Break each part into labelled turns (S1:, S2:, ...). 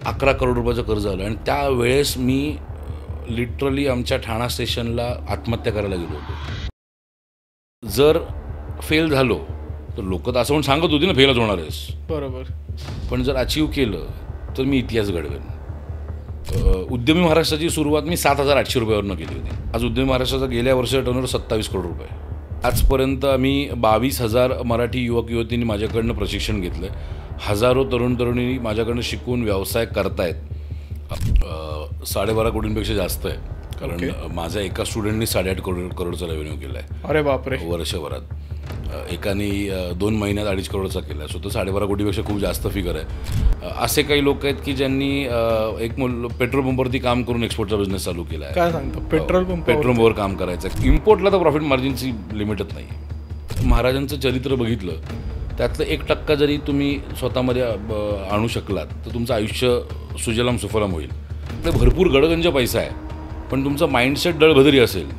S1: 11 करोड रुपयाचं कर्ज आलं आणि त्यावेळेस मी लिटरली आमच्या ठाणा स्टेशनला आत्महत्या करायला गेलो होतो. जर फेल झालो तर लोक तर असं म्हणून सांगत होती ना फेलच होणार आहेस,
S2: बरोबर,
S1: पण जर अचीव केलं तर मी इतिहास घडवेन. उद्यमी महाराष्ट्राची सुरुवात मी 7,800 रुपयावरनं केली होती. आज उद्यमी महाराष्ट्राचा गेल्या वर्षाचा टर्नओव्हर 27 करोड रुपये. आजपर्यंत आम्ही 22,000 मराठी युवक युवतींनी माझ्याकडनं प्रशिक्षण घेतलं. हजारो तरुण तरुणींनी माझ्याकडनं शिकून व्यवसाय करतायत. 12.5 कोटींपेक्षा जास्त आहे, कारण माझ्या एका स्टुडंटनी 8.5 करोडचा रेव्हेन्यू केला आहे.
S2: अरे बापरे,
S1: वर्षभरात. एकाने 2 महिन्यात 2.5 करोडचा केला आहे. सो तो 12.5 कोटीपेक्षा खूप जास्त फिगर आहे. असे काही लोक आहेत की ज्यांनी एक पेट्रोल पंपवरती काम करून एक्सपोर्टचा बिझनेस चालू केला आहे.
S2: काय सांगतो, पेट्रोल
S1: पंपवर काम करायचं. इम्पोर्टला तर प्रॉफिट मार्जिनची लिमिटच नाही. महाराजांचं चरित्र बघितलं, त्यातलं 1% जरी तुम्ही स्वतःमध्ये आणू शकलात तर तुमचं आयुष्य सुजलाम सुफलाम होईल. ते भरपूर गडगंज पैसा आहे, पण तुमचा माइंडसेट दळभद्री असेल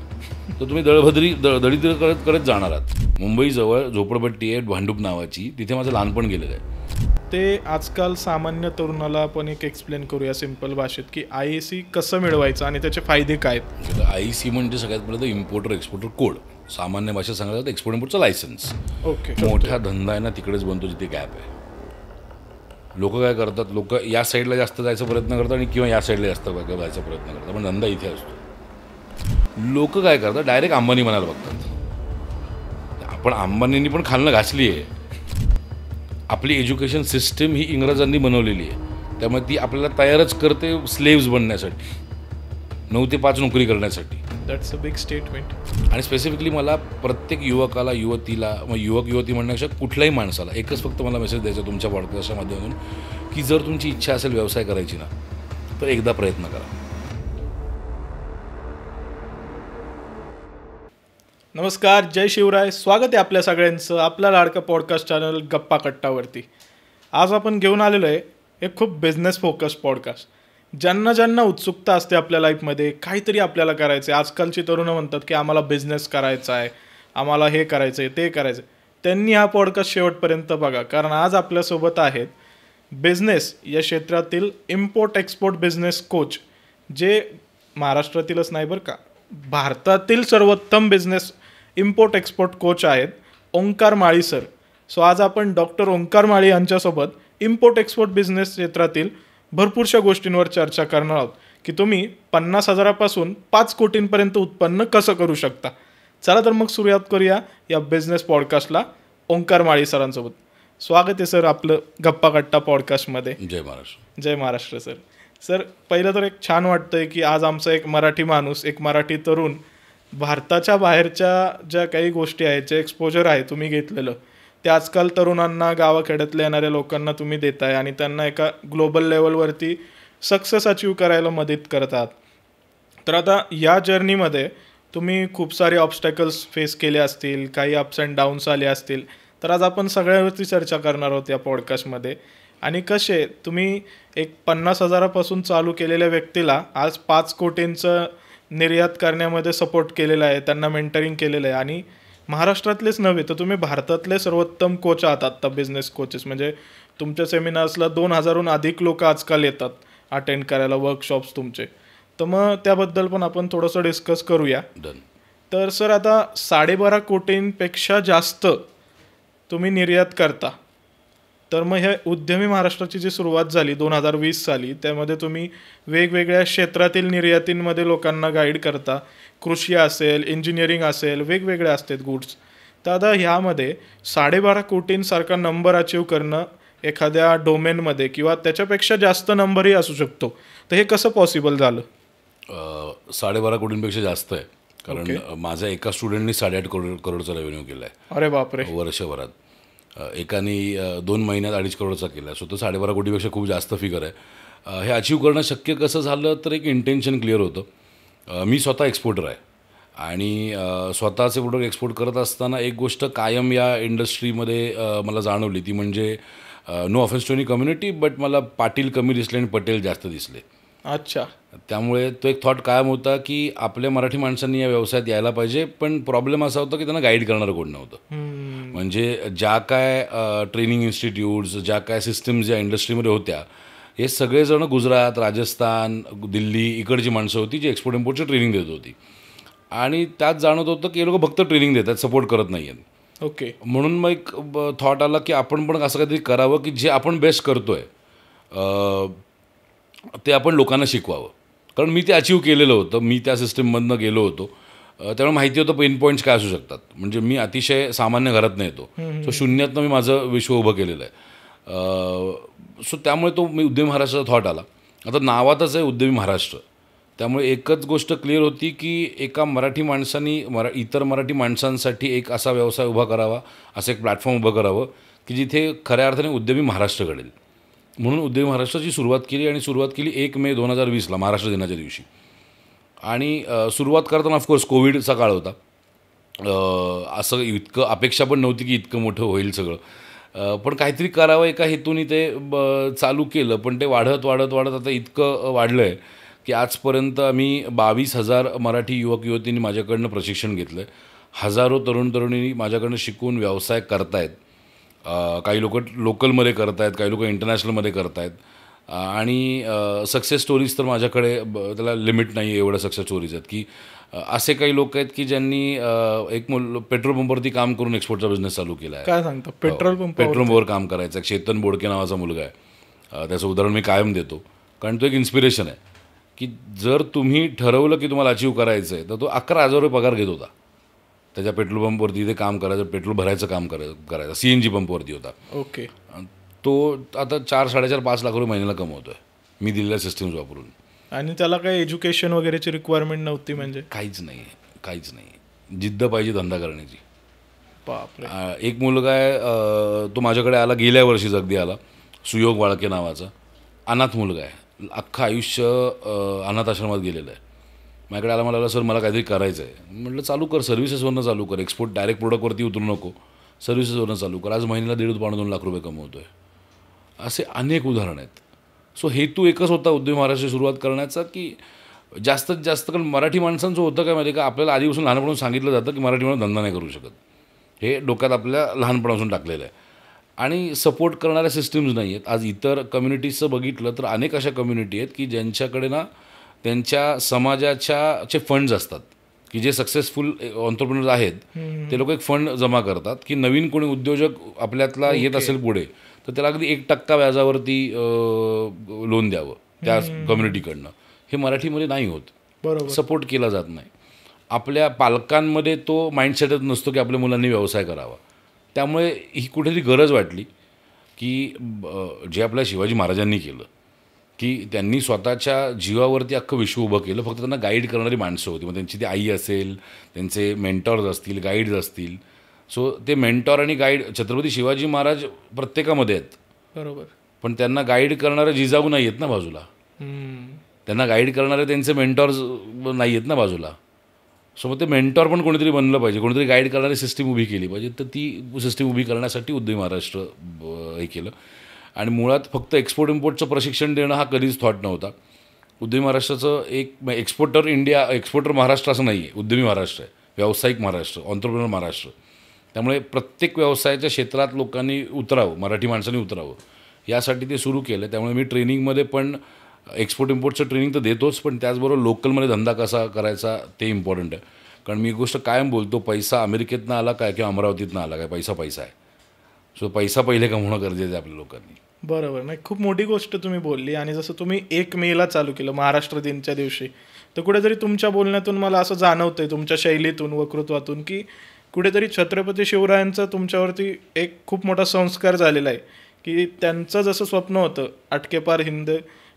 S1: तर तुम्ही दळिद्र करत जाणार आहात. मुंबईजवळ झोपडपट्टी आहे भांडूप नावाची, तिथे माझं लहानपण गेलेलं आहे.
S2: ते आजकाल सामान्य तरुणाला आपण एक एक्सप्लेन करूया सिंपल भाषेत की IAC कसं मिळवायचं आणि त्याचे फायदे काय आहेत.
S1: IAC म्हणजे सगळ्यात पहिलं इम्पोर्टर एक्सपोर्टर कोड. सामान्य भाषेत सांगायचं तर एक्सपोर्ट इम्पोर्टचं लायसन्स.
S2: ओके,
S1: मोठा धंदा आहे ना तिकडेच बनतो जिथे गॅप आहे. लोक काय करतात, लोक या साईडला जास्त जायचा प्रयत्न करतात आणि किंवा या साईडला जास्त जायचा प्रयत्न करतात, पण धंदा इथे असतो. लोक काय करतात, डायरेक्ट अंबानी म्हणायला बघतात. आपण अंबानींनी पण खालनं घासली आहे. आपली एज्युकेशन सिस्टीम ही इंग्रजांनी बनवलेली आहे, त्यामुळे ती आपल्याला तयारच करते स्लेव्स बनण्यासाठी, 9 ते 5 नोकरी करण्यासाठी.
S2: That's a big statement.
S1: आणि स्पेसिफिकली मला प्रत्येक युवकाला, युवतीला, युवक युवती म्हणण्यापेक्षा कुठल्याही माणसाला एकच फक्त मला मेसेज द्यायचा तुमच्या पॉडकास्टच्या माध्यमातून की जर तुमची इच्छा असेल व्यवसाय करायची ना तर एकदा प्रयत्न करा.
S2: नमस्कार, जय शिवराय. स्वागत आहे आपल्या सगळ्यांचं आपल्या लाडका पॉडकास्ट चॅनल गप्पा कट्टावरती. आज आपण घेऊन आलेलो आहे एक खूप बिझनेस फोकस पॉडकास्ट. ज्यांना उत्सुकता असते आपल्या लाईफमध्ये, काहीतरी आपल्याला करायचं आहे. आजकालची तरुणं म्हणतात की आम्हाला बिझनेस करायचा आहे, आम्हाला हे करायचं आहे, ते करायचं आहे. त्यांनी हा पॉडकास्ट शेवटपर्यंत बघा, कारण आज आपल्यासोबत आहेत बिझनेस या क्षेत्रातील इम्पोर्ट एक्सपोर्ट बिझनेस कोच, जे महाराष्ट्रातीलच नाही बरं का, भारतातील सर्वोत्तम बिझनेस इम्पोर्ट एक्सपोर्ट कोच आहेत, ओंकार माळी सर. सो आज आपण डॉक्टर ओंकार माळी यांच्यासोबत इम्पोर्ट एक्सपोर्ट बिझनेस क्षेत्रातील भरपूरशा गोष्टींवर चर्चा करणार आहोत की तुम्ही 50,000पासून 5 कोटींपर्यंत उत्पन्न कसं करू शकता. चला तर मग सुरुवात करूया या बिझनेस पॉडकास्टला ओंकार माळी सरांसोबत. स्वागत आहे सर आपलं गप्पा कट्टा पॉडकास्टमध्ये.
S1: जय महाराष्ट्र.
S2: जय महाराष्ट्र सर. सर, पहिलं तर एक छान वाटतंय की आज आमचा एक मराठी माणूस, एक मराठी तरुण भारताच्या बाहेरच्या ज्या काही गोष्टी आहेत, जे एक्सपोजर आहे तुम्ही घेतलेलं, ते आजकाल तरुणांना, गावाखेड्यातल्या येणाऱ्या लोकांना तुम्ही देताय आणि त्यांना एका ग्लोबल लेवलवरती सक्सेस अचीव करायला मदत करतात. तर आता या जर्नीमध्ये तुम्ही खूप सारे ऑब्स्टॅकल्स फेस केले असतील, काही अप्स अँड डाऊन्स आले असतील, तर आज आपण सगळ्यावरती चर्चा करणार आहोत या पॉडकास्टमध्ये. आणि कसे तुम्ही एक 50,000पासून चालू केलेल्या व्यक्तीला आज 5 कोटींचं निर्यात करण्यामध्ये सपोर्ट केलेला आहे, त्यांना मेंटरिंग केलेलं आहे. आणि महाराष्ट्रातलेच नव्हे तर तुम्ही भारतातले सर्वोत्तम कोच आहात आत्ता, बिझनेस कोचेस. म्हणजे तुमच्या सेमिनार्सला 2,000हून अधिक लोक आजकाल येतात अटेंड करायला, वर्कशॉप्स तुमचे. तर मग त्याबद्दल पण आपण थोडंसं डिस्कस करूया. तर सर, आता 12.5 कोटींपेक्षा जास्त तुम्ही निर्यात करता, तर मग हे उद्यमी महाराष्ट्राची जी सुरुवात झाली 2020 साली, त्यामध्ये तुम्ही वेगवेगळ्या क्षेत्रातील निर्यातींमध्ये लोकांना गाईड करता. कृषी असेल, इंजिनिअरिंग असेल, वेगवेगळे असतात गुड्स. तर आता ह्यामध्ये 12.5 कोटींसारखा नंबर अचीव करणं एखाद्या डोमेनमध्ये किंवा त्याच्यापेक्षा जास्त नंबरही असू शकतो, तर हे कसं पॉसिबल झालं?
S1: 12.5 कोटींपेक्षा जास्त आहे, कारण माझ्या एका स्टुडंटनी 8.5 करोडचा रेव्हेन्यू केला आहे.
S2: अरे बापरे,
S1: वर्षभरात. एकाने 2 महिन्यात 2.5 करोडचा केला. सो तो 12.5 कोटीपेक्षा खूप जास्त फिगर आहे. हे अचीव करणं शक्य कसं झालं तर एक इंटेन्शन क्लिअर होतं. मी स्वतः एक्सपोर्टर आहे आणि स्वतःचे प्रोडक्ट एक्सपोर्ट करत असताना एक गोष्ट कायम या इंडस्ट्रीमध्ये मला जाणवली, ती म्हणजे no offence to any community, but मला पाटील कमी दिसले आणि पटेल जास्त दिसले.
S2: अच्छा.
S1: त्यामुळे तो एक थॉट कायम होता की आपल्या मराठी माणसांनी या व्यवसायात यायला पाहिजे, पण प्रॉब्लेम असा होता की त्यांना गाईड करणारं कोण नव्हतं. म्हणजे ज्या काय ट्रेनिंग इन्स्टिट्यूट्स, ज्या काय सिस्टम्स या इंडस्ट्रीमध्ये होत्या, हे सगळेजण गुजरात, राजस्थान, दिल्ली इकडची माणसं होती जी एक्सपोर्ट इम्पोर्टची ट्रेनिंग देत होती. आणि त्यात जाणवत होतं की हे लोक फक्त ट्रेनिंग देतात, सपोर्ट करत नाही आहेत.
S2: ओके.
S1: म्हणून मग एक थॉट आला की आपण पण असं काहीतरी करावं की जे आपण बेस्ट करतो आहे ते आपण लोकांना शिकवावं. कारण मी ते अचीव केलेलं होतं, मी त्या सिस्टीममधनं गेलो होतो. त्यामुळे माहिती होतं पेन पॉईंट्स काय असू शकतात. म्हणजे मी अतिशय सामान्य घरातनं येतो, सो शून्यातनं मी माझं विश्व उभं केलेलं आहे. सो त्यामुळे तो मी उद्यमी महाराष्ट्राचा थॉट आला. आता नावातच आहे उद्यमी महाराष्ट्र, त्यामुळे एकच गोष्ट क्लिअर होती की एका मराठी माणसांनी इतर मराठी माणसांसाठी एक असा व्यवसाय उभा करावा, असं एक प्लॅटफॉर्म उभं करावं की जिथे खऱ्या अर्थाने उद्यमी महाराष्ट्र घडेल. म्हणून उद्यमी महाराष्ट्राची सुरुवात केली आणि सुरुवात केली 1 मे 2020ला महाराष्ट्र दिनाच्या दिवशी. आणि सुरुवात करताना ऑफकोर्स कोविडचा काळ होता. असं इतकं अपेक्षा पण नव्हती की इतकं मोठं होईल सगळं. पण काहीतरी करावं एका हेतूने ते चालू केलं. पण ते वाढत वाढत वाढत आता इतकं वाढलं आहे की आजपर्यंत आम्ही 22,000 मराठी युवक युवतींनी माझ्याकडनं प्रशिक्षण घेतलं आहे. हजारो तरुण तरुणींनी माझ्याकडनं शिकून व्यवसाय करतायत. काही लोक लोकलमध्ये करत आहेत, काही लोक इंटरनॅशनलमध्ये करत आहेत. आणि सक्सेस स्टोरीज तर माझ्याकडे त्याला लिमिट नाही आहे, एवढ्या सक्सेस स्टोरीज आहेत की असे काही लोक आहेत की ज्यांनी एक पेट्रोल पंपवरती काम करून एक्सपोर्टचा बिझनेस चालू केला आहे.
S2: काय सांगता? पेट्रोल
S1: पंपवर काम करायचं. चेतन बोडके नावाचा मुलगा आहे, त्याचं उदाहरण मी कायम देतो, कारण तो एक इन्स्पिरेशन आहे की जर तुम्ही ठरवलं की तुम्हाला अचीव करायचं आहे तर तो 11,000 रुपये पगार घेत होता. त्याच्या पेट्रोल पंपवरती ते काम करायचं, पेट्रोल भरायचं काम करायचं. CNG पंपवरती होता.
S2: ओके.
S1: तो आता 4-4.5 लाख रुपये महिन्याला कमवतो आहे, मी दिलेल्या सिस्टीम्स वापरून.
S2: आणि त्याला काही एज्युकेशन वगैरेची रिक्वायरमेंट नव्हती? म्हणजे
S1: काहीच नाही आहे, काहीच नाही. जिद्द पाहिजे धंदा करण्याची.
S2: बापरे.
S1: एक मुलगा आहे, तो माझ्याकडे आला गेल्या वर्षीच अगदी आला, सुयोग वाळके नावाचा. अनाथ मुलगा आहे, अख्खं आयुष्य अनाथ आश्रमात गेलेलं आहे. माझ्याकडे आला, मला सर मला काहीतरी करायचं आहे. म्हटलं चालू कर, सर्व्हिसेसवरनं चालू कर, एक्सपोर्ट डायरेक्ट प्रोडक्टवरती उतरू नको, सर्व्हिसेसवरनं चालू कर. आज महिन्याला 1.5-2 लाख रुपये कमवतो आहे. असे अनेक उदाहरण आहेत. सो हेतू एकच होता उद्यमी महाराष्ट्राची सुरुवात करण्याचा की जास्तीत जास्त, कारण मराठी माणसांचं होतं काय माहिती का, आपल्याला आधीपासून लहानपणापासून सांगितलं जातं की मराठी माणूस धंदा नाही करू शकत. हे डोक्यात आपल्या लहानपणापासून टाकलेलं आहे. आणि सपोर्ट करणाऱ्या सिस्टीम्स नाही आहेत. आज इतर कम्युनिटीजचं बघितलं तर अनेक अशा कम्युनिटी आहेत की ज्यांच्याकडे ना त्यांच्या समाजाचे फंड्स असतात की जे सक्सेसफुल ऑन्टरप्रिनर्स आहेत, ते लोक एक फंड जमा करतात की नवीन कोणी उद्योजक आपल्यातला येत असेल पुढे तर त्याला अगदी 1% व्याजावरती लोन द्यावं त्या कम्युनिटीकडनं. हे मराठीमध्ये नाही होत.
S2: बरोबर.
S1: सपोर्ट केला जात नाही. आपल्या पालकांमध्ये तो माइंडसेटच नसतो की आपल्या मुलांनी व्यवसाय करावा. त्यामुळे ही कुठेतरी गरज वाटली की जे आपल्या शिवाजी महाराजांनी केलं की त्यांनी स्वतःच्या जीवावरती अख्खं विश्व उभं केलं. फक्त त्यांना गाईड करणारी माणसं होती. मग त्यांची ती आई असेल, त्यांचे मेंटॉर्स असतील, गाईड्स असतील. सो ते मेंटॉर आणि गाईड छत्रपती शिवाजी महाराज प्रत्येकामध्ये आहेत.
S2: बरोबर.
S1: पण त्यांना गाईड करणारे जिजाऊ नाही आहेत ना बाजूला. त्यांना गाईड करणारे त्यांचे मेंटॉर्स नाही आहेत ना बाजूला. सो मग ते मेंटॉर पण कोणीतरी बनलं पाहिजे, कोणीतरी गाईड करणारी सिस्टीम उभी केली पाहिजे. तर ती सिस्टीम उभी करण्यासाठी उद्यमी महाराष्ट्र हे केलं. आणि मुळात फक्त एक्सपोर्ट इम्पोर्टचं प्रशिक्षण देणं हा कधीच थॉट नव्हता. उद्यमी महाराष्ट्राचं एक एक्सपोर्टर महाराष्ट्र असं नाही आहे, उद्यमी महाराष्ट्र आहे, व्यावसायिक महाराष्ट्र, ऑन्टरप्रिनर महाराष्ट्र. त्यामुळे प्रत्येक व्यवसायाच्या क्षेत्रात लोकांनी उतरावं, मराठी माणसांनी उतरावं, यासाठी ते सुरू केलं. त्यामुळे मी ट्रेनिंगमध्ये पण एक्सपोर्ट इम्पोर्टचं ट्रेनिंग तर देतोच, पण त्याचबरोबर लोकलमध्ये धंदा कसा करायचा ते इम्पॉर्टंट आहे. कारण मी एक गोष्ट कायम बोलतो, पैसा अमेरिकेतनं आला काय किंवा अमरावतीतनं आला काय, पैसा पैसा आहे. सो पैसा पहिले कमवणं गरजेचं आहे आपल्या लोकांनी.
S2: बरोबर. नाही, खूप मोठी गोष्ट तुम्ही बोलली. आणि जसं तुम्ही 1 मेला चालू केलं महाराष्ट्र दिनच्या दिवशी, तर कुठेतरी तुमच्या बोलण्यातून मला असं जाणवतंय, तुमच्या शैलीतून, वक्तृत्वातून, की कुठेतरी छत्रपती शिवरायांचा तुमच्यावरती एक खूप मोठा संस्कार झालेला आहे. की त्यांचं जसं स्वप्न होतं, आटकेपार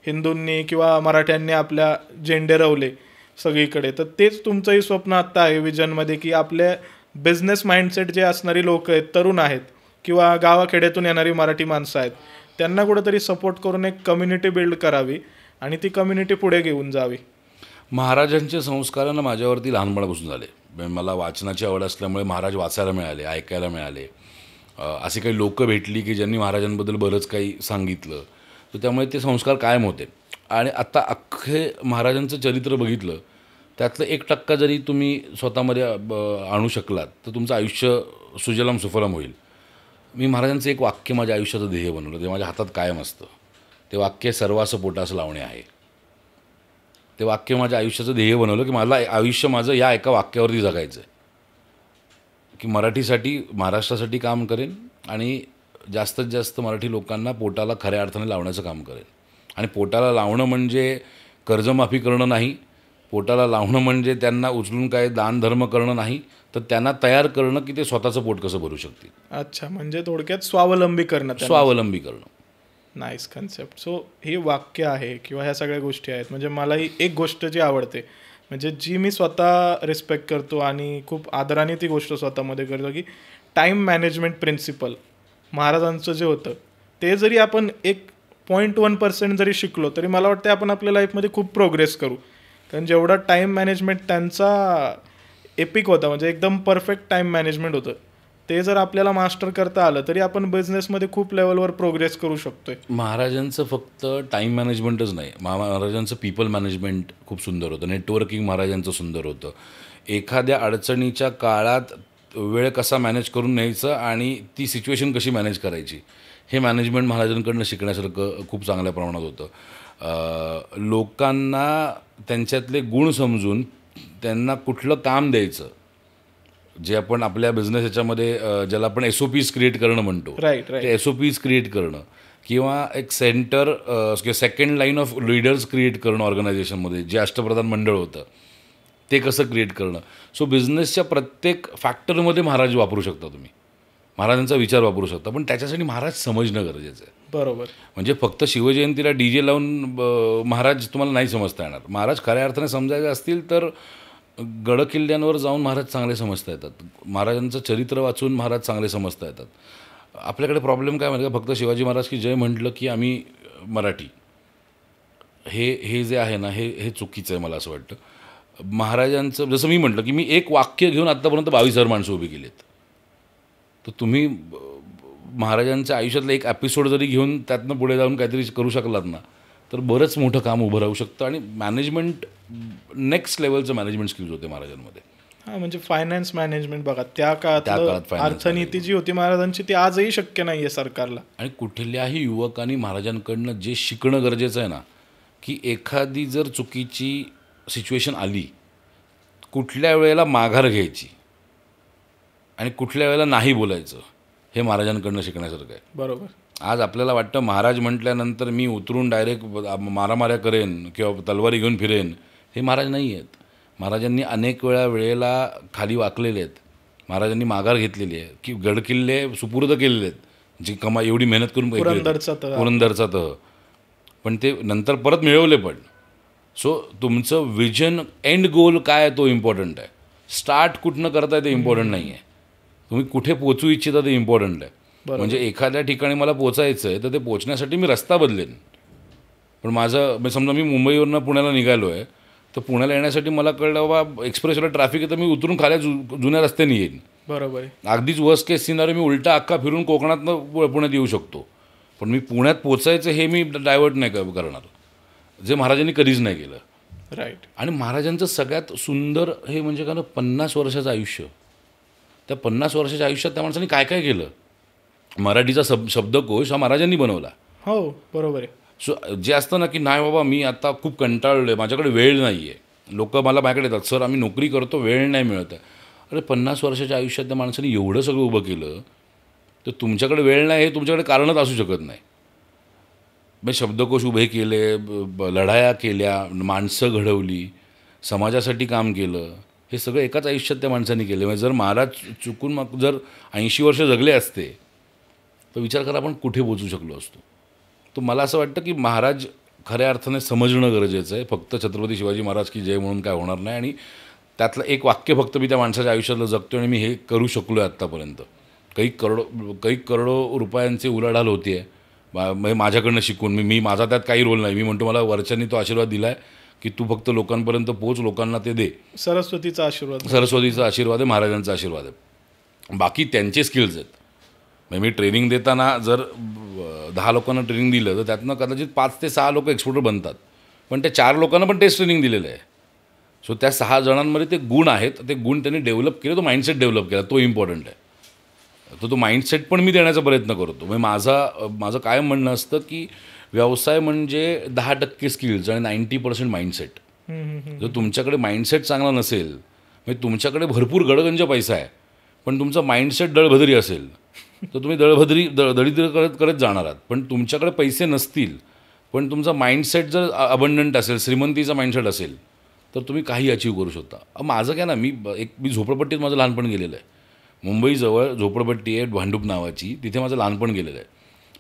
S2: हिंदूंनी किंवा मराठ्यांनी आपल्या झेंडे रवले सगळीकडे, तर तेच तुमचंही स्वप्न आत्ता आहे विजनमध्ये, की आपल्या बिझनेस माइंडसेट जे असणारी लोक आहेत, तरुण आहेत किंवा गावाखेड्यातून येणारी मराठी माणसं आहेत, त्यांना कुठेतरी सपोर्ट करून एक कम्युनिटी बिल्ड करावी आणि ती कम्युनिटी पुढे घेऊन जावी.
S1: महाराजांच्या संस्कारानं माझ्यावरती लहानपणापासून झाले. मला वाचनाची आवड असल्यामुळे महाराज वाचायला मिळाले, ऐकायला मिळाले. असे काही लोक भेटली की ज्यांनी महाराजांबद्दल बरंच काही सांगितलं. तर त्यामुळे ते संस्कार कायम होते. आणि आत्ता अख्खे महाराजांचं चरित्र बघितलं, त्यातलं 1% जरी तुम्ही स्वतःमध्ये आणू शकलात तर तुमचं आयुष्य सुजलाम सुफलाम होईल. मी महाराजांचं एक वाक्य माझ्या आयुष्याचं ध्येय बनवलं, ते माझ्या हातात कायम असतं ते वाक्य सर्वांस पोटास लावणे आहे. ते वाक्य माझ्या आयुष्याचं ध्येय बनवलं की मला आयुष्य माझं या एका वाक्यावरती जगायचं आहे की मराठीसाठी, महाराष्ट्रासाठी काम करेन आणि जास्तीत जास्त मराठी लोकांना पोटाला खऱ्या अर्थाने लावण्याचं काम करेन. आणि पोटाला लावणं म्हणजे कर्जमाफी करणं नाही, पोटाला लावणं म्हणजे त्यांना उचलून काय दानधर्म करणं नाही, तर त्यांना तयार करणं की ते स्वतःचं पोट कसं भरू शकतील.
S2: अच्छा, म्हणजे थोडक्यात स्वावलंबी करणं.
S1: स्वावलंबी करणं.
S2: Nice concept. सो हे वाक्य आहे किंवा ह्या सगळ्या गोष्टी आहेत. म्हणजे मलाही एक गोष्ट जी आवडते, म्हणजे जी मी स्वतः रिस्पेक्ट करतो आणि खूप आदराने ती गोष्ट स्वतःमध्ये करतो, की टाईम मॅनेजमेंट प्रिन्सिपल महाराजांचं जे होतं ते जरी आपण 1.1% जरी शिकलो तरी मला वाटतं आपण आपल्या लाईफमध्ये खूप प्रोग्रेस करू. कारण जेवढा टाईम मॅनेजमेंट त्यांचा एपिक होता, म्हणजे एकदम परफेक्ट टाईम मॅनेजमेंट होतं, ते जर आपल्याला मास्टर करता आलं तरी आपण बिझनेसमध्ये खूप लेवलवर प्रोग्रेस करू शकतोय.
S1: महाराजांचं फक्त टाईम मॅनेजमेंटच नाही, महाराजांचं पीपल मॅनेजमेंट खूप सुंदर होतं, नेटवर्किंग महाराजांचं सुंदर होतं. एखाद्या अडचणीच्या काळात वेळ कसा मॅनेज करून न्यायचं आणि ती सिच्युएशन कशी मॅनेज करायची, हे मॅनेजमेंट महाराजांकडनं शिकण्यासारखं खूप चांगल्या प्रमाणात होतं. लोकांना त्यांच्यातले गुण समजून त्यांना कुठलं काम द्यायचं, जे आपण आपल्या बिझनेस याच्यामध्ये ज्याला आपण SOPs क्रिएट करणं म्हणतो,
S2: राईट.
S1: ते SOPs क्रिएट करणं किंवा एक सेंटर किंवा second line of leaders create करणं ऑर्गनायझेशनमध्ये, जे अष्टप्रधान मंडळ होतं ते कसं क्रिएट करणं. सो बिझनेसच्या प्रत्येक फॅक्टरमध्ये महाराज वापरू शकता तुम्ही, महाराजांचा विचार वापरू शकता, पण त्याच्यासाठी महाराज समजणं गरजेचं आहे.
S2: बरोबर. म्हणजे
S1: फक्त शिवजयंतीला DJ लावून महाराज तुम्हाला नाही समजता येणार. महाराज खऱ्या अर्थाने समजायचे असतील तर गडकिल्ल्यांवर जाऊन महाराज चांगले समजता येतात, महाराजांचं चरित्र वाचून महाराज चांगले समजता येतात. आपल्याकडे प्रॉब्लेम काय माहिती का, फक्त शिवाजी महाराज की जय म्हटलं की आम्ही मराठी, हे जे आहे ना, हे चुकीचं आहे मला असं वाटतं. महाराजांचं जसं मी म्हटलं की मी एक वाक्य घेऊन आत्तापर्यंत 22,000 माणसं उभी केलीत, तर तुम्ही महाराजांच्या आयुष्यातलं एक एपिसोड जरी घेऊन त्यातनं पुढे जाऊन काहीतरी करू शकलात ना, तर बरंच मोठं काम उभं राहू शकतं. आणि मॅनेजमेंट नेक्स्ट लेवलचं मॅनेजमेंट स्किल्स होते महाराजांमध्ये.
S2: हां, म्हणजे फायनान्स मॅनेजमेंट बघा, त्या काळात
S1: finance
S2: अर्थनीती जी होती महाराजांची ती आजही शक्य नाही आहे सरकारला.
S1: आणि कुठल्याही युवकांनी महाराजांकडनं जे शिकणं गरजेचं आहे ना, की एखादी जर चुकीची सिच्युएशन आली, कुठल्या वेळेला माघार घ्यायची आणि कुठल्या वेळेला नाही बोलायचं, हे महाराजांकडनं शिकण्यासारखं आहे.
S2: बरोबर.
S1: आज आपल्याला वाटतं महाराज म्हटल्यानंतर मी उतरून डायरेक्ट मारामाऱ्या करेन किंवा तलवारी घेऊन फिरेन, हे महाराज नाही आहेत. महाराजांनी अनेक वेळेला खाली वाकलेले आहेत, महाराजांनी माघार घेतलेली आहे, की गडकिल्ले सुपूर्द केलेले आहेत, जी एवढी मेहनत करून पुरंदरचा तह, पण ते नंतर परत मिळवले पण. सो तुमचं विजन, एंड गोल काय आहे तो इम्पॉर्टंट आहे. स्टार्ट कुठनं करताय ते इम्पॉर्टंट नाही आहे, तुम्ही कुठे पोचू इच्छिता ते इम्पॉर्टंट आहे. म्हणजे एखाद्या ठिकाणी मला पोचायचं आहे तर ते पोचण्यासाठी मी रस्ता बदलेन, पण समजा मी मुंबईवरनं पुण्याला निघालो आहे, तर पुण्याला येण्यासाठी मला कळलं बाबा एक्सप्रेसवर ट्रॅफिक आहे, तर मी उतरून खाल्या जुन्या रस्त्याने येईन.
S2: बरोबर.
S1: अगदीच वर्स्ट केस सिनारी मी उलटा अख्खा फिरून कोकणातनं पुण्यात येऊ शकतो, पण मी पुण्यात पोचायचं हे मी डायव्हर्ट नाही करणार, जे महाराजांनी कधीच नाही केलं.
S2: राईट.
S1: आणि महाराजांचं सगळ्यात सुंदर हे म्हणजे का ना, 50 वर्षाचं आयुष्य. त्या 50 वर्षाच्या आयुष्यात त्या माणसाने काय काय केलं. मराठीचा शब्दकोश हा महाराजांनी बनवला.
S2: हो, बरोबर आहे.
S1: सो जे असतं ना की नाही बाबा मी आता खूप कंटाळलो आहे, माझ्याकडे वेळ नाही आहे, लोक माझ्याकडे येतात, सर आम्ही नोकरी करतो, वेळ नाही मिळत आहे. अरे 50 वर्षाच्या आयुष्यात त्या माणसाने एवढं सगळं उभं केलं, तर तुमच्याकडे वेळ नाही हे तुमच्याकडे कारणच असू शकत नाही. म्हणजे शब्दकोश उभे केले, लढाया केल्या, माणसं घडवली, समाजासाठी काम केलं, हे सगळं एकाच आयुष्यात त्या माणसाने केलं. म्हणजे जर महाराज चुकून मग जर 80 वर्ष जगले असते तर विचार करा आपण कुठे पोचू शकलो असतो. तर मला असं वाटतं की महाराज खऱ्या अर्थाने समजणं गरजेचं आहे. फक्त छत्रपती शिवाजी महाराज की जय म्हणून काय होणार नाही. आणि त्यातलं एक वाक्य फक्त मी त्या माणसाच्या आयुष्यातलं जगतो आणि मी हे करू शकलो आहे आत्तापर्यंत. काही करोडो रुपयांची उलाढाल होती आहे म्हणजे माझ्याकडनं शिकून. मी माझा त्यात काही रोल नाही. मी म्हणतो मला वरच्यांनी तो आशीर्वाद दिला आहे की तू फक्त लोकांपर्यंत पोच, लोकांना ते दे.
S2: सरस्वतीचा आशीर्वाद
S1: आहे, महाराजांचा आशीर्वाद आहे. बाकी त्यांचे स्किल्स आहेत. म्हणजे मी ट्रेनिंग देताना जर 10 लोकांना ट्रेनिंग दिलं तर त्यातनं कदाचित 5 ते 6 लोक एक्सपोर्टर बनतात, पण त्या 4 लोकांना पण टेस्ट ट्रेनिंग दिलेलं आहे. सो त्या 6 जणांमध्ये ते गुण आहेत, ते गुण त्यांनी डेव्हलप केले, तो माइंडसेट डेव्हलप केला, तो इम्पॉर्टंट आहे. तो माइंडसेट पण मी देण्याचा प्रयत्न करतो. म्हणजे माझं कायम म्हणणं असतं की व्यवसाय म्हणजे 10% स्किल्स आणि 90% माइंडसेट. जर तुमच्याकडे माइंडसेट चांगला नसेल, म्हणजे तुमच्याकडे भरपूर गडगंज पैसा आहे पण तुमचा माइंडसेट दळभद्री असेल तर तुम्ही दळिद्र करत करत जाणार आहात. पण तुमच्याकडे पैसे नसतील पण तुमचा माइंडसेट जर अबंडंट असेल, श्रीमंतीचा माइंडसेट असेल, तर तुम्ही काही अचीव करू शकता. माझं काय ना, मी झोपडपट्टीत माझं लहानपण गेलेलं आहे. मुंबईजवळ झोपडपट्टी आहे भांडूप नावाची, तिथे माझं लहानपण गेलेलं आहे.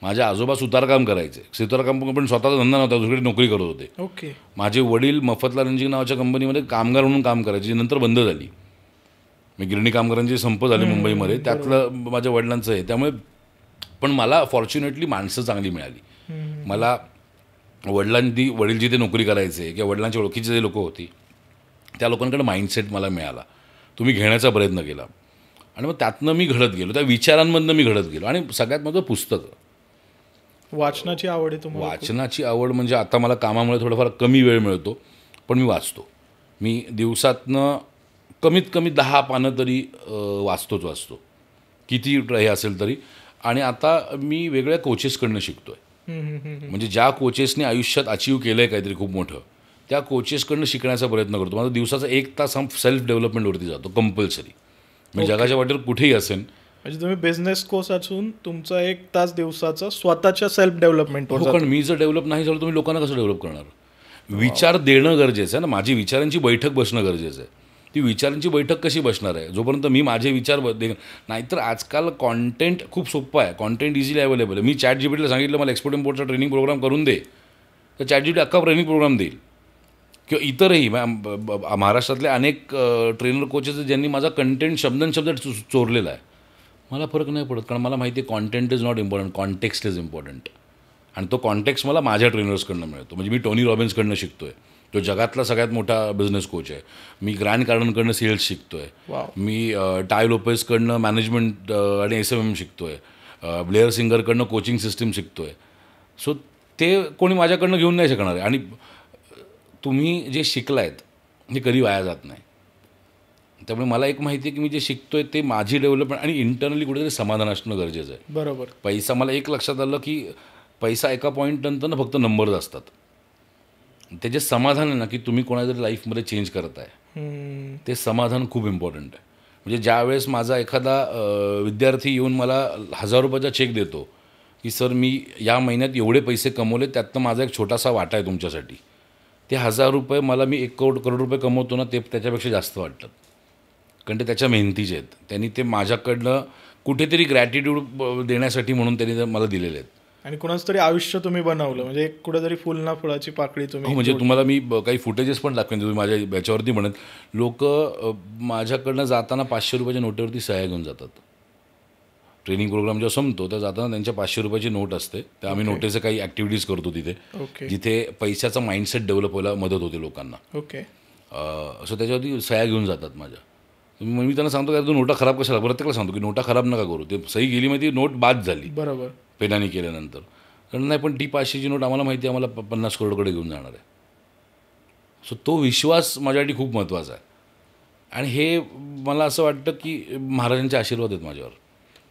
S1: माझे आजोबा सुतारकाम करायचे. सुतारकाम पण स्वतःचा धंदा नव्हता, दुसरीकडे नोकरी करत होते.
S2: ओके.
S1: माझे वडील मफतलाल इंजिनिअरिंग नावाच्या कंपनीमध्ये कामगार म्हणून काम करायचे, जी नंतर बंद झाली. मी गिरणी कामगारांचे संप झाले मुंबईमध्ये, त्यातलं माझ्या वडिलांचं आहे. त्यामुळे पण मला फॉर्च्युनेटली माणसं चांगली मिळाली. मला वडील जिथे नोकरी करायचे किंवा वडिलांच्या ओळखीचे जे लोक होती त्या लोकांकडे माइंडसेट मला मिळाला. तुम्ही घेण्याचा प्रयत्न केला आणि मग त्यातनं मी घडत गेलो, त्या विचारांमधनं मी घडत गेलो. आणि सगळ्यात महत्त्वाचं पुस्तकं.
S2: वाचनाची आवड आहे तुम्हाला?
S1: वाचनाची आवड म्हणजे आता मला कामामुळे थोडाफार कमी वेळ मिळतो पण मी वाचतो. मी दिवसातनं कमीत कमी 10 पानं तरी वाचतो, किती हे असेल तरी. आणि आता मी वेगळ्या कोचेसकडनं शिकतो आहे. म्हणजे ज्या कोचेसने आयुष्यात अचीव केलं आहे काहीतरी खूप मोठं, त्या कोचेसकडनं शिकण्याचा प्रयत्न करतो. माझा दिवसाचा 1 तास हा सेल्फ डेव्हलपमेंटवरती जातो कंपल्सरी. म्हणजे जगाच्या वाटेवर कुठेही असेल.
S2: म्हणजे तुम्ही बिझनेस कोर्स असून तुमचा 1 तास दिवसाचा स्वतःच्या सेल्फ डेव्हलपमेंटवर.
S1: कारण मी जर डेव्हलप नाही झालं तुम्ही लोकांना कसं डेव्हलप करणार? विचार देणं गरजेचं आहे ना. माझी विचारांची बैठक बसणं गरजेचं आहे. ती विचारांची बैठक कशी बसणार आहे? जोपर्यंत मी माझे विचार नाहीतर आजकाल कॉन्टेंट खूप सोपं आहे, कॉन्टेंट इझिली अवेलेबल आहे. मी ChatGPTला सांगितलं मला एक्सपोर्ट इम्पोर्टचा ट्रेनिंग प्रोग्राम करून दे, तर ChatGPT अख्खा ट्रेनिंग प्रोग्राम देईल. किंवा इतरही महाराष्ट्रातले अनेक ट्रेनर कोचेस ज्यांनी माझा कंटेंट शब्द चोरलेला आहे. मला फरक नाही पडत, कारण मला माहिती आहे content is not important, context is important. आणि तो कॉन्टेक्स्ट मला माझ्या ट्रेनर्सकडनं मिळतो. म्हणजे मी टोनी रॉबिन्सकडनं शिकतो आहे, तो जगातला सगळ्यात मोठा बिझनेस कोच आहे. मी ग्रँड कार्डनकडनं सेल्स शिकतो आहे. मी टाय लोपेसकडनं मॅनेजमेंट आणि SMM शिकतो आहे. ब्लेअर सिंगरकडनं कोचिंग सिस्टीम शिकतो आहे. सो ते कोणी माझ्याकडनं घेऊन नाही शकणार आहे. आणि तुम्ही जे शिकलायत हे कधी वाया जात नाही. त्यामुळे मला एक माहिती आहे की मी जे शिकतो आहे ते माझी डेव्हलपमेंट आणि इंटरनली कुठेतरी समाधान असणं गरजेचं आहे.
S2: बरोबर.
S1: पैसा, मला एक लक्षात आलं की पैसा एका पॉईंटनंतर ना फक्त नंबर्स असतात. ते जे समाधान आहे ना की तुम्ही कोणातरी लाईफमध्ये चेंज करताय, ते समाधान खूप इम्पॉर्टंट आहे. म्हणजे ज्यावेळेस माझा एखादा विद्यार्थी येऊन मला 1000 रुपयाचा चेक देतो की सर मी या महिन्यात एवढे पैसे कमवले, त्यातनं माझा एक छोटासा वाटा आहे तुमच्यासाठी, ते 1000 रुपये मला मी 1 करोड रुपये कमवतो ना, ते त्याच्यापेक्षा जास्त वाटतात. कारण ते त्याच्या मेहनतीचे आहेत. त्यांनी ते माझ्याकडनं कुठेतरी ग्रॅटिट्यूड देण्यासाठी म्हणून त्यांनी ते मला दिलेले आहेत.
S2: आणि कुणाचं तरी आयुष्य तुम्ही बनवलं, म्हणजे कुठेतरी फुल ना फुलाची पाकळी तुम्ही.
S1: म्हणजे तुम्हाला मी काही फुटेजेस पण दाखवेन, तुम्ही माझ्या याच्यावरती म्हणत, लोक माझ्याकडनं जाताना 500 रुपयाच्या नोटेवरती सह्या घेऊन जातात. ट्रेनिंग प्रोग्राम जेव्हा संपतो तर जाताना त्यांच्या 500 रुपयाची नोट असते. तर आम्ही नोटेचे काही ॲक्टिव्हिटीज करतो तिथे, जिथे पैशाचा माइंडसेट डेव्हलप व्हायला मदत होते लोकांना.
S2: ओके.
S1: सो त्याच्यावरती सह्या घेऊन जातात माझ्या. मी त्यांना सांगतो की तू नोटा खराब कशाला, प्रत्येकाला सांगतो की नोटा खराब नका करू. ते सही गेली माहिती, नोट बाद झाली. बरोबर. पेनाने केल्यानंतर. कारण नाही, पण ती 500ची नोट आम्हाला माहिती आहे आम्हाला 50 करोडकडे घेऊन जाणार आहे. सो तो विश्वास माझ्यासाठी खूप महत्त्वाचा आहे. आणि हे मला असं वाटतं की महाराजांचे आशीर्वाद आहेत माझ्यावर.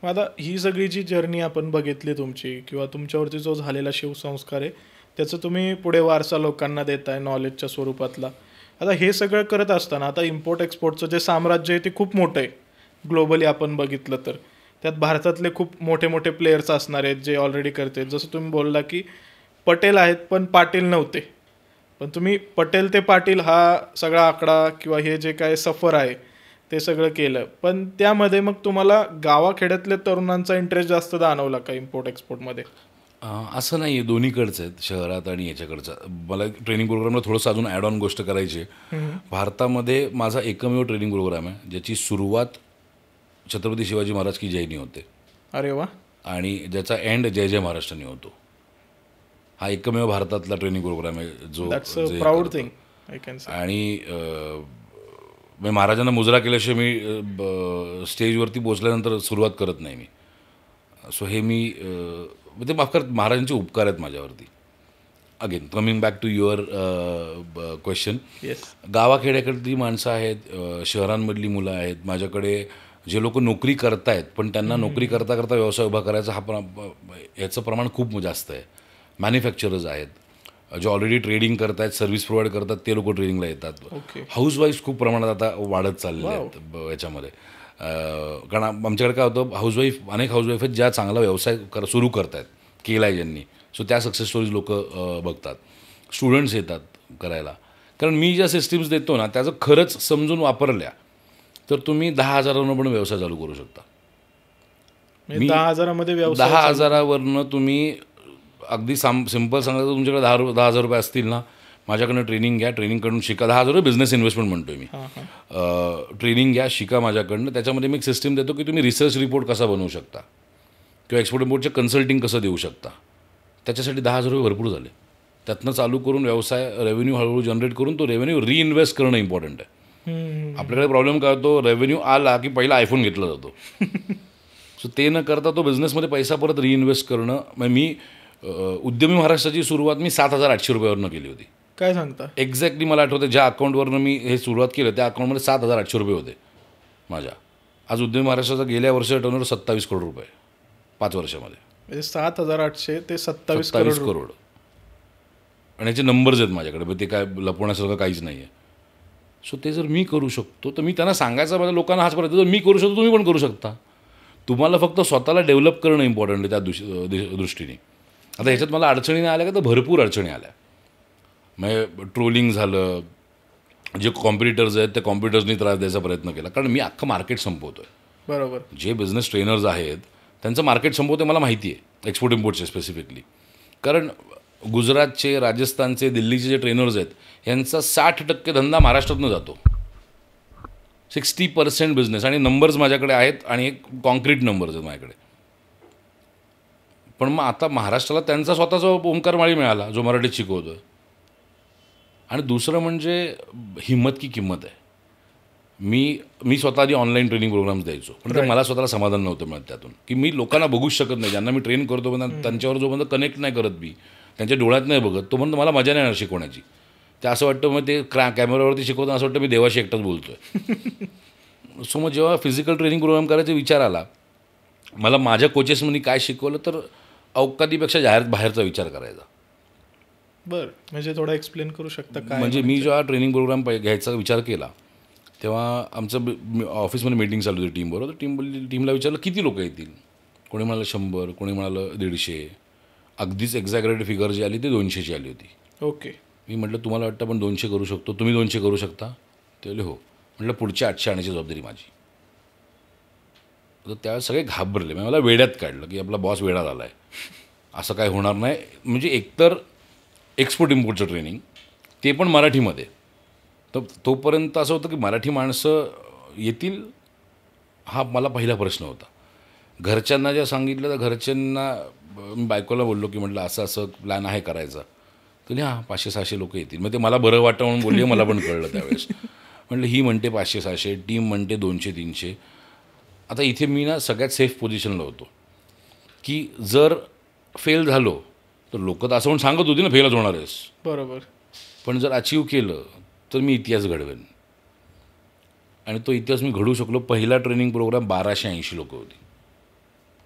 S2: आता ही सगळी जी जर्नी आपण बघितली तुमची, किंवा तुमच्यावरती जो झालेला शिवसंस्कार आहे त्याचं तुम्ही पुढे वारसा लोकांना देताय नॉलेजच्या स्वरूपातला. आता हे सगळं करत असताना आता इम्पोर्ट एक्सपोर्टचं जे साम्राज्य आहे ते खूप मोठं आहे ग्लोबली आपण बघितलं तर. त्यात भारतातले खूप मोठे मोठे प्लेयर्स असणार आहेत जे ऑलरेडी करतात. जसं तुम्ही बोलला की पटेल आहेत पण पाटील नव्हते, पण तुम्ही पटेल ते पाटील हा सगळा आकडा किंवा हे जे काय सफर आहे ते सगळं केलं. पण त्यामध्ये मग तुम्हाला गावाखेड्यातल्या तरुणांचा इंटरेस्ट जास्त जाणवला का इम्पोर्ट एक्सपोर्टमध्ये?
S1: असं नाही आहे, दोन्हीकडचं आहेत, शहरात आणि याच्याकडचं. मला ट्रेनिंग प्रोग्रामला थोडंसं अजून ॲड ऑन गोष्ट करायची आहे. भारतामध्ये माझा एकमेव ट्रेनिंग प्रोग्राम आहे ज्याची सुरुवात छत्रपती शिवाजी महाराज की जयनी होते.
S2: अरे वा. आणि
S1: ज्याचा एंड जय जय महाराष्ट्राने होतो. हा एकमेव भारतातला ट्रेनिंग प्रोग्राम आहे जो
S2: proud thing I can say. आणि
S1: मी महाराजांना मुजरा केल्याशिवाय मी स्टेजवरती पोचल्यानंतर सुरुवात करत नाही मी. सो हे मी ते माफ कर, महाराजांचे उपकार आहेत माझ्यावरती. Again coming back to your question, गावाखेड्याकडली माणसं आहेत, शहरांमधली मुलं आहेत. माझ्याकडे जे लोक नोकरी करतायत पण त्यांना नोकरी करता करता व्यवसाय उभा करायचा याचं प्रमाण खूप जास्त आहे. मॅन्युफॅक्चरर्स आहेत, जे ऑलरेडी ट्रेडिंग करत आहेत, सर्व्हिस प्रोव्हाइड करतात, ते लोक ट्रेडिंगला येतात.
S2: ओके.
S1: हाऊसवाईफ खूप प्रमाणात आता वाढत चालले आहेत याच्यामध्ये. कारण आमच्याकडे काय होतं, अनेक हाऊसवाईफ आहेत ज्या चांगला व्यवसाय सुरू करत आहेत, केला आहे ज्यांनी. सो त्या सक्सेस स्टोरीज लोक बघतात. स्टुडंट्स येतात करायला. कारण मी ज्या सिस्टीम्स देतो ना, त्याचं खरंच समजून वापरल्या तर तुम्ही 10,000वरनं पण व्यवसाय चालू करू शकता.
S2: 10,000मध्ये व्यवसाय
S1: 10,000वरनं तुम्ही अगदी सिम्पल सांगायचं, तुमच्याकडे 10,000 रुपये असतील ना, माझ्याकडनं ट्रेनिंग घ्या, ट्रेनिंगकडून शिका. 10,000 रुपये बिझनेस इन्व्हेस्टमेंट म्हणतोय मी. ट्रेनिंग घ्या, शिका माझ्याकडनं. त्याच्यामध्ये मी एक सिस्टीम देतो की तुम्ही रिसर्च रिपोर्ट कसा बनवू शकता किंवा एक्सपोर्ट इम्पोर्टचे कन्सल्टिंग कसं देऊ शकता. त्याच्यासाठी 10,000 रुपये भरपूर झाले. त्यातनं चालू करून व्यवसाय रेव्हेन्यू हळूहळू जनरेट करून तो रेव्हेन्यू रिइन्व्हेस्ट करणं इम्पॉर्टंट आहे. आपल्याकडे प्रॉब्लेम काय होतो, रेव्हेन्यू आला की पहिला आयफोन घेतला जातो. सो ते न करता तो बिझनेसमध्ये पैसा परत रिइन्व्हेस्ट करणं. मग मी उद्यमी महाराष्ट्राची सुरुवात मी 7,800 रुपयावरनं केली होती.
S2: काय सांगता?
S1: एक्झॅक्टली मला आठवतं, ज्या अकाउंटवरनं मी हे सुरुवात केलं त्या अकाउंटमध्ये 7,800 रुपये होते माझ्या. आज उद्यमी महाराष्ट्राचा गेल्या वर्षाचा टर्नओव्हर 27 करोड रुपये 5 वर्षामध्ये.
S2: म्हणजे 7,800 ते 27
S1: करोड. आणि याचे नंबर्स आहेत माझ्याकडे, पण ते काय लपवण्यासारखं काहीच नाही आहे. सो ते जर मी करू शकतो तर मी त्यांना सांगायचं माझ्या लोकांना हाच प्रयत्न, जर मी करू शकतो तुम्ही पण करू शकता. तुम्हाला फक्त स्वतःला डेव्हलप करणं इम्पॉर्टंट आहे त्या दृष्टीने. आता ह्याच्यात मला अडचणी नाही आल्या का, तर भरपूर अडचणी आल्या. म्हणजे ट्रोलिंग झालं, जे कॉम्पिटिटर्स आहेत त्या कॉम्पिटिटर्सनी त्रास द्यायचा प्रयत्न केला. कारण मी अख्खं मार्केट संपवतो आहे.
S2: बरोबर.
S1: जे बिझनेस ट्रेनर्स आहेत त्यांचं मार्केट संपवतं मला माहिती आहे, एक्सपोर्ट इम्पोर्टचे स्पेसिफिकली. कारण गुजरातचे, राजस्थानचे, दिल्लीचे जे ट्रेनर्स आहेत यांचा 60% धंदा महाराष्ट्रातून जातो. 60% बिझनेस. आणि नंबर्स माझ्याकडे आहेत आणि एक कॉन्क्रीट नंबर्स आहेत माझ्याकडे. पण मग आता महाराष्ट्राला त्यांचा स्वतःचा ओंकार माळी मिळाला जो मराठीत शिकवतो. आणि दुसरं म्हणजे हिंमत की किंमत आहे. मी स्वतः आधी ऑनलाईन ट्रेनिंग प्रोग्राम्स द्यायचो, पण ते मला स्वतःला समाधान नव्हतं मिळत त्यातून, की मी लोकांना बघूच शकत नाही. ज्यांना मी ट्रेन करतो पण त्यांच्यावर जोपर्यंत कनेक्ट नाही करत, मी त्यांच्या डोळ्यात नाही बघत, तोपर्यंत मला मजा नाही येणार शिकवण्याची. ते असं वाटतं मग ते कॅमेऱ्यावरती शिकवताना असं वाटतं मी देवाशी एकटाच बोलतो आहे. सो मग जेव्हा फिजिकल ट्रेनिंग प्रोग्राम करायचा विचार आला मला, माझ्या कोचेसनी काय शिकवलं तर अवकादीपेक्षा बाहेरचा विचार करायचा.
S2: बरं, म्हणजे थोडा एक्सप्लेन करू शकता काय?
S1: म्हणजे मी जेव्हा ट्रेनिंग प्रोग्राम घ्यायचा विचार केला तेव्हा आमचं ऑफिसमध्ये मीटिंग चालू होती टीमबरोबर. टीमला विचारलं किती लोक येतील. कोणी म्हणालं 100, कोणी म्हणालं 150. अगदीच एक्झॅक्रेटेड फिगर जी आली ती 200ची आली होती.
S2: ओके.
S1: मी म्हटलं तुम्हाला वाटतं आपण 200 करू शकतो, तुम्ही 200 करू शकता? ते बोलले हो. म्हटलं पुढच्या 800 आणायची जबाबदारी माझी. तर त्यावेळेस सगळे घाबरले. मला वेड्यात काढलं की आपला बॉस वेडा झाला आहे, असं काय होणार नाही. म्हणजे एकतर एक्सपोर्ट इम्पोर्टचं ट्रेनिंग, ते पण मराठीमध्ये. तर तोपर्यंत असं होतं की मराठी माणसं येतील, हा मला पहिला प्रश्न होता. घरच्यांना जे सांगितलं तर घरच्यांना मी बायकोला बोललो की म्हटलं असं असं प्लॅन आहे करायचा. तर हां 500-600 लोक येतील. मग ते मला बरं वाटतं म्हणून बोलले, मला पण कळलं त्यावेळेस. म्हटलं ही म्हणते 500-600, टीम म्हणते 200-300. आता इथे मी ना सगळ्यात सेफ पोझिशनला होतो की जर फेल झालो तर लोक तर असं म्हणून सांगत होती ना फेलच होणार आहेस.
S2: बरोबर.
S1: पण जर अचीव केलं तर मी इतिहास घडवेन. आणि तो इतिहास मी घडवू शकलो. पहिला ट्रेनिंग प्रोग्राम 1280 लोक होती.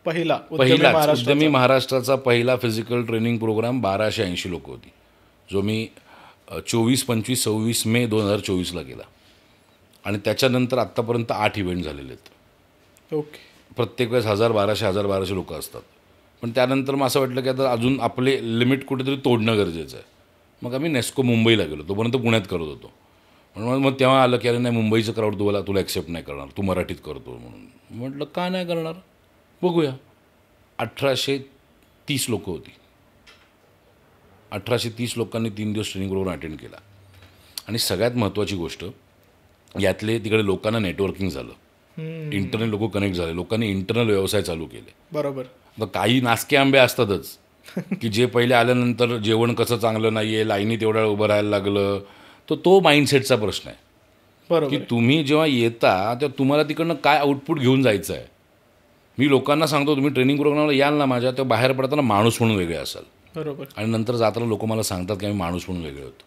S2: पहिला
S1: उद्यमी महाराष्ट्राचा पहिला फिजिकल ट्रेनिंग प्रोग्राम 1280 लोक होती, जो मी 24, 25, 26 मे 2024ला केला. आणि त्याच्यानंतर आत्तापर्यंत 8 इव्हेंट झालेले आहेत.
S2: ओके.
S1: प्रत्येक वेळेस 1200 लोक असतात. पण त्यानंतर मग असं वाटलं की आता अजून आपले लिमिट कुठेतरी तोडणं गरजेचं आहे. मग आम्ही नेस्को मुंबईला गेलो. तोपर्यंत पुण्यात करत होतो. म्हणून मग तेव्हा आलं की अरे नाही, मुंबईचं क्राऊड तुला ॲक्सेप्ट नाही करणार, तू मराठीत करतो म्हणून. म्हटलं का नाही करणार, बघूया. 1830 लोकं होती. 1830 लोकांनी 3 दिवस ट्रेनिंग प्रोग्राम अटेंड केला. आणि सगळ्यात महत्त्वाची गोष्ट यातले तिकडे लोकांना नेटवर्किंग झालं. इंटरनल लोक कनेक्ट झाले. लोकांनी इंटरनल व्यवसाय चालू केले.
S2: बरोबर.
S1: तर काही नासके आंबे असतातच की जे पहिले आल्यानंतर जेवण कसं चांगलं नाही आहे, लाईनीत एवढ्या वेळ उभं राहायला लागलं. तो माइंडसेटचा प्रश्न आहे.
S2: बरोबर.
S1: की तुम्ही जेव्हा येता तेव्हा तुम्हाला तिकडनं काय आउटपुट घेऊन जायचं आहे. मी लोकांना सांगतो तुम्ही ट्रेनिंग प्रोग्रामला याल ना माझ्या, तेव्हा बाहेर पडताना माणूस म्हणून वेगळे असाल.
S2: बरोबर.
S1: आणि नंतर जाताना लोक मला सांगतात की आम्ही माणूस म्हणून वेगळे होतो.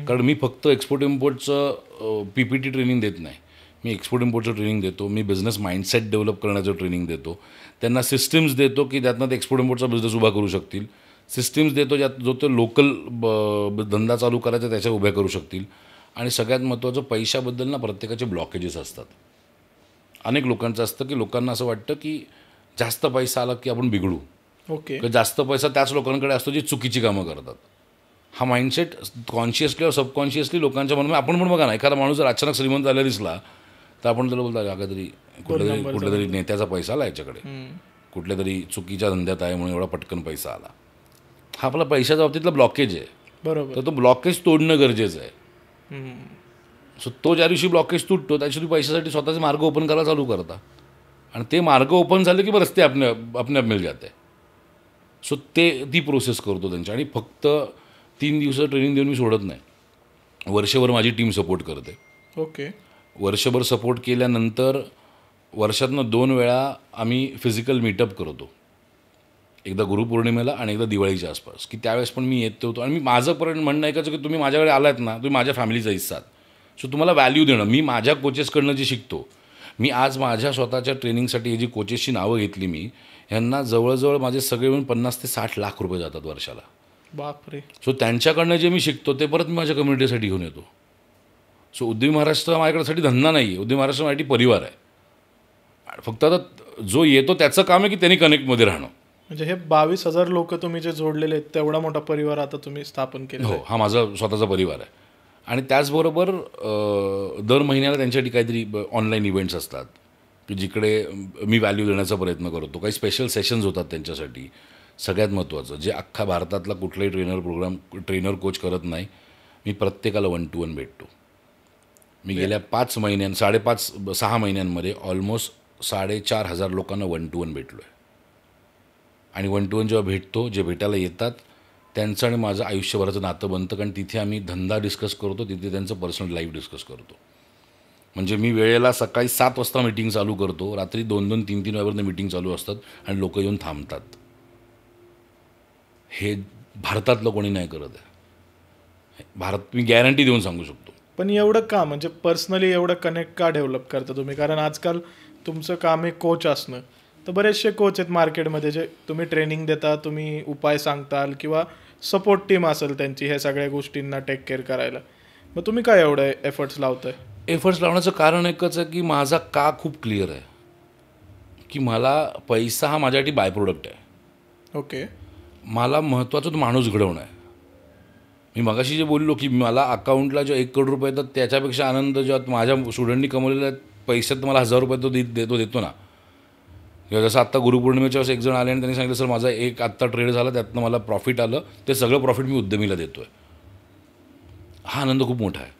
S1: कारण मी फक्त एक्सपोर्ट इम्पोर्टचं PPT ट्रेनिंग देत नाही. मी एक्सपोर्ट इम्पोर्टचं ट्रेनिंग देतो. मी बिझनेस माइंडसेट डेव्हलप करण्याचं ट्रेनिंग देतो. त्यांना सिस्टीम्स देतो की त्यातनं ते एक्सपोर्ट इम्पोर्टचा बिझनेस उभा करू शकतील. सिस्टीम्स देतो ज्यात जो तो लोकल धंदा चालू करायचा त्याच्या उभ्या करू शकतील. आणि सगळ्यात महत्त्वाचं पैशाबद्दल ना प्रत्येकाचे ब्लॉकेजेस असतात. अनेक लोकांचं असतं की लोकांना असं वाटतं की जास्त पैसा आला की आपण बिघडू,
S2: ओके.
S1: किंवा जास्त पैसा त्याच लोकांकडे असतो जे चुकीची कामं करतात. हा माइंडसेट कॉन्शियसली और सबकॉन्शियसली लोकांच्या मनामध्ये. आपण पण बघा ना, एखादा माणूस जर अचानक श्रीमंत झाला दिसला तर आपण त्याला बोलतो काहीतरी कुठल्या तरी नेत्याचा पैसा आला याच्याकडे, कुठल्या तरी चुकीच्या धंद्यात आहे म्हणून एवढा पटकन पैसा आला. हा आपला पैशाच्या बाबतीतला ब्लॉकेज आहे.
S2: बरोबर.
S1: तर तो ब्लॉकेज तोडणं गरजेचं आहे. सो तो ज्या दिवशी ब्लॉकेज तुटतो त्या दिवशी पैशासाठी स्वतःचे मार्ग ओपन करायला चालू करता. आणि ते मार्ग ओपन झाले की बरं रस्ते अपने आप मिल जाते. सो ती प्रोसेस करतो त्यांची. आणि फक्त 3 दिवसाचं ट्रेनिंग देऊन मी सोडत नाही. वर्षभर माझी टीम सपोर्ट करते.
S2: ओके.
S1: वर्षभर सपोर्ट केल्यानंतर वर्षातनं 2 वेळा आम्ही फिजिकल मीटअप करतो. एकदा गुरुपौर्णिमेला आणि एकदा दिवाळीच्या आसपास, की त्यावेळेस पण मी येत होतो. आणि मी माझं पर्यंत म्हणणं ऐकायचं की तुम्ही माझ्याकडे आलात ना, तुम्ही माझ्या फॅमिलीचा हिस्सा आहात. सो तुम्हाला व्हॅल्यू देणं. मी माझ्या कोचेसकडनं जे शिकतो, मी आज माझ्या स्वतःच्या ट्रेनिंगसाठी ही जी कोचेसची नावं घेतली मी, ह्यांना जवळजवळ माझे सगळे मिळून 50 ते 60 लाख रुपये जातात वर्षाला.
S2: बापरे.
S1: सो त्यांच्याकडनं जे मी शिकतो ते परत मी माझ्या कम्युनिटीसाठी घेऊन येतो. सो उद्यमी महाराष्ट्र माझ्याकडे धंदा नाही आहे, उद्यमी महाराष्ट्र माझ्यासाठी परिवार आहे. फक्त आता जो येतो त्याचं काम आहे की त्यांनी कनेक्टमध्ये राहणं.
S2: म्हणजे हे 22,000 लोक तुम्ही जे जोडलेले आहेत तेवढा मोठा परिवार आता तुम्ही स्थापन केला.
S1: हो, हा माझा स्वतःचा परिवार आहे. आणि त्याचबरोबर दर महिन्याला त्यांच्यासाठी काहीतरी ऑनलाईन इव्हेंट्स असतात की जिकडे मी व्हॅल्यू देण्याचा प्रयत्न करतो. काही स्पेशल सेशन्स होतात त्यांच्यासाठी. सगळ्यात महत्त्वाचं जे अख्खा भारतातला कुठलाही ट्रेनर कोच करत नाही, मी प्रत्येकाला 1 to 1 भेटतो. मी गेल्या 6 महिन्यांमध्ये ऑलमोस्ट 4,500 लोकांना 1 to 1 भेटलो आहे. आणि 1 to 1 जेव्हा भेटतो, जे भेटायला येतात त्यांचं आणि माझं आयुष्यभराचं नातं बनतं. कारण तिथे आम्ही धंदा डिस्कस करतो, तिथे त्यांचं पर्सनल लाईफ डिस्कस करतो. म्हणजे मी वेळेला सकाळी 7 वाजता मीटिंग चालू करतो, रात्री 2-2, 3-3 वाजेपर्यंत मीटिंग चालू असतात आणि लोक येऊन थांबतात. हे भारतातलं कोणी नाही करत आहे. भारत मी गॅरंटी देऊन सांगू शकतो.
S2: पण एवढं का, म्हणजे पर्सनली एवढं कनेक्ट का डेव्हलप करता तुम्ही? कारण आजकाल तुमचं काम आहे कोच असणं, तर बरेचसे कोच आहेत मार्केटमध्ये जे तुम्ही ट्रेनिंग देता, तुम्ही उपाय सांगताल किंवा सपोर्ट टीम असेल त्यांची ह्या सगळ्या गोष्टींना टेक केअर करायला. मग तुम्ही काय एवढं एफर्ट्स लावताय?
S1: एफर्ट्स लावण्याचं कारण एकच आहे की माझा का खूप क्लिअर आहे की मला पैसा हा माझ्यासाठी बाय प्रोडक्ट आहे.
S2: ओके.
S1: मला महत्त्वाचं तो माणूस घडवणं आहे. मी मगाशी जे बोललो की मला अकाउंटला जो 1 करोड रुपये येतात त्याच्यापेक्षा आनंद जेव्हा माझ्या स्टुडंटनी कमवलेल्या पैशात मला 1,000 रुपये तो देतो ना. किंवा जसं आत्ता गुरुपौर्णिमेच्या वेळेस एक जण आले आणि त्यांनी सांगितलं सर माझा एक आत्ता ट्रेड झाला, त्यातनं मला प्रॉफिट आलं, ते सगळं प्रॉफिट मी उद्यमीला देतो आहे. हा आनंद खूप मोठा आहे.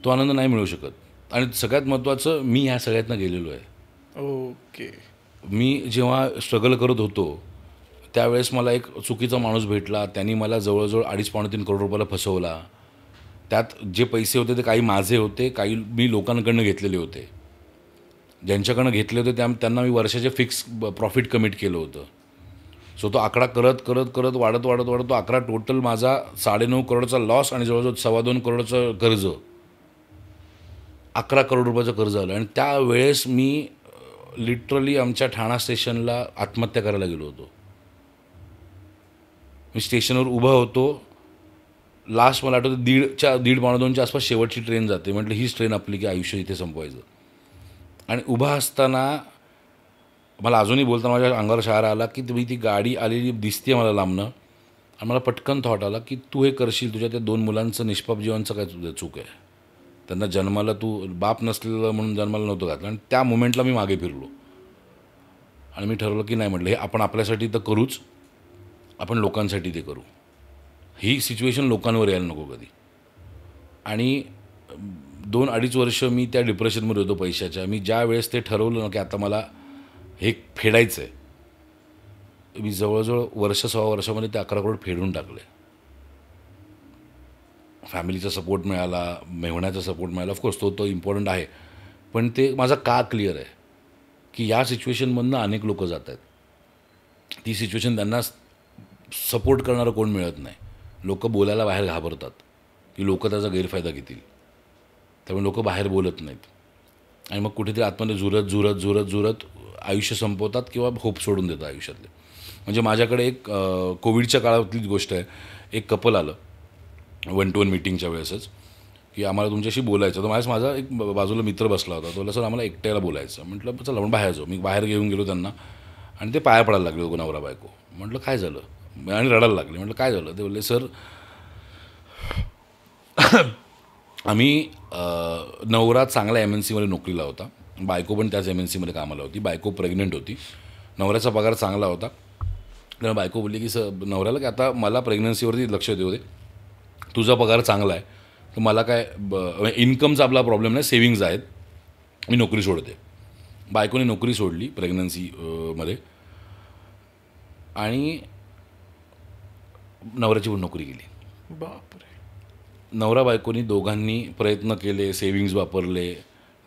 S1: तो आनंद नाही मिळू शकत. आणि सगळ्यात महत्त्वाचं मी ह्या सगळ्यातनं गेलेलो आहे.
S2: ओके.
S1: मी जेव्हा स्ट्रगल करत होतो त्यावेळेस मला एक चुकीचा माणूस भेटला. त्यांनी मला जवळजवळ 2.5-3 करोड रुपयाला फसवला. त्यात जे पैसे होते ते काही माझे होते, काही मी लोकांकडनं घेतलेले होते. ज्यांच्याकडनं घेतले होते त्यांना मी वर्षाचे फिक्स प्रॉफिट कमिट केलं होतं. सो तो आकडा करत करत करत वाढत तो आकडा टोटल माझा 9.5 करोडचा लॉस आणि जवळजवळ 2.25 करोडचं कर्ज, 11 करोड रुपयाचं कर्ज आलं. आणि त्यावेळेस मी लिटरली आमच्या ठाणा स्टेशनला आत्महत्या करायला गेलो होतो. मी स्टेशनवर उभा होतो. लास्ट मला आठवतं 1:30-1:15च्या आसपास शेवटची ट्रेन जाते. म्हटलं हीच ट्रेन आपली की आयुष्य इथे संपवायचं. आणि उभा असताना मला अजूनही बोलताना माझ्या अंगावर शहार आला की तुम्ही ती गाडी आलेली दिसते मला लांबनं. आणि मला पटकन थॉट आला की तू हे करशील, तुझ्या त्या 2 मुलांचं निष्पाप जीवनाचं काय तुझं चूक आहे. त्यांना जन्माला तू बाप नसलेलं म्हणून जन्माला नव्हतं घातलं. आणि त्या मोमेंटला मी मागे फिरलो आणि मी ठरवलं की नाही, म्हटलं हे आपण आपल्यासाठी तर करूच, आपण लोकांसाठी ते करू. ही सिच्युएशन लोकांवर यायला नको कधी. आणि 2-2.5 वर्ष मी त्या डिप्रेशनमध्ये होतो पैशाच्या. मी ज्या वेळेस ते ठरवलं ना की आता मला हे फेडायचं आहे, मी जवळजवळ 1-1.25 वर्षामध्ये ते 11 करोड फेडून टाकले. फॅमिलीचा सपोर्ट मिळाला, मेहण्याचा सपोर्ट मिळाला, ऑफकोर्स तो इम्पॉर्टंट आहे. पण ते माझा का क्लिअर आहे की या सिच्युएशनमधनं अनेक लोक जात आहेत. ती सिच्युएशन त्यांना सपोर्ट करणारं कोण मिळत नाही. लोक बोलायला बाहेर घाबरतात की लोक त्याचा गैरफायदा घेतील, त्यामुळे लोक बाहेर बोलत नाहीत. आणि मग कुठेतरी आतमध्ये झुरत आयुष्य संपवतात किंवा होप सोडून देतात आयुष्यातले. म्हणजे माझ्याकडे एक कोविडच्या काळातलीच गोष्ट आहे. एक कपल आलं 1-to-1 मीटिंगच्या वेळेसच की आम्हाला तुमच्याशी बोलायचं. तर माझा एक बाजूला मित्र बसला होता. तो बोलला, सर आम्हाला एकट्याला बोलायचं. म्हटलं चला आपण बाहेर जाऊ. मी बाहेर घेऊन गेलो त्यांना आणि ते पाया पडायला लागले दोघं नवरा बायको. म्हटलं काय झालं, आणि रडायला लागले. म्हटलं काय झालं. ते बोलले, सर आम्ही नवरा चांगला MNCमध्ये नोकरीला होता, बायको पण त्याच MNCमध्ये कामाला होती. बायको प्रेग्नंट होती. नवऱ्याचा पगार चांगला होता. तेव्हा बायको बोलली की नवऱ्याला की आता मला प्रेग्नन्सीवरती लक्ष देऊ दे, तुझा पगार चांगला आहे तर मला काय इन्कमचा आपला प्रॉब्लेम नाही, सेविंग्ज आहेत, मी नोकरी सोडते. बायकोने नोकरी सोडली प्रेग्नन्सीमध्ये आणि नवऱ्याची पण नोकरी गेली.
S2: बापरे.
S1: नवरा बायकोनी दोघांनी प्रयत्न केले, सेविंग्ज वापरले,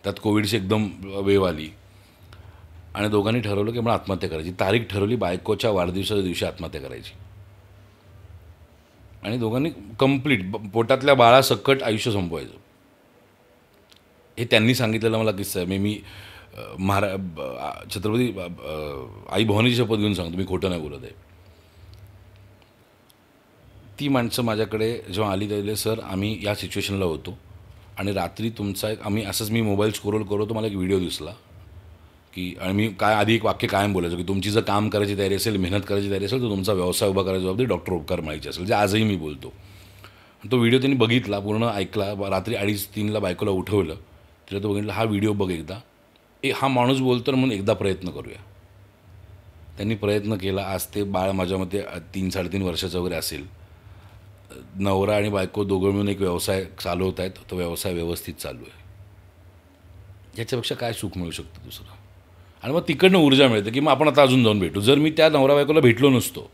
S1: त्यात कोविडची एकदम वेव आली आणि दोघांनी ठरवलं की मला आत्महत्या करायची. तारीख ठरवली बायकोच्या वाढदिवसाच्या दिवशी आत्महत्या करायची आणि दोघांनी कंप्लीट पोटातल्या बाळासकट आयुष्य संपवायचं. हे त्यांनी सांगितलेलं मला किस्सा आहे. मी छत्रपती आई भवानीची शपथ घेऊन सांगतो, मी खोटं नाही बोलत आहे. ती माणसं माझ्याकडे जेव्हा आली त्यावेळेला, सर आम्ही या सिच्युएशनला होतो आणि रात्री तुमचा एक असंच मी मोबाईल स्क्रोल करतो, मला एक व्हिडिओ दिसला की, आणि मी आधी एक वाक्य कायम बोलायचो की तुमची जर काम करायची तयारी असेल, मेहनत करायची तयारी असेल, तर तुमचा व्यवसाय उभा करायची जबाबदारी डॉक्टर ओंकार माळीची असेल, जे आजही मी बोलतो. तो व्हिडिओ त्यांनी बघितला, पूर्ण ऐकला. रात्री 2:30-3ला बायकोला उठवलं, तिला तो बघितलं, हा व्हिडिओ बघ एकदा, हा माणूस बोलतो म्हणून एकदा प्रयत्न करूया. त्यांनी प्रयत्न केला. आज ते बाळ माझ्या मते 3-3.5 वर्षाचं वगैरे असेल. नवरा आणि बायको दोघं मिळून एक व्यवसाय चालवत आहेत. तो व्यवसाय व्यवस्थित चालू आहे. याच्यापेक्षा काय सुख मिळू शकतं दुसरं. आणि मग तिकडनं ऊर्जा मिळते की मग आपण आता अजून जाऊन भेटू. जर मी त्या नवरा बायकोला भेटलो नसतो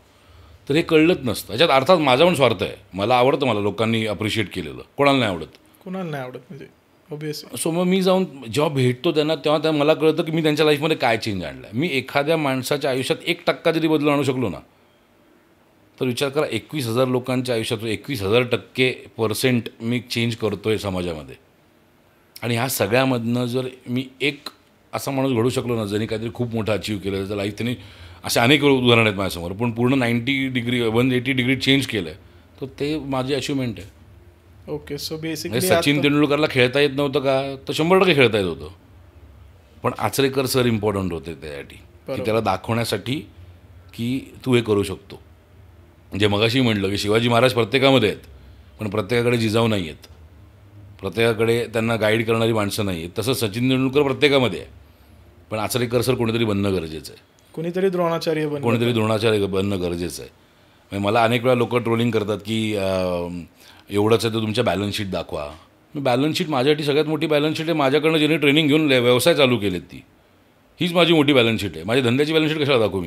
S1: तर हे कळलंच नसतं. याच्यात अर्थात माझा पण स्वार्थ आहे. मला आवडतं, मला लोकांनी अप्रिशिएट केलेलं, कोणाला नाही आवडत.
S2: कुणाला नाही आवडत म्हणजे ऑब्वियसली.
S1: सो मग मी जाऊन जेव्हा भेटतो त्यांना, तेव्हा मला कळतं की मी त्यांच्या लाईफमध्ये काय चेंज आणला आहे. मी एखाद्या माणसाच्या आयुष्यात 1% जरी बदल आणू शकलो ना, तर विचार करा 21,000 लोकांच्या आयुष्यात 21,000% मी चेंज करतो आहे समाजामध्ये. आणि ह्या सगळ्यामधनं जर मी एक असा माणूस घडू शकलो ना, ज्यांनी काहीतरी खूप मोठं अचीव केलं, त्याचं लाईफ त्यांनी, असे अनेक उदाहरणं आहेत माझ्यासमोर, पण पूर्ण 180 डिग्री चेंज केलं आहे, तर ते माझी अचिव्हमेंट आहे.
S2: ओके. सो बेसिकली
S1: सचिन तेंडुलकरला खेळता येत नव्हतं का, तर 100% खेळता येत होतं. पण आचरेकर सर इम्पॉर्टंट होते त्यासाठी, की त्याला दाखवण्यासाठी की तू हे करू शकतो. म्हणजे मगाशी म्हटलं की शिवाजी महाराज प्रत्येकामध्ये आहेत, पण प्रत्येकाकडे जिजाऊ नाही आहेत, प्रत्येकाकडे त्यांना गाईड करणारी माणसं नाही आहेत. तसं सचिन तेंडुलकर प्रत्येकामध्ये आहे, पण आचरेकर सर कोणीतरी बनणं गरजेचं आहे.
S2: कोणीतरी द्रोणाचार्य
S1: बनणं गरजेचं आहे. म्हणजे मला अनेक वेळा लोक ट्रोलिंग करतात की एवढंच आहे तर तुमच्या बॅलन्स शीट दाखवा. मी बॅलन्स शीट, माझ्यासाठी सगळ्यात मोठी बॅलन्स शीट आहे माझ्याकडनं ज्यांनी ट्रेनिंग घेऊन व्यवसाय चालू केलेत, हीच माझी मोठी बॅलन्स शीट आहे. माझ्या धंद्याची बॅलन्स शीट कशाला दाखवू?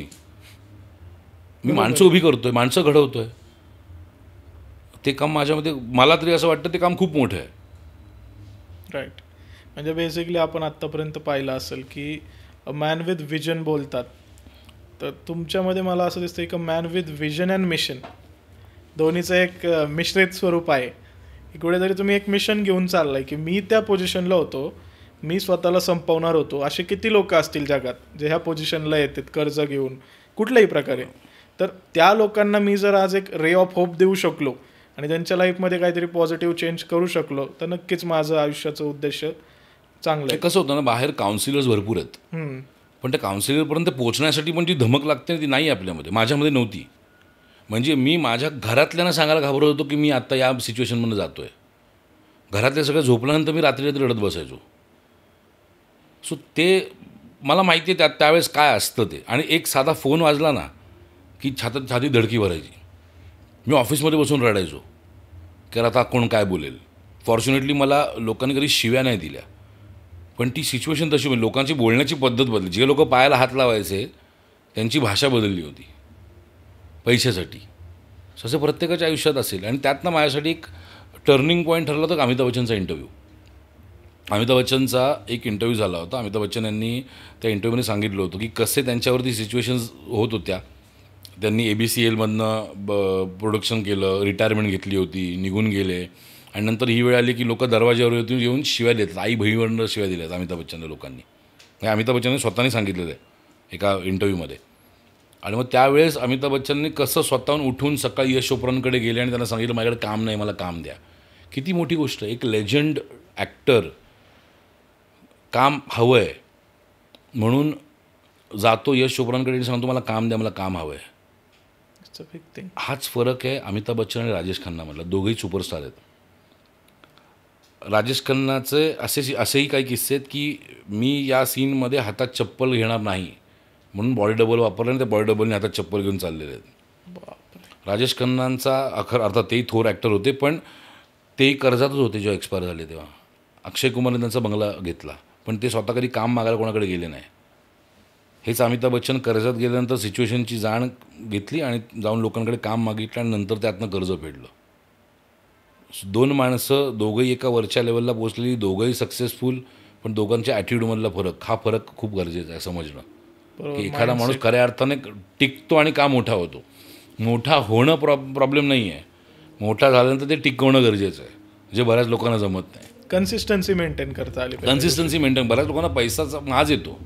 S1: मी माणसं उभी करतो आहे, माणसं घडवतो आहे. ते काम माझ्यामध्ये, मला तरी असं वाटतं ते काम खूप मोठं आहे.
S2: राईट. म्हणजे बेसिकली आपण आत्तापर्यंत पाहिलं असेल की मॅन विथ विजन बोलतात, तर तुमच्यामध्ये मला असं दिसतं की man with vision and mission दोन्हीचं एक मिश्रित स्वरूप आहे. कुठेतरी तुम्ही एक मिशन घेऊन चाललाय की मी त्या पोझिशनला होतो, मी स्वतःला संपवणार होतो. असे किती लोक असतील जगात जे ह्या पोझिशनला येतात कर्ज घेऊन कुठल्याही प्रकारे. तर त्या लोकांना मी जर आज एक रे ऑफ होप देऊ शकलो आणि त्यांच्या लाईफमध्ये काहीतरी पॉझिटिव्ह चेंज करू शकलो, तर नक्कीच माझं आयुष्याचं उद्देश चांगलं आहे.
S1: कसं होतं ना, बाहेर काउन्सिलर्स भरपूर आहेत, पण त्या काउन्सिलरपर्यंत पोहोचण्यासाठी पण जी धमक लागते ती नाही आपल्यामध्ये, माझ्यामध्ये नव्हती. म्हणजे मी माझ्या घरातल्यांना सांगायला घाबरत होतो की मी आत्ता या सिच्युएशनमध्ये जातो आहे. घरातले सगळं झोपल्यानंतर मी रात्री रडत बसायचो. सो ते मला माहिती आहे त्यावेळेस काय असतं ते. आणि एक साधा फोन वाजला ना की छाती धडकी भरायची. मी ऑफिसमध्ये बसून रडायचो की आता कोण काय बोलेल. फॉर्च्युनेटली मला लोकांनी कधी शिव्या नाही दिल्या, पण ती सिच्युएशन तशी होती. लोकांची बोलण्याची पद्धत बदलली. जे लोक पायाला हात लावायचे त्यांची भाषा बदलली होती पैशासाठी. असं प्रत्येकाच्या आयुष्यात असेल. आणि त्यातनं माझ्यासाठी एक टर्निंग पॉईंट ठरला होता अमिताभ बच्चनचा इंटरव्ह्यू. अमिताभ बच्चनचा एक इंटरव्ह्यू झाला होता. अमिताभ बच्चन यांनी त्या इंटरव्ह्यूमध्ये सांगितलं होतं की कसे त्यांच्यावरती सिच्युएशन्स होत होत्या. त्यांनी ABCLमधनं प्रोडक्शन केलं, रिटायरमेंट घेतली होती, निघून गेले, आणि नंतर ही वेळ आली की लोक दरवाज्यावर येऊन शिव्या देतात. आई बहिणीवरनं शिव्या दिल्यात अमिताभ बच्चनला लोकांनी. हे अमिताभ बच्चनने स्वतःने सांगितलेलं आहे एका इंटरव्ह्यूमध्ये. आणि मग त्यावेळेस अमिताभ बच्चनने कसं स्वतःहून उठून सकाळी यश चोप्रांकडे गेले आणि त्यांना सांगितलं माझ्याकडे काम नाही, मला काम द्या. किती मोठी गोष्ट आहे. एक लेजंड ॲक्टर काम हवं आहे म्हणून जातो यश चोप्रांकडे आणि सांगतो मला काम द्या, मला काम हवं आहे.
S2: It's a big thing.
S1: हाच फरक आहे अमिताभ बच्चन आणि राजेश खन्नामधला. दोघेही सुपरस्टार आहेत. राजेश खन्नाचे असेही काही किस्से आहेत की मी या सीनमध्ये हातात चप्पल घेणार नाही म्हणून बॉडी डबल वापरलं आणि त्या बॉडी डबलने हातात चप्पल घेऊन चाललेले आहेत.
S2: बापरे.
S1: राजेश खन्नांचा अर्थात तेही थोर ॲक्टर होते पण तेही कर्जातच होते जेव्हा एक्सपायर झाले तेव्हा. अक्षय कुमारने त्यांचा बंगला घेतला पण ते स्वतः कधी काम मागायला कोणाकडे गेले नाही. हेच अमिताभ बच्चन कर्जात गेल्यानंतर सिच्युएशनची जाण घेतली आणि जाऊन लोकांकडे काम मागितलं आणि नंतर त्यातनं कर्ज फेडलं. दोन माणसं दोघंही एका वरच्या लेवलला पोचलेली, दोघंही सक्सेसफुल, पण दोघांच्या ॲटिट्यूडमधला फरक, हा फरक खूप गरजेचा आहे समजणं. की एखादा माणूस खऱ्या अर्थाने टिकतो आणि का मोठा होतो. मोठा होणं प्रॉब्लेम नाही आहे, मोठा झाल्यानंतर ते टिकवणं गरजेचं आहे, जे बऱ्याच लोकांना जमत नाही.
S2: कन्सिस्टन्सी मेंटेन करता आली.
S1: Consistency maintain. बऱ्याच लोकांना पैसाचा माज येतो.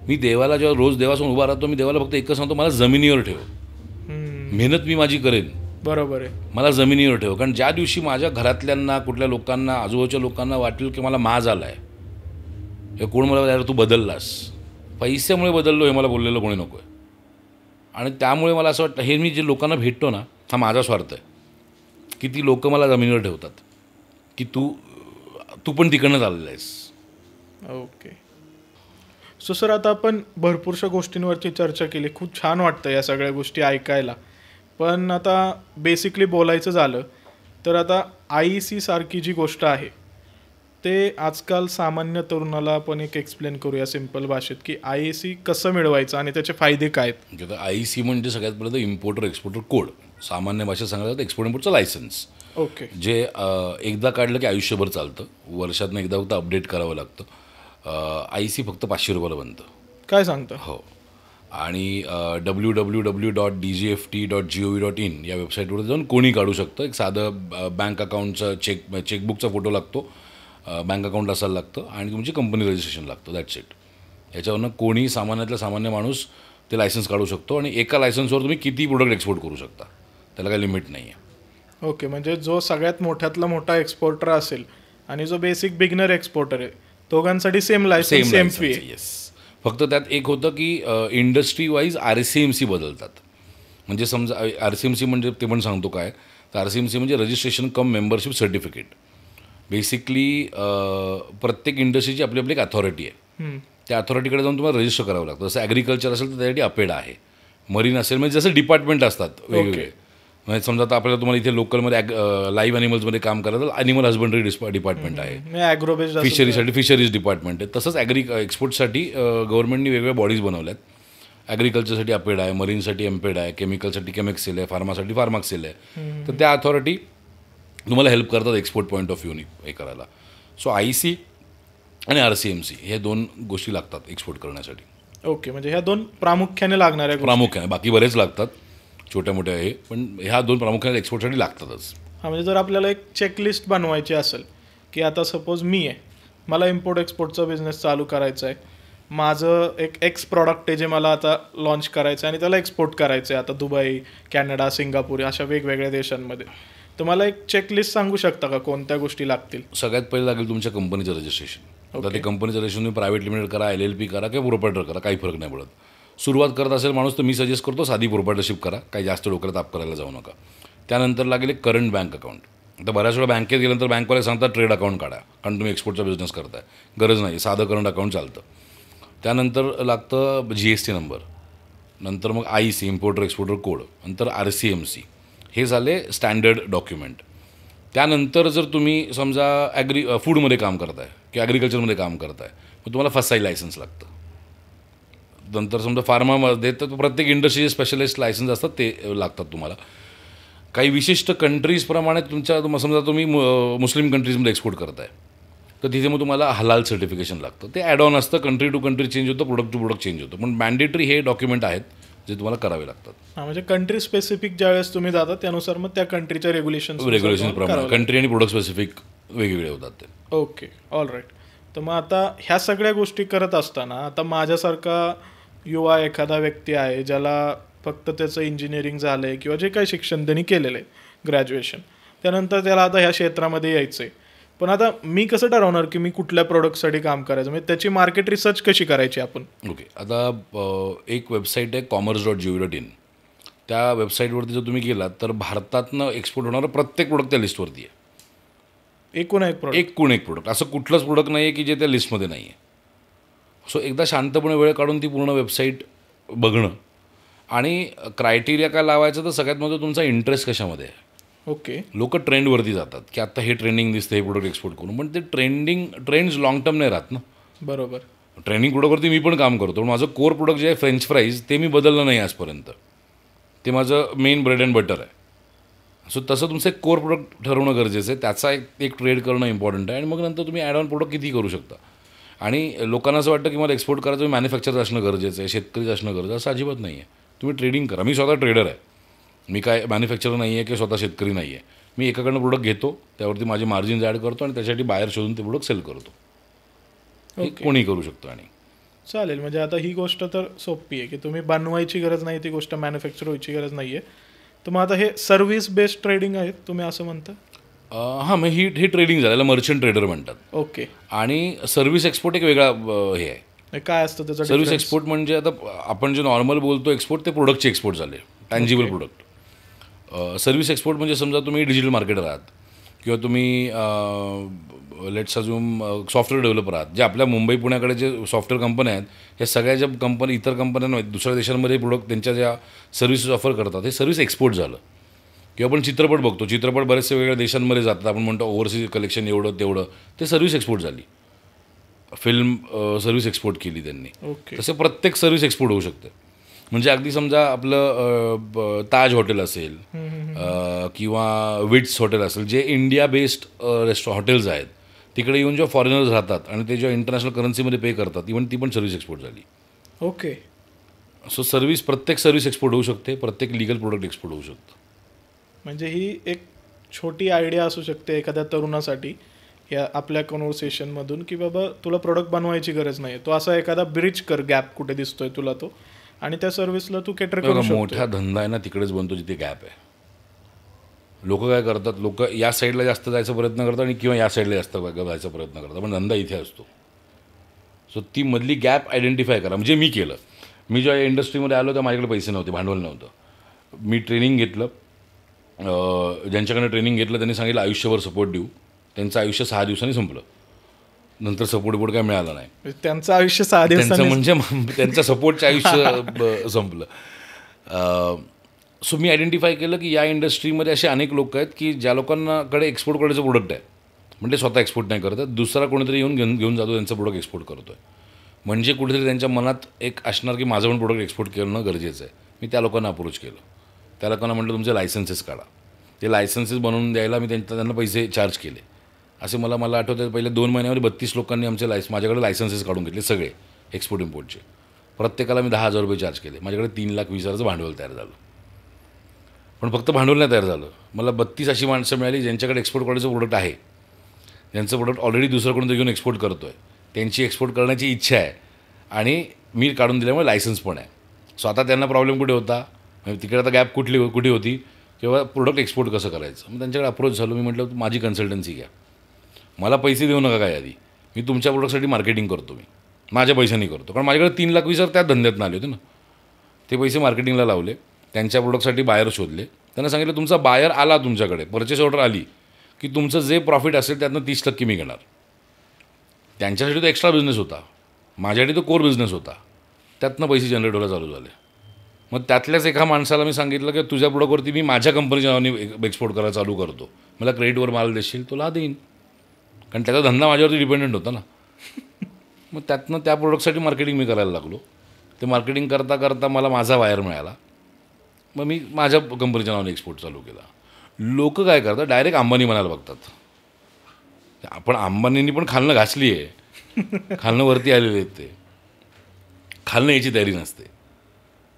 S1: मी देवाला जेव्हा रोज देवासमोर उभा राहतो, मी देवाला फक्त एकच सांगतो, मला जमिनीवर ठेव. मेहनत मी माझी करेन,
S2: बरोबर आहे,
S1: मला जमिनीवर ठेव. कारण ज्या दिवशी माझ्या घरातल्यांना, कुठल्या लोकांना, आजूबाजूच्या लोकांना वाटेल की मला माज आला आहे, हे कोण मला यार तू बदललास, पैशामुळे बदललो हे मला बोललेलं कोणी नको आहे. आणि त्यामुळे मला असं वाटतं हे मी जे लोकांना भेटतो ना, हा माझा स्वार्थ आहे की ती लोकं मला जमिनीवर ठेवतात की तू पण तिकडनं चाललेला आहेस.
S2: ओके. सो सर, आता आपण भरपूरशा गोष्टींवरची चर्चा केली, खूप छान वाटतं या सगळ्या गोष्टी ऐकायला. पण आता बेसिकली बोलायचं झालं तर आता IEC सारखी जी गोष्ट आहे ते आजकाल सामान्य तरुणाला आपण एक एक्सप्लेन करूया सिम्पल भाषेत की IEC कसं मिळवायचं आणि त्याचे फायदे काय आहेत.
S1: म्हणजे IEC म्हणजे सगळ्यात पहिलं इम्पोर्टर एक्सपोर्टर कोड. सामान्य भाषेत सांगायचं तर एक्सपोर्ट इम्पोर्टचं लायसन्स.
S2: ओके.
S1: जे एकदा काढलं की आयुष्यभर चालतं, वर्षातनं एकदा फक्त अपडेट करावं लागतं. IEC फक्त 500 रुपयाला बनतं.
S2: काय सांगतं?
S1: हो. आणि www.dgft.gov.in या वेबसाईटवर जाऊन कोणी काढू शकतं. एक साधं बँक अकाउंटचं चेकबुकचा फोटो लागतो, बँक अकाउंट असायला लागतं आणि तुमची कंपनी रजिस्ट्रेशन लागतं. That's it. याच्यावरनं कोणी सामान्यातला सामान्य माणूस ते लायसन्स काढू शकतो आणि एका लायसन्सवर तुम्ही किती प्रोडक्ट एक्सपोर्ट करू शकता, त्याला काही लिमिट नाही आहे.
S2: ओके. म्हणजे जो सगळ्यात मोठ्यातला मोठा एक्सपोर्टर असेल आणि जो बेसिक बिगनर एक्सपोर्टर आहे, दोघांसाठी same licence, same fee.
S1: Yes. फक्त त्यात एक होतं की इंडस्ट्री वाईज RCMC बदलतात. म्हणजे समजा RCMC म्हणजे ते पण सांगतो काय, तर RCMC म्हणजे रजिस्ट्रेशन कम मेंबरशिप सर्टिफिकेट. बेसिकली प्रत्येक इंडस्ट्रीची आपली आपली एक अथॉरिटी आहे. त्या अथॉरिटीकडे जाऊन तुम्हाला रजिस्टर करावं लागतं. जसं ॲग्रिकल्चर असेल तर त्यासाठी अपेडा आहे, मरीन असेल म्हणजे जसं डिपार्टमेंट असतात वेगवेगळे. म्हणजे समजा आता आपल्याला तुम्हाला इथे लोकलमध्ये लाईव्ह ॲनिमल्समध्ये काम करायचं तर ॲनिमल हजबंडरी डिपार्टमेंट आहे,
S2: ॲग्रोबेस्ड
S1: फिशरीसाठी फिशरीज डिपार्टमेंट आहे. तसंच एक्सपोर्टसाठी गव्हर्नमेंटनी वेगवेगळ्या बॉडीज बनवल्या आहेत. ॲग्रिकल्चरसाठी अपेड आहे, मरीनसाठी एम्पेड आहे, केमिकलसाठी केमेक्सेल आहे, फार्मासाठी फार्माक्सेल आहे. तर त्या अथॉरिटी तुम्हाला हेल्प करतात एक्सपोर्ट पॉईंट ऑफ व्ह्यूनी हे करायला. सो IEC आणि RCMC हे दोन गोष्टी लागतात एक्सपोर्ट करण्यासाठी.
S2: ओके. म्हणजे ह्या दोन प्रामुख्याने लागणाऱ्या गोष्टी.
S1: प्रामुख्याने, बाकी बरेच लागतात छोट्या मोठ्या हे, पण ह्या दोन प्रामुख्याने एक्सपोर्टसाठी लागतातच.
S2: हां. म्हणजे जर आपल्याला एक चेकलिस्ट बनवायची असेल की आता सपोज मी आहे, मला इम्पोर्ट एक्सपोर्टचा बिझनेस चालू करायचा आहे, माझं एक एक्स प्रॉडक्ट आहे जे मला आता लॉन्च करायचं आहे आणि त्याला एक्सपोर्ट करायचं आहे आता दुबई, कॅनडा, सिंगापूर अशा वेगवेगळ्या देशांमध्ये, तर मला एक चेकलिस्ट सांगू शकता का कोणत्या गोष्टी लागतील?
S1: सगळ्यात पहिलं लागेल तुमच्या कंपनीचं रजिस्ट्रेशन. आता ते कंपनीचं रजिस्ट्रेशन तुम्ही प्रायव्हेट लिमिटेड करा, LLP करा किंवा प्रोप्रायटर करा, काही फरक नाही पडत. सुरुवात करत असेल माणूस तर मी सजेस्ट करतो साधी प्रोप्रायटरशिप करा, काही जास्त डोक्याला ताप करायला जाऊ नका. त्यानंतर लागेल एक करंट बँक अकाउंट. आता बऱ्याच वेळा बँकेत गेल्यानंतर बँकवाले सांगतात ट्रेड अकाउंट काढा, कारण तुम्ही एक्सपोर्टचा बिझनेस करताय. गरज नाही, साधं करंट अकाउंट चालतं. त्यानंतर लागतं GST नंबर, नंतर मग IEC इम्पोर्टर एक्सपोर्टर कोड, नंतर RCMC. हे झाले स्टँडर्ड डॉक्युमेंट. त्यानंतर जर तुम्ही समजा फूडमध्ये काम करताय किंवा ॲग्रिकल्चरमध्ये काम करताय, मग तुम्हाला FSSAI लायसन्स लागतं. नंतर समजा फार्मामध्ये तर प्रत्येक इंडस्ट्रीचे स्पेशलिस्ट लायसन्स असतात ते लागतात तुम्हाला. काही विशिष्ट कंट्रीजप्रमाणे समजा तुम्ही मुस्लिम कंट्रीजमध्ये एक्सपोर्ट करताय तर तिथे मग तुम्हाला हलाल सर्टिफिकेशन लागतं. ते ॲड ऑन असतं, कंट्री टू कंट्री चेंज होतं, प्रोडक्ट टू प्रोडक्ट चेंज होतं, पण मॅन्डेटरी हे डॉक्युमेंट आहेत जे तुम्हाला करावे लागतात.
S2: हां. म्हणजे कंट्री स्पेसिफिक ज्यावेळेस तुम्ही जाता त्यानुसार मग त्या कंट्रीच्या
S1: रेग्युलेशनप्रमाणे कंट्री आणि प्रोडक्ट स्पेसिफिक वेगवेगळे होतात ते.
S2: ओके. All right. तर मग आता ह्या सगळ्या गोष्टी करत असताना आता माझ्यासारखा युवा एखादा व्यक्ती आहे ज्याला फक्त त्याचं इंजिनिअरिंग झालं आहे किंवा जे काही शिक्षण त्यांनी केलेलं आहे ग्रॅज्युएशन, त्यानंतर त्याला आता ह्या क्षेत्रामध्ये यायचं आहे, पण आता मी कसं ठरवणार की मी कुठल्या प्रोडक्टसाठी काम करायचं, म्हणजे त्याची मार्केट रिसर्च कशी करायची आपण?
S1: ओके, आता एक वेबसाईट आहे commerce.gov.in. त्या वेबसाईटवरती जर तुम्ही गेलात तर भारतातनं एक्सपोर्ट होणारं प्रत्येक प्रोडक्ट त्या लिस्टवरती आहे.
S2: एकूण एक प्रोडक्ट?
S1: एकूण एक प्रोडक्ट, असं कुठलंच प्रोडक्ट नाही आहे की जे त्या लिस्टमध्ये नाही आहे. सो एकदा शांतपणे वेळ काढून ती पूर्ण वेबसाईट बघणं आणि क्रायटेरिया काय लावायचं, तर सगळ्यात महत्त्वाचं तुमचा इंटरेस्ट कशामध्ये आहे.
S2: ओके.
S1: लोक ट्रेंडवरती जातात की आता हे ट्रेंडिंग दिसतं, हे प्रोडक्ट एक्सपोर्ट करून, पण ते ट्रेंड्स लॉंग टर्म नाही राहत ना.
S2: बरोबर.
S1: ट्रेंडिंग प्रोडक्टवरती मी पण काम करतो, पण माझं कोर प्रोडक्ट जे आहे फ्रेंच फ्राईज, ते मी बदललं नाही आजपर्यंत. ते माझं मेन ब्रेड अँड बटर आहे. सो तसं तुमचं एक कोर प्रोडक्ट ठरवणं गरजेचं आहे, त्याचा एक ट्रेड करणं इम्पॉर्टंट आहे, आणि मग नंतर तुम्ही ॲड ऑन प्रोडक्ट किती करू शकता. आणि लोकांना असं वाटतं की मला एक्सपोर्ट करायचं, तुम्ही मॅन्युफॅक्चर असणं गरजेचं आहे, शेतकरी असणं गरजेचं आहे. असं अजिबात नाही आहे. तुम्ही ट्रेडिंग करा. मी स्वतः ट्रेडर आहे, मी काय मॅन्युफॅक्चरर नाही आहे किंवा स्वतः शेतकरी नाही आहे. मी एकाकडनं प्रोडक्ट घेतो, त्यावरती माझे मार्जिन्स ॲड करतो आणि त्यासाठी बाहेर शोधून ते प्रोडक्ट सेल करतो. हे कोणी करू शकतो. आणि
S2: चालेल, म्हणजे आता ही गोष्ट तर सोपी आहे की तुम्ही बनवायची गरज नाही, ती गोष्ट मॅन्युफॅक्चर व्हायची गरज नाही आहे. तर मग आता हे सर्व्हिस बेस्ड ट्रेडिंग आहे तुम्ही असं म्हणता?
S1: हां, मग ही ट्रेडिंग झालेलं मर्चंट ट्रेडर म्हणतात.
S2: ओके.
S1: आणि सर्व्हिस एक्सपोर्ट एक वेगळा हे आहे.
S2: काय असतं त्याचं
S1: सर्व्हिस एक्सपोर्ट म्हणजे आता आपण जे नॉर्मल बोलतो एक्सपोर्ट, ते प्रोडक्टचे एक्सपोर्ट झाले, टँजिबल प्रोडक्ट. सर्व्हिस एक्सपोर्ट म्हणजे समजा तुम्ही डिजिटल मार्केटर आहात किंवा तुम्ही लेट्स अज्यूम सॉफ्टवेअर डेव्हलपर आहात, जे आपल्या मुंबई पुण्याकडे जे सॉफ्टवेअर कंपन्या आहेत, ह्या सगळ्या ज्या कंपनी इतर कंपन्यांना दुसऱ्या देशांमध्ये प्रोडक्ट त्यांच्या ज्या सर्व्हिसेस ऑफर करतात, हे सर्व्हिस एक्सपोर्ट झालं. किंवा आपण चित्रपट बघतो, चित्रपट बरेचसे वेगळ्या देशांमध्ये जातात, आपण म्हणतो ओव्हरसीज कलेक्शन एवढं तेवढं, ते सर्व्हिस एक्सपोर्ट झाली. फिल्म सर्व्हिस एक्सपोर्ट केली त्यांनी.
S2: ओके.
S1: तसे प्रत्येक सर्व्हिस एक्सपोर्ट होऊ शकते. म्हणजे अगदी समजा आपलं ताज हॉटेल असेल किंवा विट्स हॉटेल असेल, जे इंडिया बेस्ड हॉटेल्स आहेत, तिकडे येऊन जेव्हा फॉरेनर्स राहतात आणि ते जेव्हा इंटरनॅशनल करन्सीमध्ये पे करतात, इव्हन ती पण सर्व्हिस एक्सपोर्ट झाली.
S2: ओके.
S1: सो प्रत्येक सर्व्हिस एक्सपोर्ट होऊ शकते, प्रत्येक लिगल प्रोडक्ट एक्सपोर्ट होऊ शकतं.
S2: म्हणजे ही एक छोटी आयडिया असू शकते एखाद्या तरुणासाठी या आपल्या कन्व्हर्सेशनमधून की बाबा तुला प्रोडक्ट बनवायची गरज नाही, तो असा एखादा ब्रिज कर, गॅप कुठे दिसतोय तुला तो, आणि त्या सर्व्हिसला तू केटर करू शकतो.
S1: मोठा धंदा आहे ना तिकडेच बनतो जिथे गॅप आहे. लोक काय करतात, लोक या साईडला जास्त जायचा प्रयत्न करतात आणि किंवा या साईडला जास्त जायचा प्रयत्न करतात, पण धंदा इथे असतो. सो ती मधली गॅप आयडेंटिफाय करा. म्हणजे मी केलं. मी जेव्हा या इंडस्ट्रीमध्ये आलो तेव्हा माझ्याकडे पैसे नव्हते, भांडवल नव्हतं. मी ट्रेनिंग घेतलं. ज्यांच्याकडे ट्रेनिंग घेतलं त्यांनी सांगितलं आयुष्यभर सपोर्ट देऊ. त्यांचं आयुष्य 6 दिवसांनी संपलं. नंतर सपोर्ट काय मिळालं नाही.
S2: त्यांचं आयुष्य 6 दिवसांनी
S1: म्हणजे त्यांचं सपोर्टचं आयुष्य संपलं. सो मी आयडेंटिफाय केलं की या इंडस्ट्रीमध्ये असे अनेक लोक आहेत की ज्या लोकांकडे एक्सपोर्ट करायचं प्रोडक्ट आहे, म्हणजे स्वतः एक्सपोर्ट नाही करत, दुसरा कोणीतरी येऊन घेऊन जातो त्यांचं प्रोडक्ट एक्सपोर्ट करतो आहे. म्हणजे कुठेतरी त्यांच्या मनात एक असणार की माझं पण प्रोडक्ट एक्सपोर्ट करणं गरजेचं आहे. मी त्या लोकांना अप्रोच केलं. त्या लोकांना म्हटलं तुमचे लायसन्सेस काढा. ते लायसन्सेस बनवून द्यायला मी त्यांना पैसे चार्ज केले. असे मला आठवतं पहिले 2 महिन्यामध्ये 32 लोकांनी आमचे माझ्याकडे लायसन्सेस काढून घेतले, सगळे एक्सपोर्ट इम्पोर्टचे. प्रत्येकाला मी 10,000 रुपये चार्ज केले. माझ्याकडे 3,20,000चं भांडवल तयार झालं. पण फक्त भांडवल नाही तयार झालं, मला 32 अशी माणसं मिळाली ज्यांच्याकडे एक्सपोर्ट करायचं प्रोडक्ट आहे, ज्यांचं प्रोडक्ट ऑलरेडी दुसरं कोणतं घेऊन एक्सपोर्ट करतो आहे, त्यांची एक्सपोर्ट करण्याची इच्छा आहे आणि मी काढून दिल्यामुळे लायसन्स पण आहे. सो आता त्यांना प्रॉब्लेम कुठे होता, म्हणजे तिकडे आता गॅप कुठे होती किंवा प्रोडक्ट एक्सपोर्ट कसं करायचं. मग त्यांच्याकडे अप्रोच झालो. मी म्हटलं माझी कन्सल्टन्सी घ्या, मला पैसे देऊ नका काय आधी, मी तुमच्या प्रोडक्टसाठी मार्केटिंग करतो, मी माझ्या पैशांनी करतो. कारण माझ्याकडे 3,20,000 त्या धंद्यातून आले होते ना. ते पैसे मार्केटिंगला लावले, त्यांच्या प्रोडक्टसाठी बायर शोधले, त्यांना सांगितलं तुमचा बायर आला, तुमच्याकडे परचेस ऑर्डर आली की तुमचं जे प्रॉफिट असेल त्यातनं 30% मी घेणार. त्यांच्यासाठी तो एक्स्ट्रा बिझनेस होता, माझ्यासाठी तो कोर बिझनेस होता. त्यातनं पैसे जनरेट व्हायला चालू झाले. मग त्यातल्याच एका माणसाला मी सांगितलं की तुझ्या प्रोडक्टवरती मी माझ्या कंपनीच्या नावाने एक्सपोर्ट करायला चालू करतो, मला क्रेडिटवर माल देशील, तुला देईन. कारण त्याचा धंदा माझ्यावरती डिपेंडंट होता ना. मग त्यातनं त्या प्रोडक्टसाठी मार्केटिंग मी करायला लागलो. ते मार्केटिंग करता करता मला माझा वायर मिळाला. मग मी माझ्या कंपनीच्या नावाने एक्सपोर्ट चालू केला. लोक काय करतात, डायरेक्ट अंबानी म्हणायला बघतात. आपण अंबानींनी पण खालनं घासली आहे, खालनं वरती आलेले आहेत, ते खालनं याची तयारी नसते.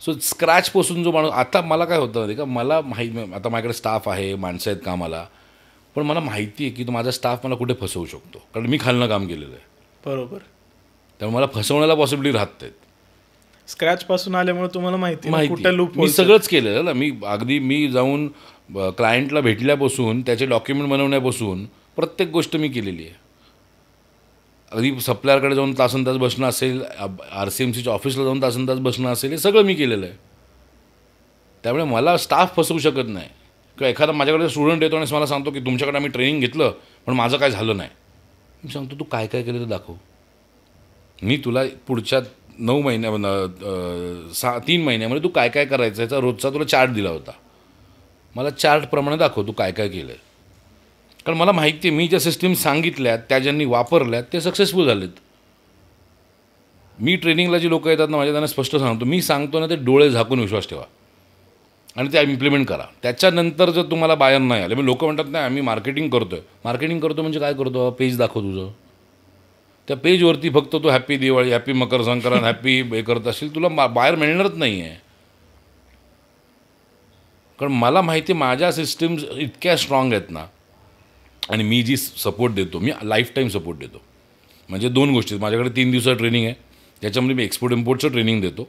S1: सो स्क्रॅचपासून जो माणूस, आता मला काय होतं माहिती का, मला आता माझ्याकडे स्टाफ आहे, माणसं आहेत कामाला, पण मला माहिती आहे की तो माझा स्टाफ मला कुठे फसवू शकतो, कारण मी खालनं काम केलेलं आहे.
S2: बरोबर.
S1: त्यामुळे मला फसवण्याला पॉसिबिलिटी राहत आहेत.
S2: स्क्रॅचपासून आल्यामुळे तुम्हाला माहिती आहे कुठं लूप
S1: मी सगळंच केलेलं ना. मी जाऊन क्लायंटला भेटल्यापासून त्याचे डॉक्युमेंट बनवण्यापासून प्रत्येक गोष्ट मी केलेली आहे. अगदी सप्लायरकडे जाऊन तासनतास बसणं असेल, RCMCच्या ऑफिसला जाऊन तासनतास बसणं असेल, हे सगळं मी केलेलं आहे. त्यामुळे मला स्टाफ फसवू शकत नाही. किंवा एखादा माझ्याकडे स्टुडंट येतो आणि मला सांगतो की तुमच्याकडे आम्ही ट्रेनिंग घेतलं पण माझं काय झालं नाही. मी सांगतो तू काय काय केलं ते दाखव. मी तुला पुढच्या 9 महिन्या 3 महिन्यामध्ये तू काय काय करायचं याचा रोजचा तुला चार्ट दिला होता. मला चार्टप्रमाणे दाखव तू काय काय केलं आहे. कारण मला माहिती आहे मी ज्या सिस्टीम सांगितल्यात त्या ज्यांनी वापरल्यात ते सक्सेसफुल झालेत. मी ट्रेनिंगला जी लोकं येतात ना माझ्या त्यांना स्पष्ट सांगतो, मी सांगतो ना ते डोळे झाकून विश्वास ठेवा आणि ते इम्प्लिमेंट करा. त्याच्यानंतर जर तुम्हाला बाहेर नाही आले, मग लोकं म्हणतात नाही आम्ही मार्केटिंग करतो म्हणजे काय करतो, पेज दाखव तुझं. त्या पेजवरती फक्त तू happy Diwali, happy Makar Sankrant, happy हे करत असेल, तुला बाहेर मिळणारच नाही आहे. कारण मला माहिती आहे माझ्या सिस्टीम्स इतक्या स्ट्रॉंग आहेत ना. आणि मी जी सपोर्ट देतो, मी लाईफ टाईम सपोर्ट देतो. म्हणजे 2 गोष्टी, माझ्याकडे 3 दिवसाचं ट्रेनिंग आहे, त्याच्यामध्ये मी एक्सपोर्ट इम्पोर्टचं ट्रेनिंग देतो.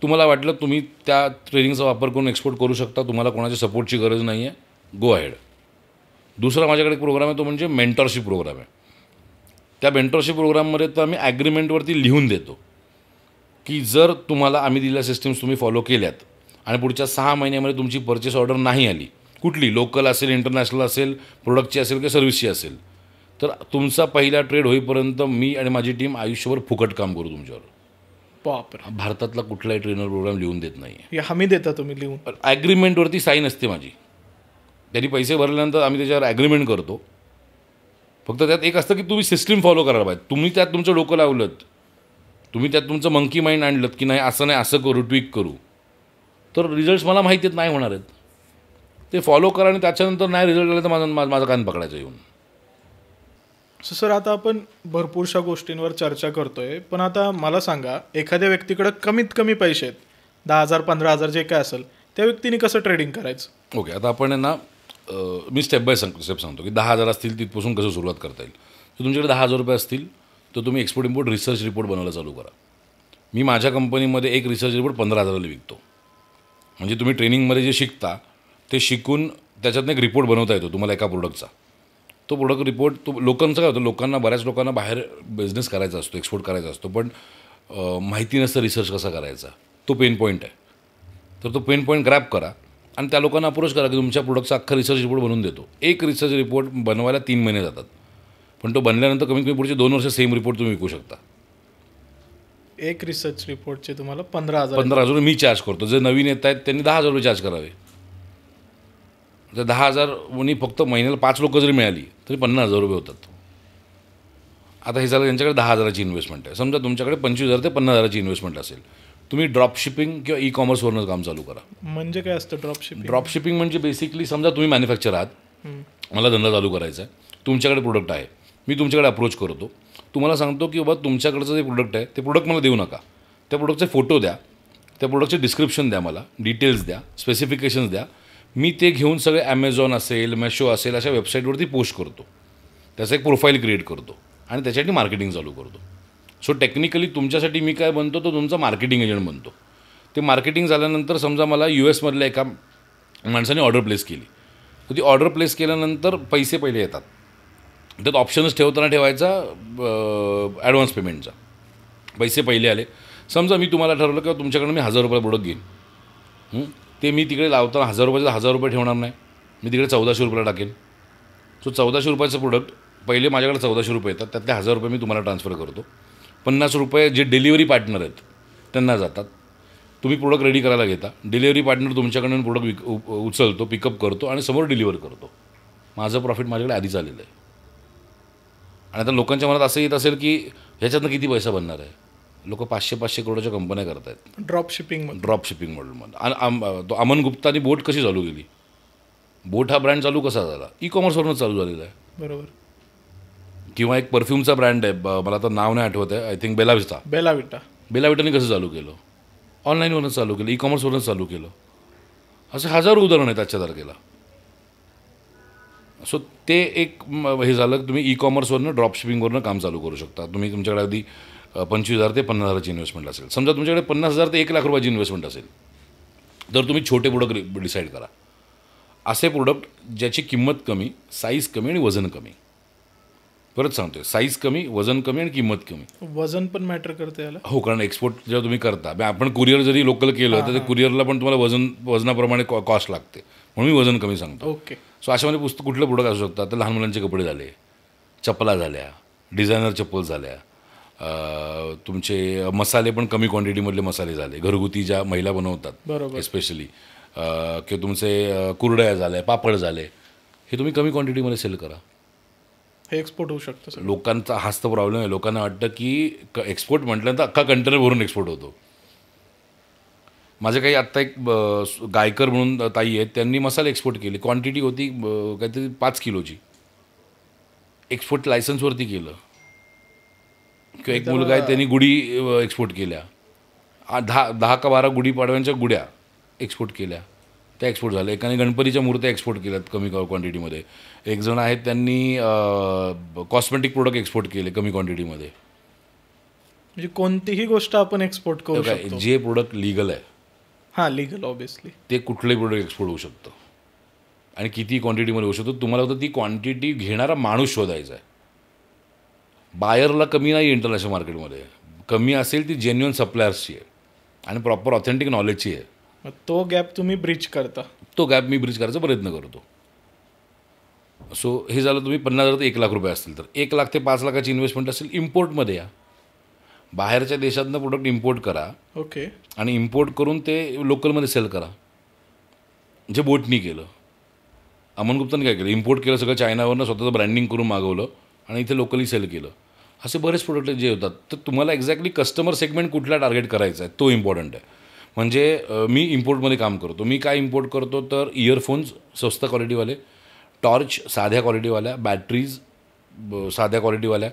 S1: तुम्हाला वाटलं तुम्ही त्या ट्रेनिंगचा वापर करून एक्सपोर्ट करू शकता, तुम्हाला कोणाच्या सपोर्टची गरज नाही आहे, गो अहेड. दुसरा माझ्याकडे एक प्रोग्राम आहे, तो म्हणजे मेंटॉरशिप प्रोग्राम आहे. त्या मेंटॉरशिप प्रोग्राममध्ये तर आम्ही ॲग्रीमेंटवरती लिहून देतो की जर तुम्हाला आम्ही दिलेल्या सिस्टीम्स तुम्ही फॉलो केल्यात आणि पुढच्या 6 महिन्यामध्ये तुमची परचेस ऑर्डर नाही आली, कुठली लोकल असेल, इंटरनॅशनल असेल, प्रोडक्टची असेल किंवा सर्व्हिसची असेल, तर तुमचा पहिला ट्रेड होईपर्यंत मी आणि माझी टीम आयुष्यभर फुकट काम करू तुमच्यावर.
S2: बापरे.
S1: भारतातला कुठलाही ट्रेनर प्रोग्राम लिहून देत नाही आहे.
S2: हे हमी देता तुम्ही लिहून?
S1: ॲग्रीमेंटवरती साईन असते माझी. त्यांनी पैसे भरल्यानंतर आम्ही त्याच्यावर ॲग्रीमेंट करतो. फक्त त्यात एक असतं की तुम्ही सिस्टीम फॉलो करायला पाहिजे. तुम्ही त्यात तुमचं डोकं लावलं, तुम्ही त्यात तुमचं मंकी माइंड आणलं की नाही असं नाही असं करू, ट्विक करू, तर रिझल्ट्स मला माहिती आहेत नाही होणार आहेत. ते फॉलो करा आणि त्याच्यानंतर नाही रिझल्ट आले तर माझा कान पकडायचा येऊन.
S2: सर आता आपण भरपूरशा गोष्टींवर चर्चा करतोय, पण आता मला सांगा एखाद्या व्यक्तीकडे कमीत कमी पैसे आहेत, 10,000 15,000 जे काय असेल, त्या व्यक्तीने कसं ट्रेडिंग करायचं?
S1: ओके, आता आपण ना मी स्टेप बाय स्टेप सांगतो की 10,000 असतील तिथपासून कसं सुरुवात करता येईल. तर तुमच्याकडे 10,000 रुपये असतील तर तुम्ही एक्सपोर्ट इम्पोर्ट रिसर्च रिपोर्ट बनवायला चालू करा. मी माझ्या कंपनीमध्ये एक रिसर्च रिपोर्ट 15,000ला विकतो. म्हणजे तुम्ही ट्रेनिंगमध्ये जे शिकता ते शिकून त्याच्यातनं एक रिपोर्ट बनवता येतो तुम्हाला एका प्रोडक्टचा. तो प्रोडक्ट रिपोर्ट लोकांचं काय होतं, बऱ्याच लोकांना बाहेर बिझनेस करायचा असतो, एक्सपोर्ट करायचा असतो, पण माहिती नसतं रिसर्च कसा करायचा. तो पेन पॉईंट आहे. तर तो पेन पॉईंट ग्रॅब करा आणि त्या लोकांना अप्रोच करा की तुमच्या प्रोडक्टचा अख्खा रिसर्च रिपोर्ट बनवून देतो. एक रिसर्च रिपोर्ट बनवायला 3 महिने जातात, पण तो बनल्यानंतर कमीत कमी पुढचे 2 वर्ष सेम रिपोर्ट तुम्ही विकू शकता.
S2: एक रिसर्च रिपोर्टचे तुम्हाला 15,000
S1: 15,000 मी चार्ज करतो. जे नवीन येत आहेत त्यांनी 10,000 रुपये चार्ज करावे. तर 10,000 फक्त महिन्याला 5 लोकं जरी मिळाली तरी 50,000 रुपये होतात. आता हे झालं त्यांच्याकडे 10,000ची इन्व्हेस्टमेंट आहे. समजा तुमच्याकडे 25,000 ते 50,000ची इन्व्हेस्टमेंट असेल, तुम्ही ड्रॉप शिपिंग किंवा ई कॉमर्सवरनं काम चालू करा.
S2: म्हणजे काय असतं ड्रॉप शिपिंग?
S1: ड्रॉप शिपिंग म्हणजे बेसिकली समजा तुम्ही मॅन्युफॅक्चर आहात, मला धंदा चालू करायचा आहे, तुमच्याकडे प्रोडक्ट आहे, मी तुमच्याकडे अप्रोच करतो, तुम्हाला सांगतो की बाबा तुमच्याकडचं जे प्रोडक्ट आहे ते प्रोडक्ट मला देऊ नका, त्या प्रोडक्टचे फोटो द्या, त्या प्रोडक्टचे डिस्क्रिप्शन द्या, मला डिटेल्स द्या, स्पेसिफिकेशन्स द्या. मी ते घेऊन सगळे ॲमेझॉन असेल, मेशो असेल अशा वेबसाईटवरती पोस्ट करतो, त्याचं एक प्रोफाईल क्रिएट करतो आणि त्याच्यासाठी मार्केटिंग चालू करतो. सो टेक्निकली तुमच्यासाठी मी काय बनतो, तो तुमचा मार्केटिंग एजंट बनतो. ते मार्केटिंग झाल्यानंतर समजा मला US मधल्या एका माणसाने ऑर्डर प्लेस केली, तर ती ऑर्डर प्लेस केल्यानंतर पैसे पहिले येतात. त्यात ऑप्शनच ठेवायचा ॲडव्हान्स पेमेंटचा. पैसे पहिले आले, समजा मी तुम्हाला ठरवलं की तुमच्याकडनं मी 1,000 रुपये प्रोडक्ट घेईन, ते मी तिकडे लावताना 1,000 रुपयाचे 1,000 रुपये ठेवणार नाही, मी तिकडे 1,400 रुपयाला टाकेन. सो 1,400 रुपयाचं प्रोडक्ट पहिले माझ्याकडे 1,400 रुपये येतात, त्यातले 1,000 रुपये मी तुम्हाला ट्रान्सफर करतो. 50 रुपये जे डिलिव्हरी पार्टनर आहेत त्यांना जातात. तुम्ही प्रोडक्ट रेडी करायला घेता, डिलिव्हरी पार्टनर तुमच्याकडून प्रोडक्ट उचलतो, पिकअप करतो आणि समोर डिलिव्हर करतो. माझं प्रॉफिट माझ्याकडे आधीच आलेलं आहे. आणि आता लोकांच्या मनात असं येत असेल की ह्याच्यातनं किती पैसा बनणार आहे. लोक 500-500 करोडच्या कंपन्या करत आहेत ड्रॉप शिपिंग मॉडेलमध्ये. तो अमन गुप्तानी बोट कशी चालू केली, बोट हा ब्रँड चालू कसा झाला, ई कॉमर्सवरूनच चालू झालेला आहे.
S2: बरोबर.
S1: किंवा एक परफ्यूमचा ब्रँड आहे, मला आता नाव नाही आठवत आहे, आय थिंक बेलाविटाने कसं चालू केलं, ऑनलाईनवरूनच चालू केलं, ई कॉमर्सवरूनच चालू केलं. असे हजारो उदाहरण आहेत आजच्या तारखेला. सो ते एक हे झालं की तुम्ही ई कॉमर्सवरनं ड्रॉप शिपिंगवरनं काम चालू करू शकता. तुम्ही तुमच्याकडे अगदी 25,000 ते 50,000ची इन्व्हेस्टमेंट असेल. समजा तुमच्याकडे 50,000 ते 1,00,000 रुपयाची इन्व्हेस्टमेंट असेल, तर तुम्ही छोटे प्रोडक्ट डिसाईड करा. असे प्रोडक्ट ज्याची किंमत कमी, साईज कमी आणि वजन कमी. परत सांगतोय, साईज कमी, वजन कमी आणि किंमत कमी.
S2: वजन पण मॅटर करते याला.
S1: हो, कारण एक्सपोर्ट जेव्हा तुम्ही करता, आपण कुरिअर जरी लोकल केलं तर ते कुरिअरला पण तुम्हाला वजनाप्रमाणे कॉस्ट लागते, म्हणून मी वजन कमी सांगतो.
S2: ओके.
S1: सो अशामध्ये कुठलं प्रोडक्ट असू शकतं. आता लहान मुलांचे कपडे झाले, चपला झाल्या, डिझायनर चप्पल झाल्या, तुमचे मसाले पण कमी क्वांटिटीमधले मसाले झाले, घरगुती ज्या महिला बनवतात,
S2: बरोबर.
S1: एस्पेशली, किंवा तुमचे कुरडया झाल्या, पापड झाले, हे तुम्ही कमी क्वांटिटीमध्ये सेल करा.
S2: हे एक्सपोर्ट होऊ शकतं सर.
S1: लोकांचा हाच तर प्रॉब्लेम आहे. लोकांना वाटतं की एक्सपोर्ट म्हटल्यानंतर अख्खा कंटेनर भरून एक्सपोर्ट होतो. माझे काही आत्ता एक गायकर म्हणून ताई आहेत, त्यांनी मसाले एक्सपोर्ट केले. क्वांटिटी होती काहीतरी 5 किलोची. एक्सपोर्ट लायसन्सवरती केलं. किंवा एक मुलगा आहे, त्यांनी गुढी एक्सपोर्ट केल्या. 10 का 12 गुढीपाडव्यांच्या गुड्या एक्सपोर्ट केल्या, त्या एक्सपोर्ट झाल्या. एकाने गणपतीच्या मूर्त्या एक्सपोर्ट केल्यात कमी क्वांटिटीमध्ये. एक जण आहेत, त्यांनी कॉस्मेटिक प्रोडक्ट एक्सपोर्ट केले कमी क्वांटिटीमध्ये.
S2: म्हणजे कोणतीही गोष्ट आपण एक्सपोर्ट करू शकतो.
S1: जे प्रोडक्ट लिगल आहे,
S2: हां, लिगल ऑब्विसली,
S1: ते कुठलंही प्रोडक्ट एक्सपोर्ट होऊ शकतं आणि किती क्वांटिटीमध्ये होऊ शकतो. तुम्हाला फक्त ती क्वांटिटी घेणारा माणूस शोधायचा आहे. बायरला कमी नाही इंटरनॅशनल मार्केटमध्ये. कमी असेल ती जेन्युइन सप्लायर्सची आहे आणि प्रॉपर ऑथेंटिक नॉलेजची आहे.
S2: तो गॅप तुम्ही ब्रिज करता.
S1: तो गॅप मी ब्रिज करायचा प्रयत्न करतो. सो हे झालं. तुम्ही 50,000 ते 1,00,000 रुपये असतील तर 1,00,000 ते 5,00,000ची इन्व्हेस्टमेंट असेल, इम्पोर्टमध्ये या. बाहेरच्या देशातनं प्रोडक्ट इम्पोर्ट करा.
S2: ओके.
S1: आणि इम्पोर्ट करून ते लोकलमध्ये सेल करा, जे बोटनी केलं. अमन गुप्ताने काय केलं, इम्पोर्ट केलं सगळं चायनावरनं, स्वतःचं ब्रँडिंग करून मागवलं आणि इथे लोकली सेल केलं. असे बरेच प्रोडक्ट जे होतात. तर तुम्हाला एक्झॅक्टली कस्टमर सेगमेंट कुठला टार्गेट करायचा आहे तो इम्पॉर्टंट आहे. म्हणजे मी इम्पोर्टमध्ये काम करतो. मी काय इम्पोर्ट करतो तर इयरफोन्स स्वस्त क्वालिटीवाले, टॉर्च साध्या क्वालिटीवाल्या, बॅटरीज साध्या क्वालिटीवाल्या,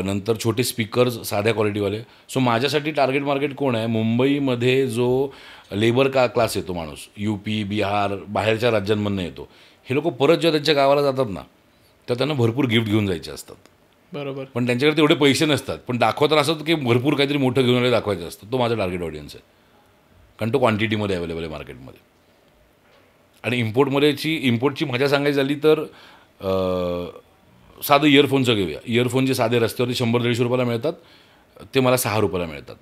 S1: नंतर छोटे स्पीकर्स साध्या क्वालिटीवाले. सो माझ्यासाठी टार्गेट मार्केट कोण आहे, मुंबईमध्ये जो लेबर क्लास येतो माणूस, UP, बिहार, बाहेरच्या राज्यांमधून येतो, हे लोक परत जेव्हा त्यांच्या गावाला जातात ना, तर त्यांना भरपूर गिफ्ट घेऊन जायचे असतात.
S2: बरोबर.
S1: पण त्यांच्याकडे तेवढे पैसे नसतात, पण दाखवताना असं की भरपूर काहीतरी मोठं घेऊन आले दाखवायचं असतं. तो माझा टार्गेट ऑडियन्स आहे, कारण तो क्वांटिटीमध्ये अवेलेबल आहे मार्केटमध्ये. आणि इम्पोर्टची मजा सांगायची झाली तर साधं इयरफोनचं घेऊया. इयरफोन जे साधे रस्त्यावरती 100-150 रुपयाला मिळतात, ते मला 6 रुपयाला मिळतात.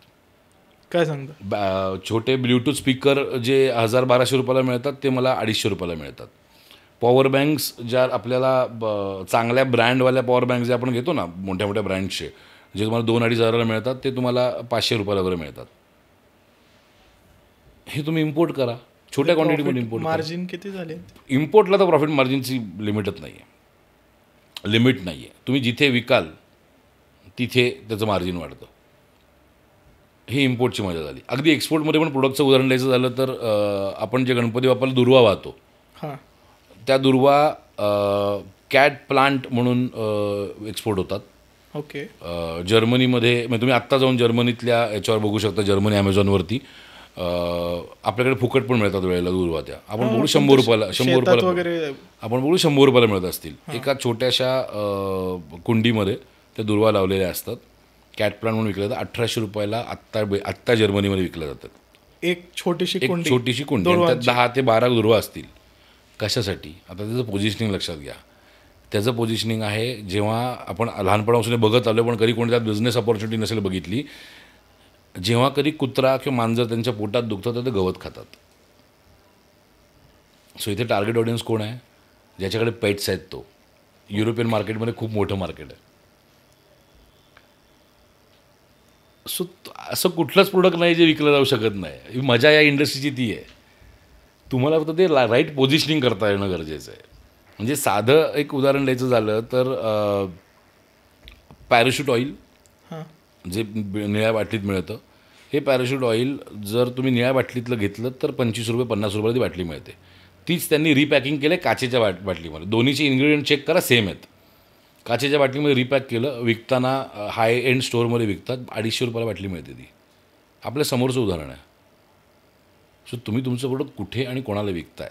S2: काय सांगता?
S1: छोटे ब्ल्यूटूथ स्पीकर जे 1,000-1,200 रुपयाला मिळतात, ते मला 250 रुपयाला मिळतात. पॉवर बँक्स ज्या आपल्याला चांगल्या ब्रँडवाल्या पॉवर बँक्स जे आपण घेतो ना, मोठ्या मोठ्या ब्रँड्सचे, जे तुम्हाला 2-2.5 हजाराला मिळतात, ते तुम्हाला 500 रुपयाला वगैरे मिळतात. हे तुम्ही इम्पोर्ट करा, छोट्या क्वांटिटीमध्ये इम्पोर्ट.
S2: मार्जिन किती झाले?
S1: इम्पोर्टला तर प्रॉफिट मार्जिनची लिमिटच नाही आहे, लिमिट नाही आहे. तुम्ही जिथे विकाल तिथे त्याचं मार्जिन वाढतं. ही इम्पोर्टची मजा झाली. अगदी एक्सपोर्टमध्ये पण प्रोडक्टचं उदाहरण द्यायचं झालं तर आपण जे गणपती बाप्पाला दुर्वा वाहतो,
S2: हां,
S1: त्या दुर्वा कॅट प्लांट म्हणून एक्सपोर्ट होतात.
S2: ओके.
S1: जर्मनीमध्ये, म्हणजे तुम्ही आत्ता जाऊन जर्मनीतल्या याच्यावर बघू शकता, जर्मनी ॲमेझॉनवरती आपल्याकडे फुकट पण मिळतात वेळेला दुर्वा. त्या आपण बघू 100 रुपयाला
S2: वगैरे
S1: आपण बघू 100 रुपयाला मिळत असतील. एका छोट्याशा कुंडीमध्ये त्या दुर्वा लावलेल्या असतात. कॅट प्लांट म्हणून विकल्या जातात. 1,800 रुपयाला आत्ता जर्मनीमध्ये विकल्या जातात.
S2: एक छोटीशी कुंडी.
S1: त्यात 10 ते 12 दुर्वा असतील. कशासाठी? आता त्याचं पोझिशनिंग लक्षात घ्या. त्याचं पोझिशनिंग आहे, जेव्हा आपण लहानपणापासून बघत आलो, पण कधी कोणत्या बिझनेस ऑपॉर्च्युनिटी नसेल बघितली, जेव्हा कधी कुत्रा किंवा मांजर त्यांच्या पोटात दुखतं तर ते गवत खातात. सो इथे टार्गेट ऑडियन्स कोण आहे? ज्याच्याकडे पेट्स आहेत. तो युरोपियन मार्केटमध्ये खूप मोठं मार्केट आहे. सो असं कुठलंच प्रोडक्ट नाही जे विकलं जाऊ शकत नाही. मजा या इंडस्ट्रीची ती आहे. तुम्हाला फक्त ते राईट पोझिशनिंग करता येणं गरजेचं आहे. म्हणजे साधं एक उदाहरण द्यायचं झालं तर पॅराशूट ऑइल, जे निळ्या बाटलीत मिळतं, हे पॅराशूट ऑइल जर तुम्ही निळ्या बाटलीतलं घेतलं तर 25 रुपये 50 रुपयाला ती बाटली मिळते. तीच त्यांनी रिपॅकिंग केलं काचेच्या बाटलीमध्ये. दोन्हीचे इन्ग्रेडियंट चेक करा, सेम आहेत. काचेच्या बाटलीमध्ये रिपॅक केलं, विकताना हाय एंड स्टोअरमध्ये विकतात, 250 रुपयाला बाटली मिळते. ती आपल्या समोरचं उदाहरण आहे. सो तुम्ही तुमचं प्रोडक्ट कुठे आणि कोणाला विकताय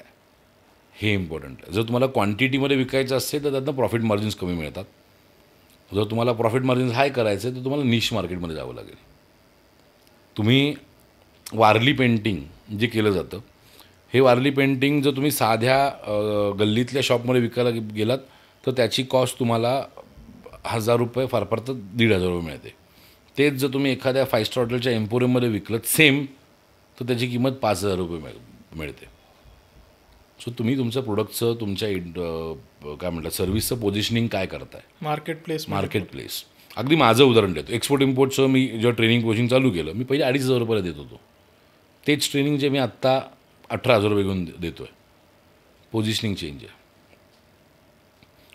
S1: हे इम्पॉर्टंट आहे. जर तुम्हाला क्वांटिटीमध्ये विकायचं असेल तर त्यातनं प्रॉफिट मार्जिन्स कमी मिळतात. जर तुम्हाला प्रॉफिट मार्जिन हाय करायचं आहे तर तुम्हाला निश मार्केटमध्ये जावं लागेल. तुम्ही वारली पेंटिंग जे केलं जातं, हे वारली पेंटिंग जर तुम्ही साध्या गल्लीतल्या शॉपमध्ये विकायला गेलात तर त्याची कॉस्ट तुम्हाला ₹1000 फार फार तर ₹1500 मिळते. तेच जर तुम्ही एखाद्या 5 स्टार हॉटेलच्या एम्पोरियममध्ये विकलं सेम तर त्याची किंमत ₹5000 मिळते. सो तुम्ही तुमच्या प्रोडक्टचं तुमच्या काय म्हणतात सर्व्हिसचं पोझिशनिंग काय करताय. Market place. अगदी माझं उदाहरण देतो. एक्सपोर्ट इम्पोर्टचं मी जेव्हा ट्रेनिंग कोचिंग चालू केलं मी पहिले ₹2500 देत होतो. तेच ट्रेनिंग जे मी आत्ता ₹18,000 घेऊन देतो आहे. पोझिशनिंग चेंज आहे.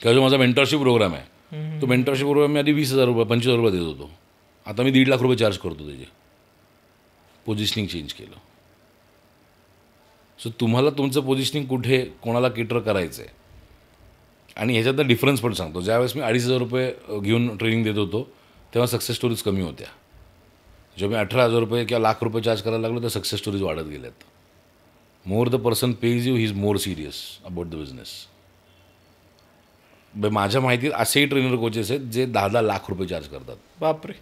S1: किंवा जो माझा मेंटरशिप प्रोग्राम आहे तो मेंटरशिप प्रोग्राम मी आधी ₹20,000 ₹25,000 देत होतो. आता मी ₹1.5 लाख चार्ज करतो त्याचे. पोझिशनिंग चेंज केलं. सो तुम्हाला तुमचं पोझिशनिंग कुठे कोणाला केटर करायचं आहे आणि ह्याच्यातला डिफरन्स पण सांगतो. ज्यावेळेस मी ₹2,500 घेऊन ट्रेनिंग देत होतो तेव्हा सक्सेस स्टोरीज कमी होत्या. जेव्हा मी ₹18,000 किंवा ₹1,00,000 चार्ज करायला लागलो तर सक्सेस स्टोरीज वाढत गेल्यात. More the person page you he is more serious about the business. माझ्या माहितीत असेही ट्रेनर कोचेस आहेत जे ₹10 लाख चार्ज करतात.
S2: बापरे.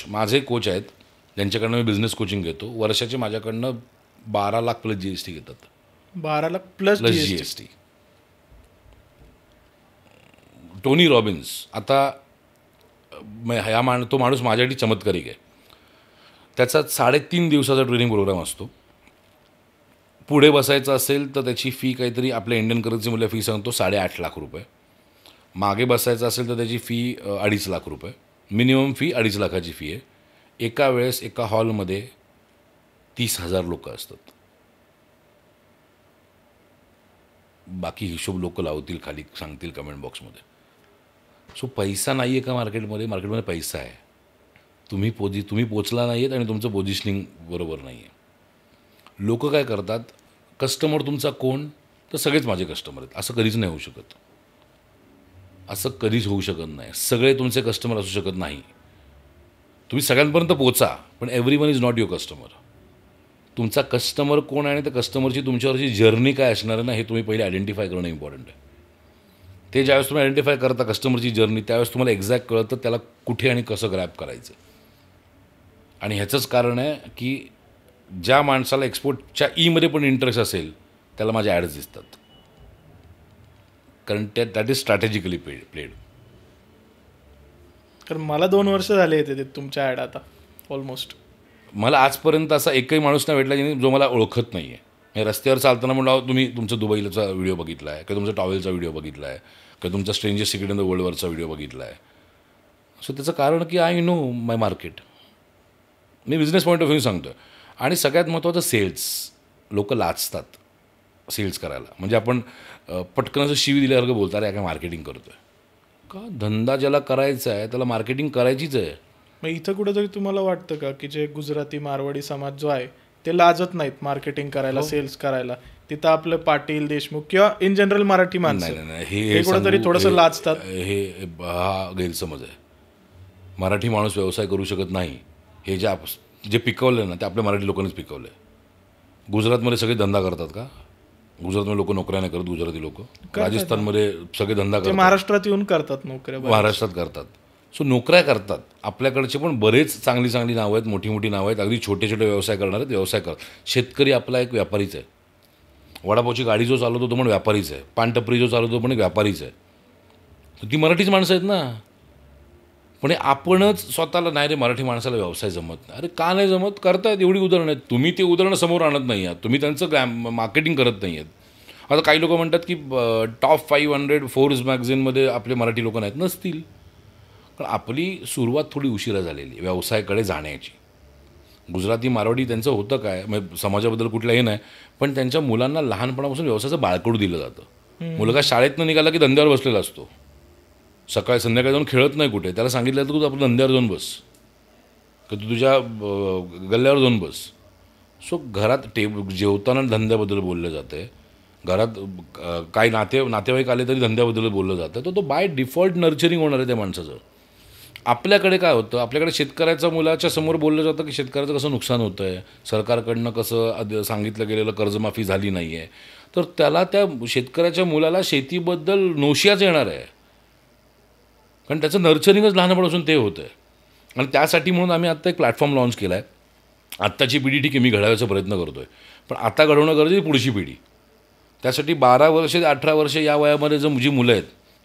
S1: माझे कोच आहेत ज्यांच्याकडनं मी बिझनेस कोचिंग घेतो. वर्षाचे माझ्याकडनं 12 लाख प्लस GST घेतात.
S2: 12 lakh plus
S1: GST. Tony Robbins आता तो माणूस माझ्यासाठी चमत्कारिक आहे. त्याचा 3.5 दिवसाचा ट्रेनिंग प्रोग्राम असतो. पुढे बसायचं असेल तर त्याची फी काहीतरी आपल्या इंडियन करन्सी मूल्य फी सांगतो ₹8.5 लाख. मागे बसायचं असेल तर त्याची फी ₹2.5 लाख. मिनिमम फी 2.5 लाखाची फी आहे. एका वेळेस एका हॉलमध्ये 30,000 लोक असतात. बाकी हिशोब लोक लावतील खाली सांगतील कमेंट बॉक्समध्ये. सो पैसा नाही आहे का मार्केटमध्ये पैसा आहे. तुम्ही पोचला नाही आहेत आणि तुमचं पोझिशनिंग बरोबर नाही आहे. लोक काय करतात, कस्टमर तुमचा कोण तर सगळेच माझे कस्टमर आहेत असं कधीच नाही होऊ शकत. सगळे तुमचे कस्टमर असू शकत नाही. तुम्ही सगळ्यांपर्यंत पोचा पण everyone is not your customer. तुमचा कस्टमर कोण आहे आणि त्या कस्टमरची तुमच्यावरची जर्नी काय असणार आहे ना हे तुम्ही पहिले आयडेंटिफाय करणं इम्पॉर्टंट आहे. ते ज्यावेळेस तुम्ही आयडेंटिफाय करता कस्टमरची जर्नी त्यावेळेस तुम्हाला एक्झॅक्ट कळतं त्याला कुठे आणि कसं ग्रॅब करायचं. आणि ह्याचंच कारण आहे की ज्या माणसाला एक्सपोर्टच्या ईमध्ये पण इंटरेस्ट असेल त्याला माझ्या ॲड्स दिसतात. कारण दॅट इज स्ट्रॅटेजिकली प्लेड.
S2: कारण मला 2 वर्ष झाले येते तुमच्या ॲड आता ऑलमोस्ट.
S1: मला आजपर्यंत असा एकही माणूस नाही भेटला जो मला ओळखत नाही आहे. रस्त्यावर चालताना म्हणलं तुम्ही तुमचा दुबईचा व्हिडिओ बघितला आहे किंवा तुमचा टॉवेलचा व्हिडिओ बघितला आहे किंवा तुमचा स्ट्रेंजर सिक्रेट इन द वर्ल्डवरचा व्हिडिओ बघितला आहे. सो त्याचं कारण की आय नो माय मार्केट. मी बिझनेस पॉईंट ऑफ व्ह्यू सांगतो आहे. आणि सगळ्यात महत्त्वाचं सेल्स. लोक लाजतात सेल्स करायला. म्हणजे आपण पटकन असं शिवी दिल्यासारखं बोलतात अरे काय मार्केटिंग करतो आहे का. धंदा ज्याला करायचा आहे त्याला मार्केटिंग करायचीच आहे.
S2: मग इथं कुठेतरी तुम्हाला वाटतं का की जे गुजराती मारवाडी समाज जो आहे ते लाजत नाहीत मार्केटिंग करायला सेल्स करायला. तिथं आपलं पाटील देशमुख किंवा इन जनरल मराठी माणसं
S1: नाही
S2: हे कुठेतरी थोडंसं लाजतात.
S1: हा गैरसमज आहे. मराठी माणूस व्यवसाय करू शकत नाही हे जे पिकवलं ना ते आपल्या मराठी लोकांनीच पिकवलं आहे. गुजरातमध्ये सगळे धंदा करतात का. गुजरातमध्ये लोक नोकऱ्या नाही करत. गुजराती लोक राजस्थानमध्ये सगळे धंदा करतात.
S2: महाराष्ट्रात येऊन करतात नोकऱ्या.
S1: महाराष्ट्रात करतात. सो नोकऱ्या करतात. आपल्याकडचे पण बरेच चांगली नावं आहेत. मोठी नावं आहेत. अगदी छोटे व्यवसाय करणारे व्यवसाय करतात. शेतकरी आपला एक व्यापारीच आहे. वडापावची गाडी जो चालवतो तो पण व्यापारीच आहे. पानटपरी जो चालवतो पण एक व्यापारीच आहे. ती मराठीच माणसं आहेत ना. पण आपणच स्वतःला नाही रे मराठी माणसाला व्यवसाय जमत नाही. अरे का नाही जमत. करतायत एवढी उदाहरणं आहेत. तुम्ही ते उदाहरणं समोर आणत नाही आहात. तुम्ही त्यांचं मार्केटिंग करत नाही आहेत. आता काही लोक म्हणतात की टॉप 500 फोर्ब्स मॅगझिनमध्ये आपले मराठी लोक नाहीत. नसतील. कारण आपली सुरुवात थोडी उशिरा झालेली व्यवसायाकडे जाण्याची. गुजराती मारवाडी त्यांचं होतं काय म्हणजे समाजाबद्दल कुठलं हे नाही पण त्यांच्या मुलांना लहानपणापासून व्यवसायाचं बाळकडू दिलं जातं. मुलगा शाळेतनं निघाला की धंद्यावर बसलेला असतो. सकाळी संध्याकाळी जाऊन खेळत नाही कुठे. त्याला सांगितलं तर तू आपलं धंद्यावर जाऊन बस की तू तुझ्या गल्ल्यावर जाऊन बस. सो घरात जेवताना धंद्याबद्दल बोललं जाते. घरात काही नातेवाईक आले तरी धंद्याबद्दल बोललं जातं. तर तो बाय डिफॉल्ट नर्चरिंग होणार आहे त्या माणसाचं. आपल्याकडे काय होतं आपल्याकडे शेतकऱ्याच्या मुलाच्या समोर बोललं जातं की शेतकऱ्याचं कसं नुकसान होतं आहे. सरकारकडनं कसं सांगितलं गेलेलं कर्जमाफी झाली नाही आहे. तर त्याला त्या शेतकऱ्याच्या मुलाला शेतीबद्दल नोशियाच येणार आहे. कारण त्याचं नर्चरिंगच लहानपणापासून ते होतं आहे. आणि त्यासाठी म्हणून आम्ही आत्ता एक प्लॅटफॉर्म लॉन्च केला आहे. आत्ताची पिढी ठीक आहे, मी घडवायचा प्रयत्न करतो आहे, पण आता घडवणं गरजेचं आहे पुढची पिढी. त्यासाठी 12 वर्ष ते 18 वर्ष या वयामध्ये जी मुलं आहेत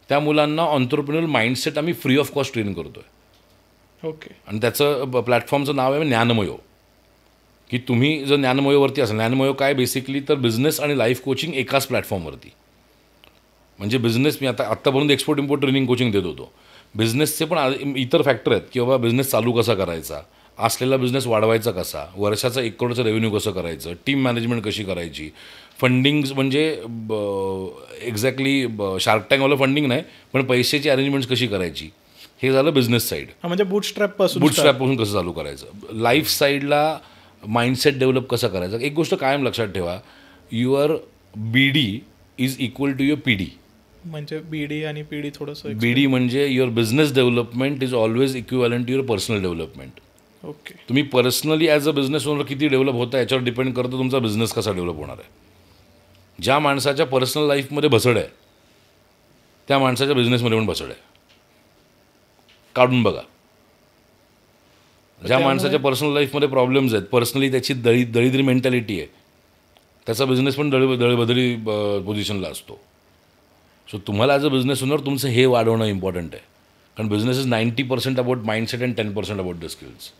S1: त्या मुलांना ऑन्ट्रप्रिन्युअल माइंडसेट आम्ही फ्री ऑफ कॉस्ट ट्रेन करतो आहे.
S2: ओके.
S1: आणि त्याचं प्लॅटफॉर्मचं नाव आहे ज्ञानमयो. की तुम्ही जर ज्ञानमयोवरती असाल, ज्ञानमयो काय बेसिकली तर बिझनेस आणि लाईफ कोचिंग एकाच प्लॅटफॉर्मवरती. म्हणजे बिझनेस मी आत्तापर्यंत एक्सपोर्ट इम्पोर्ट ट्रेनिंग कोचिंग देत होतो. बिझनेसचे पण इतर फॅक्टर आहेत की बाबा बिझनेस चालू कसा करायचा, असलेला बिझनेस वाढवायचा कसा, वर्षाचा 1 करोडचं रेव्हेन्यू कसं करायचं, टीम मॅनेजमेंट कशी करायची, फंडिंग म्हणजे एक्झॅक्टली शार्क टँकवालं फंडिंग नाही, पण पैशाची अरेंजमेंट्स कशी करायची, हे झालं बिझनेस साईड.
S2: म्हणजे बूटस्ट्रॅपपासून
S1: बूटस्ट्रॅपपासून कसं चालू करायचं. लाईफ साईडला माइंडसेट डेव्हलप कसा करायचा. एक गोष्ट कायम लक्षात ठेवा, your BD is equal to your PD.
S2: म्हणजे BD आणि PD थोडंसं.
S1: BD म्हणजे your business development is always equivalent to your personal development.
S2: Okay.
S1: तुम्ही personally as a business owner किती डेव्हलप होता याच्यावर डिपेंड करतो तुमचा बिझनेस कसा डेव्हलप होणार आहे. ज्या माणसाच्या पर्सनल लाईफमध्ये भसड आहे त्या माणसाच्या बिझनेसमध्ये पण भसड आहे. काढून बघा. ज्या माणसाच्या पर्सनल लाईफमध्ये प्रॉब्लेम्स आहेत, पर्सनली त्याची दळिद्री मेंटॅलिटी आहे, त्याचा बिझनेस पण दळबदरी पोझिशनला असतो. सो तुम्हाला ॲज अ बिझनेस ओनर तुमचं हे वाढवणं इम्पॉर्टंट आहे. कारण business is 90% about mindset and 10% about the skills.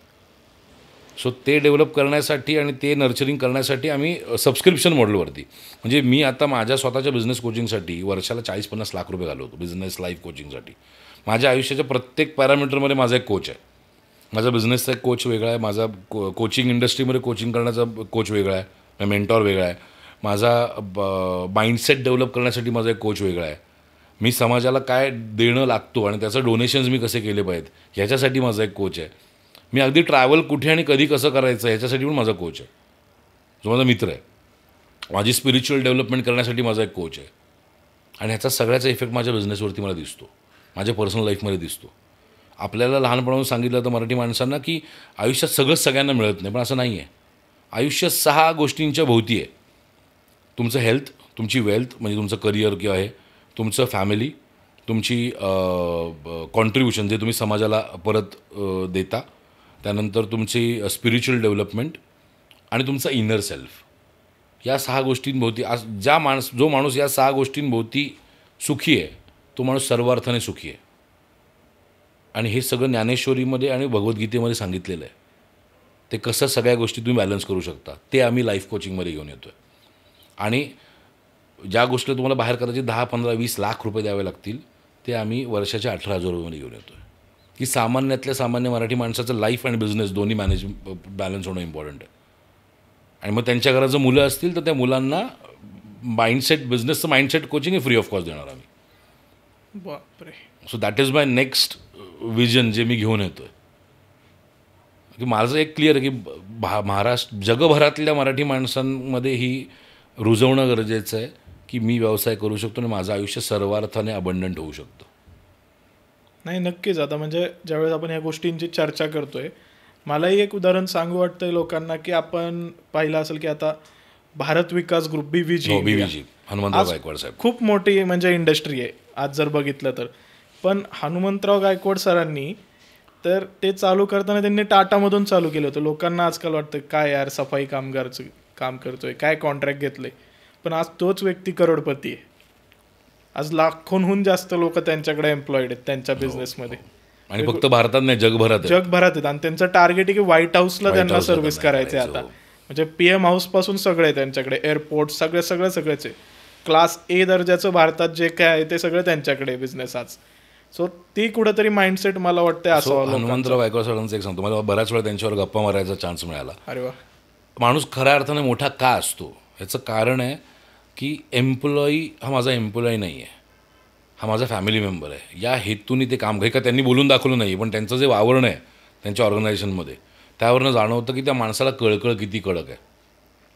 S1: So ते डेव्हलप करण्यासाठी आणि ते नर्चरिंग करण्यासाठी आम्ही सबस्क्रिप्शन मॉडेलवरती, म्हणजे मी आता माझ्या स्वतःच्या बिझनेस कोचिंगसाठी वर्षाला 40-50 लाख रुपये घालवतो बिझनेस लाईफ कोचिंगसाठी. माझ्या आयुष्याच्या प्रत्येक पॅरामीटरमध्ये माझा एक कोच आहे. माझा बिझनेसचा एक कोच वेगळा आहे, माझा कोचिंग इंडस्ट्रीमध्ये कोचिंग करण्याचा कोच वेगळा आहे, मेंटॉर वेगळा आहे, माझा माइंडसेट डेव्हलप करण्यासाठी माझा एक कोच वेगळा आहे, मी समाजाला काय देणं लागतो आणि त्याचं डोनेशन्स मी कसे केले पाहिजेत ह्याच्यासाठी माझा एक कोच आहे, मी अगदी ट्रॅव्हल कुठे आणि कधी कसं करायचं ह्याच्यासाठी पण माझा कोच आहे, जो माझा मित्र आहे, माझी स्पिरिच्युअल डेव्हलपमेंट करण्यासाठी माझा एक कोच आहे. आणि ह्याचा सगळ्याचा इफेक्ट माझ्या बिझनेसवरती मला दिसतो, माझ्या पर्सनल लाईफमध्ये दिसतो. आपल्याला लहानपणापासून सांगितलं होतं मराठी माणसांना की आयुष्यात सगळंच सगळ्यांना मिळत नाही, पण असं नाही आहे. आयुष्य 6 गोष्टींच्या भोवती आहे. तुमचं हेल्थ, तुमची वेल्थ म्हणजे तुमचं करिअर किंवा आहे, तुमचं फॅमिली, तुमची कॉन्ट्रीब्युशन जे तुम्ही समाजाला परत देता, त्यानंतर तुमची स्पिरिच्युअल डेव्हलपमेंट आणि तुमचा इनर सेल्फ. या 6 गोष्टींभोवती आज जो माणूस या 6 गोष्टींभोवती सुखी आहे तो माणूस सर्व अर्थाने सुखी आहे. आणि हे सगळं ज्ञानेश्वरीमध्ये आणि भगवद्गीतेमध्ये सांगितलेलं आहे. ते कसं सगळ्या गोष्टी तुम्ही बॅलन्स करू शकता ते आम्ही लाईफ कोचिंगमध्ये घेऊन येतो आहे. आणि ज्या गोष्टीला तुम्हाला बाहेर करायचे 10, 15, 20 लाख रुपये द्यावे लागतील ते आम्ही वर्षाच्या 18,000 रुपये घेऊन येतो आहे. की सामान्यातल्या सामान्य मराठी माणसाचं लाईफ आणि बिझनेस दोन्ही बॅलन्स होणं इम्पॉर्टंट आहे. आणि मग त्यांच्या घरात जर मुलं असतील तर त्या मुलांना बिझनेसचं माइंडसेट कोचिंग हे फ्री ऑफ कॉस्ट देणार आम्ही.
S2: बापरे.
S1: So that is my next vision जे मी घेऊन येतो आहे. की माझं एक क्लिअर आहे की जगभरातल्या मराठी माणसांमध्ये ही रुजवणं गरजेचं आहे की मी व्यवसाय करू शकतो आणि माझं आयुष्य सर्वार्थाने अबंडंट होऊ शकतं.
S2: नाही, नक्कीच. आता म्हणजे ज्यावेळेस आपण ह्या गोष्टींची चर्चा करतोय, मलाही एक उदाहरण सांगू वाटतंय लोकांना की आपण पाहिलं असेल की आता भारत विकास ग्रुप BVG
S1: हनुमंतराव गायकवाड साहेब
S2: खूप मोठी म्हणजे इंडस्ट्री आहे आज जर बघितलं तर. पण हनुमंतराव गायकवाड सरांनी तर ते चालू करताना त्यांनी टाटामधून चालू केलं होतं. लोकांना आजकाल वाटतं काय यार सफाई कामगारचं काम करतोय, काय कॉन्ट्रॅक्ट घेतलंय, पण आज तोच व्यक्ती करोडपती आहे. आज लाखोंहून जास्त लोक त्यांच्याकडे एम्प्लॉईड आहेत त्यांच्या बिझनेसमध्ये.
S1: आणि फक्त भारतात नाही जगभरात
S2: आहेत. आणि त्यांचं टार्गेट आहे की व्हाईट हाऊसला त्यांना सर्व्हिस करायचे आता. म्हणजे PM हाऊस पासून सगळे त्यांच्याकडे, एअरपोर्ट सगळेच आहे. क्लास A दर्जाचं भारतात जे काय आहे ते सगळं त्यांच्याकडे बिझनेस आज. सो ती कुठेतरी माइंडसेट मला वाटतं असं.
S1: हनुमंतराव गायकवाड सरांचं एक सांगतो, मला बऱ्याच वेळा त्यांच्यावर गप्पा मारायचा चान्स मिळाला.
S2: अरे वा.
S1: माणूस खऱ्या अर्थाने मोठा का असतो याचं कारण आहे की एम्प्लॉई हा माझा एम्प्लॉई नाही आहे, हा माझा फॅमिली मेंबर आहे. या हेतूने ते काम का त्यांनी बोलून दाखवलं नाही, पण त्यांचं जे वावरणं आहे त्यांच्या ऑर्गनायझेशनमध्ये त्यावरनं जाणवतं की त्या माणसाला कळकळ किती कडक आहे,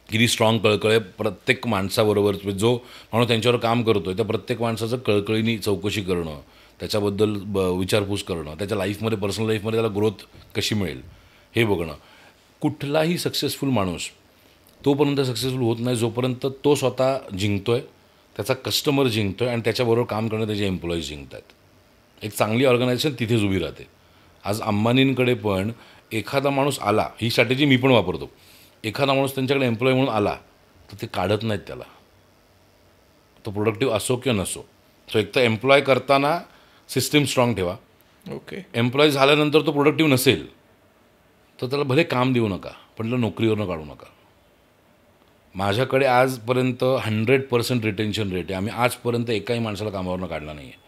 S1: किती स्ट्रॉंग कळकळ आहे. प्रत्येक माणसाबरोबर जो माणूस त्यांच्यावर काम करतो आहे त्या प्रत्येक माणसाचं कळकळीने चौकशी करणं, त्याच्याबद्दल विचारपूस करणं, त्याच्या लाईफमध्ये पर्सनल लाईफमध्ये त्याला ग्रोथ कशी मिळेल हे बघणं. कुठलाही सक्सेसफुल माणूस तोपर्यंत सक्सेसफुल होत नाही जोपर्यंत तो स्वतः जिंकतो आहे, त्याचा कस्टमर जिंकतो आहे आणि त्याच्याबरोबर काम करणं त्याचे एम्प्लॉईज जिंकत आहेत. एक चांगली ऑर्गनायझेशन तिथेच उभी राहते. आज अंबानींकडे पण एखादा माणूस आला, ही स्ट्रॅटेजी मी पण वापरतो, एखादा माणूस त्यांच्याकडे एम्प्लॉय म्हणून आला तर ते काढत नाहीत त्याला, तो प्रोडक्टिव्ह असो किंवा नसो. सो एक तर एम्प्लॉय करताना सिस्टीम स्ट्रॉंग ठेवा.
S2: ओके.
S1: एम्प्लॉय झाल्यानंतर तो प्रोडक्टिव्ह नसेल तर त्याला भले काम देऊ नका, पण त्याला नोकरीवरनं काढू नका. माझ्याकडे आजपर्यंत 100% रिटेन्शन रेट आहे. आम्ही आजपर्यंत एकाही माणसाला कामावरनं काढला नाही आहे.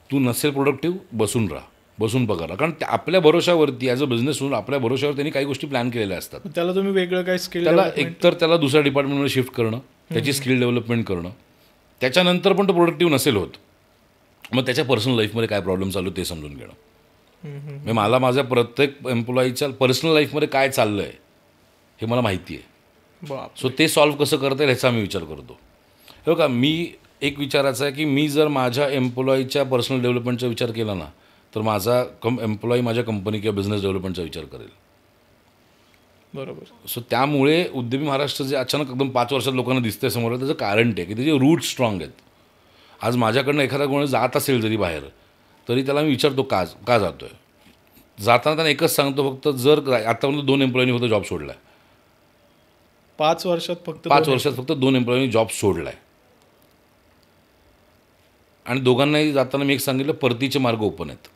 S1: तू नसेल प्रोडक्टिव्ह, बसून राहा, बसून पगार. कारण आपल्या भरोशावरती ॲज अ बिझनेस म्हणून आपल्या भरोशावर त्यांनी काही गोष्टी प्लॅन केलेल्या असतात.
S2: त्याला तुम्ही वेगळं काय स्किल,
S1: त्याला एकतर त्याला दुसऱ्या डिपार्टमेंटमध्ये शिफ्ट करणं, त्याची स्किल डेव्हलपमेंट करणं, त्याच्यानंतर पण तो प्रोडक्टिव्ह नसेल होत, मग त्याच्या पर्सनल लाईफमध्ये काय प्रॉब्लेम चालू ते समजून घेणं. म्हणजे मला माझ्या प्रत्येक एम्प्लॉईच्या पर्सनल लाईफमध्ये काय चाललं आहे हे मला माहिती आहे. सो ते सॉल्व्ह कसं करता येईल ह्याचा मी विचार करतो. हो का, मी एक विचारायचं आहे की मी जर माझ्या एम्प्लॉईच्या पर्सनल डेव्हलपमेंटचा विचार केला ना, तर माझा एम्प्लॉई माझ्या कंपनी किंवा बिझनेस डेव्हलपमेंटचा विचार करेल.
S2: बरोबर.
S1: सो त्यामुळे उद्यमी महाराष्ट्र जे अचानक एकदम 5 वर्षात लोकांना दिसतंय समोर, त्याचं कारण ते की त्याचे रूट स्ट्रॉंग आहेत. आज माझ्याकडनं एखादा कोणी जात असेल जरी बाहेर, तरी त्याला मी विचारतो का जातो आहे. जाताना त्यांना एकच सांगतो फक्त, जर आतापर्यंत 2 एम्प्लॉईनी फक्त जॉब सोडला आहे.
S2: 5 वर्षात फक्त
S1: 2 एम्प्लॉईनी जॉब सोडला आहे. आणि दोघांनाही जाताना मी एक सांगितलं, परतीचे मार्ग ओपन आहेत.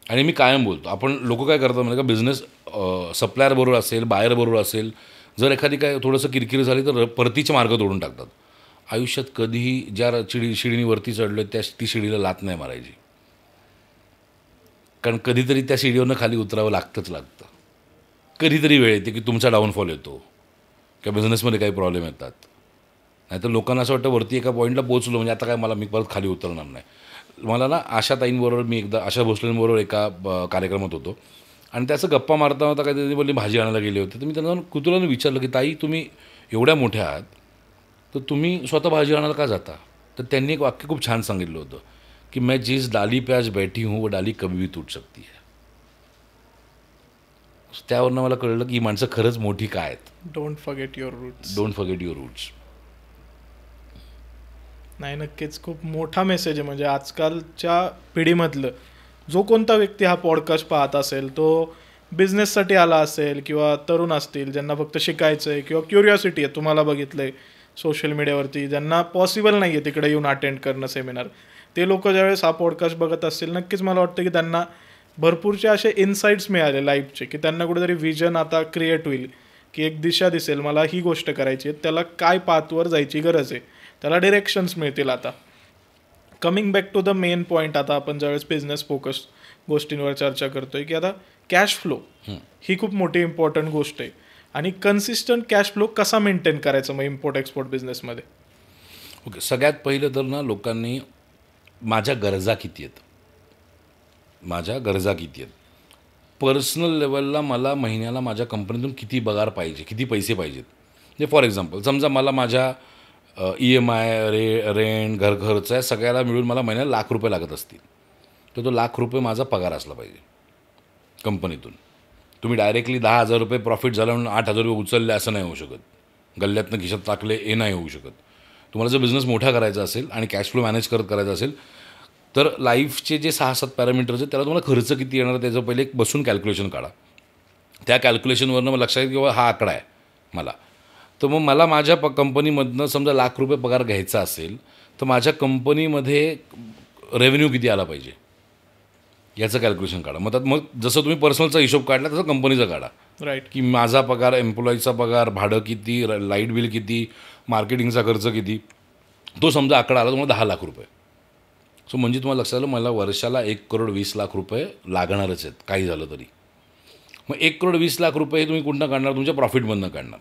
S1: आणि मी कायम बोलतो, आपण लोक काय करतात म्हणजे का, बिझनेस सप्लायर बरोबर असेल, बायर बरोबर असेल, जर एखादी काय थोडंसं किरकिरी झाली तर परतीचे मार्ग तोडून टाकतात. आयुष्यात कधीही ज्या शिडीने वरती चढलो ती शिडीला लात नाही मारायची. कारण कधीतरी त्या शिडीवरनं खाली उतरावं लागतं. कधीतरी वेळ येते की तुमचा डाऊनफॉल येतो किंवा बिझनेसमध्ये काही प्रॉब्लेम येतात. नाहीतर लोकांना असं वाटतं वरती एका पॉईंटला पोहोचलो म्हणजे आता काय मी परत खाली उतरणार नाही. मला ना आशाताईंबरोबर मी एकदा आशा भोसलेंबरोबर एका कार्यक्रमात होतो आणि त्याचं गप्पा मारता होता काय, त्यांनी बोलली भाजी आणायला गेले होते. तर मी त्यांना कुतूहलाने विचारलं की ताई, तुम्ही एवढ्या मोठ्या आहात तर तुम्ही स्वतः भाजी आणायला का जाता? तर त्यांनी एक वाक्य खूप छान सांगितलं होतं की मैं जिस डाली पे आज बैठी हूँ वो डाली कभी भी टूट सकती है. त्यावरनं मला कळलं की ही माणसं खरंच मोठी काय आहेत.
S2: Don't forget your roots. नाही, नक्कीच खूप मोठा मेसेज आहे. म्हणजे आजकालच्या पिढीमधलं जो कोणता व्यक्ती हा पॉडकास्ट पाहत असेल, तो बिझनेससाठी आला असेल किंवा तरुण असतील ज्यांना फक्त शिकायचं आहे किंवा क्युरिओसिटी आहे, तुम्हाला बघितलं आहे सोशल मीडियावरती, ज्यांना पॉसिबल नाही आहे तिकडे येऊन अटेंड करणं सेमिनार, ते लोक ज्यावेळेस हा पॉडकास्ट बघत असतील, नक्कीच मला वाटतं की त्यांना भरपूरचे असे इन्साईट्स मिळाले लाईफचे, की त्यांना कुठेतरी विजन आता क्रिएट होईल, की एक दिशा दिसेल, मला ही गोष्ट करायची आहे, त्याला काय पाथवर जायची गरज आहे, त्याला डिरेक्शन्स मिळतील. आता coming back to the main point, आता आपण ज्यावेळेस बिझनेस फोकस गोष्टींवर चर्चा करतोय की आता कॅश फ्लो ही खूप मोठी इम्पॉर्टंट गोष्ट आहे. आणि कन्सिस्टंट कॅश फ्लो कसा मेंटेन करायचा मग इम्पोर्ट एक्सपोर्ट बिझनेसमध्ये?
S1: ओके, सगळ्यात पहिलं तर ना लोकांनी माझ्या गरजा किती आहेत, पर्सनल लेवलला मला महिन्याला माझ्या कंपनीतून किती पगार पाहिजे, किती पैसे पाहिजेत. म्हणजे फॉर एक्झाम्पल समजा मला माझ्या EMI, रेंट, घर खर्च आहे सगळ्याला मिळून मला महिन्याला ₹1,00,000 लागत असतील, तर तो ₹1,00,000 माझा पगार असला पाहिजे कंपनीतून. तुम्ही डायरेक्टली ₹10,000 प्रॉफिट झाला म्हणून ₹8,000 उचलले असं नाही होऊ शकत. गल्ल्यातनं खिशात टाकले हे नाही होऊ शकत. तुम्हाला जर बिझनेस मोठा करायचा असेल आणि कॅश फ्लो मॅनेज करायचा असेल तर लाईफचे जे 6-7 पॅरामीटर्स आहेत त्याला तुम्हाला खर्च किती येणार त्याचं पहिले एक बसून कॅल्क्युलेशन काढा. त्या कॅल्क्युलेशनवरनं मग लक्षात येईल की हा आकडा आहे मला. तर मग मला माझ्या कंपनीमधनं समजा ₹1,00,000 पगार घ्यायचा असेल तर माझ्या कंपनीमध्ये रेव्हेन्यू किती आला पाहिजे याचं कॅल्क्युलेशन काढा. मग जसं तुम्ही पर्सनलचा हिशोब काढला तसं कंपनीचा काढा.
S2: राईट.
S1: की माझा पगार, एम्प्लॉईचा पगार, भाडं किती, लाईट बिल किती, मार्केटिंगचा खर्च किती, तो समजा आकडा आला तुम्हाला ₹10,00,000. सो म्हणजे तुम्हाला लक्षात आलं मला वर्षाला ₹1,20,00,000 लागणारच आहेत काही झालं तरी. मग ₹1,20,00,000 हे तुम्ही कुठनं काढणार? तुमच्या प्रॉफिटमधनं काढणार.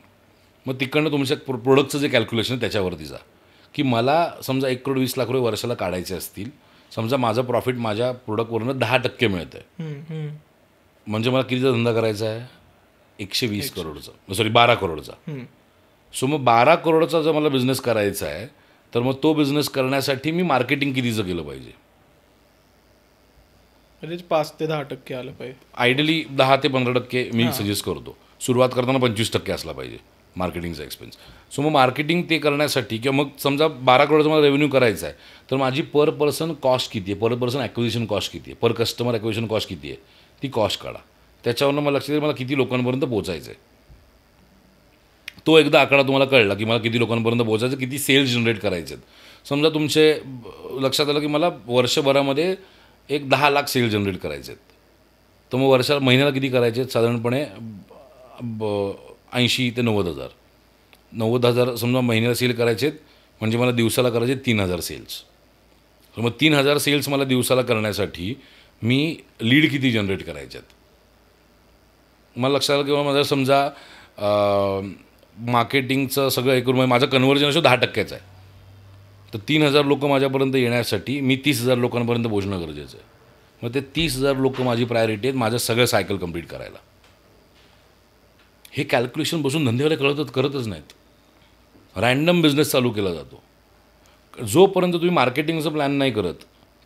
S1: मग तिकडनं तुमच्या प्रोडक्टचं जे कॅल्क्युलेशन आहे त्याच्यावरती जा की मला समजा ₹1,20,00,000 वर्षाला काढायचे असतील, समजा माझं प्रॉफिट माझ्या प्रोडक्टवरनं 10% मिळतं आहे, म्हणजे मला कितीचा धंदा करायचा आहे? 120 करोडचा, 12 करोडचा. सो मग 12 करोडचा जर मला बिझनेस करायचा आहे तर मग तो बिझनेस करण्यासाठी मी मार्केटिंग कितीचं केलं पाहिजे?
S2: म्हणजे 5 ते 10% आलं पाहिजे.
S1: आयडियली 10 ते 15% मी सजेस्ट करतो. सुरुवात करताना 25% असला पाहिजे. मार्केटिंगचा एक्सपेन्स. सो मग मार्केटिंग ते करण्यासाठी किंवा मग समजा 12 करोडचा मला रेव्हेन्यू करायचा आहे, तर माझी पर पर्सन कॉस्ट किती आहे, पर पर्सन ॲक्विजिशन कॉस्ट किती आहे, पर कस्टमर ॲक्विजिशन कॉस्ट किती आहे, ती कॉस्ट काढा. त्याच्यावरनं मला लक्षात येईल मला किती लोकांपर्यंत पोचायचं आहे. तो एकदा आकडा तुम्हाला कळला की मला किती लोकांपर्यंत पोचायचं, किती सेल्स जनरेट करायचे आहेत. समजा तुमचे लक्षात आलं की मला वर्षभरामध्ये एक 10 लाख सेल्स जनरेट करायचे आहेत, तर मग महिन्याला किती करायचे आहेत, साधारणपणे 80 ते 90,000 समजा महिन्याला सेल करायचे आहेत, म्हणजे मला दिवसाला करायचे 3,000 सेल्स. तर मग 3,000 सेल्स मला दिवसाला करण्यासाठी मी लीड किती जनरेट करायचे आहेत. मला लक्षात आलं किंवा माझं समजा मार्केटिंगचं सगळं हे करून माझं कन्व्हर्जन रेशो 10% आहे, तर 3,000 लोक माझ्यापर्यंत येण्यासाठी मी 30,000 लोकांपर्यंत पोहोचणं गरजेचं आहे. मग ते 30,000 लोक माझी प्रायोरिटी आहेत माझं सगळं सायकल कंप्लीट करायला. हे कॅल्क्युलेशन बसून धंदेवाले करतच नाहीत. रँडम बिझनेस चालू केला जातो. जोपर्यंत तुम्ही मार्केटिंगचं प्लॅन नाही करत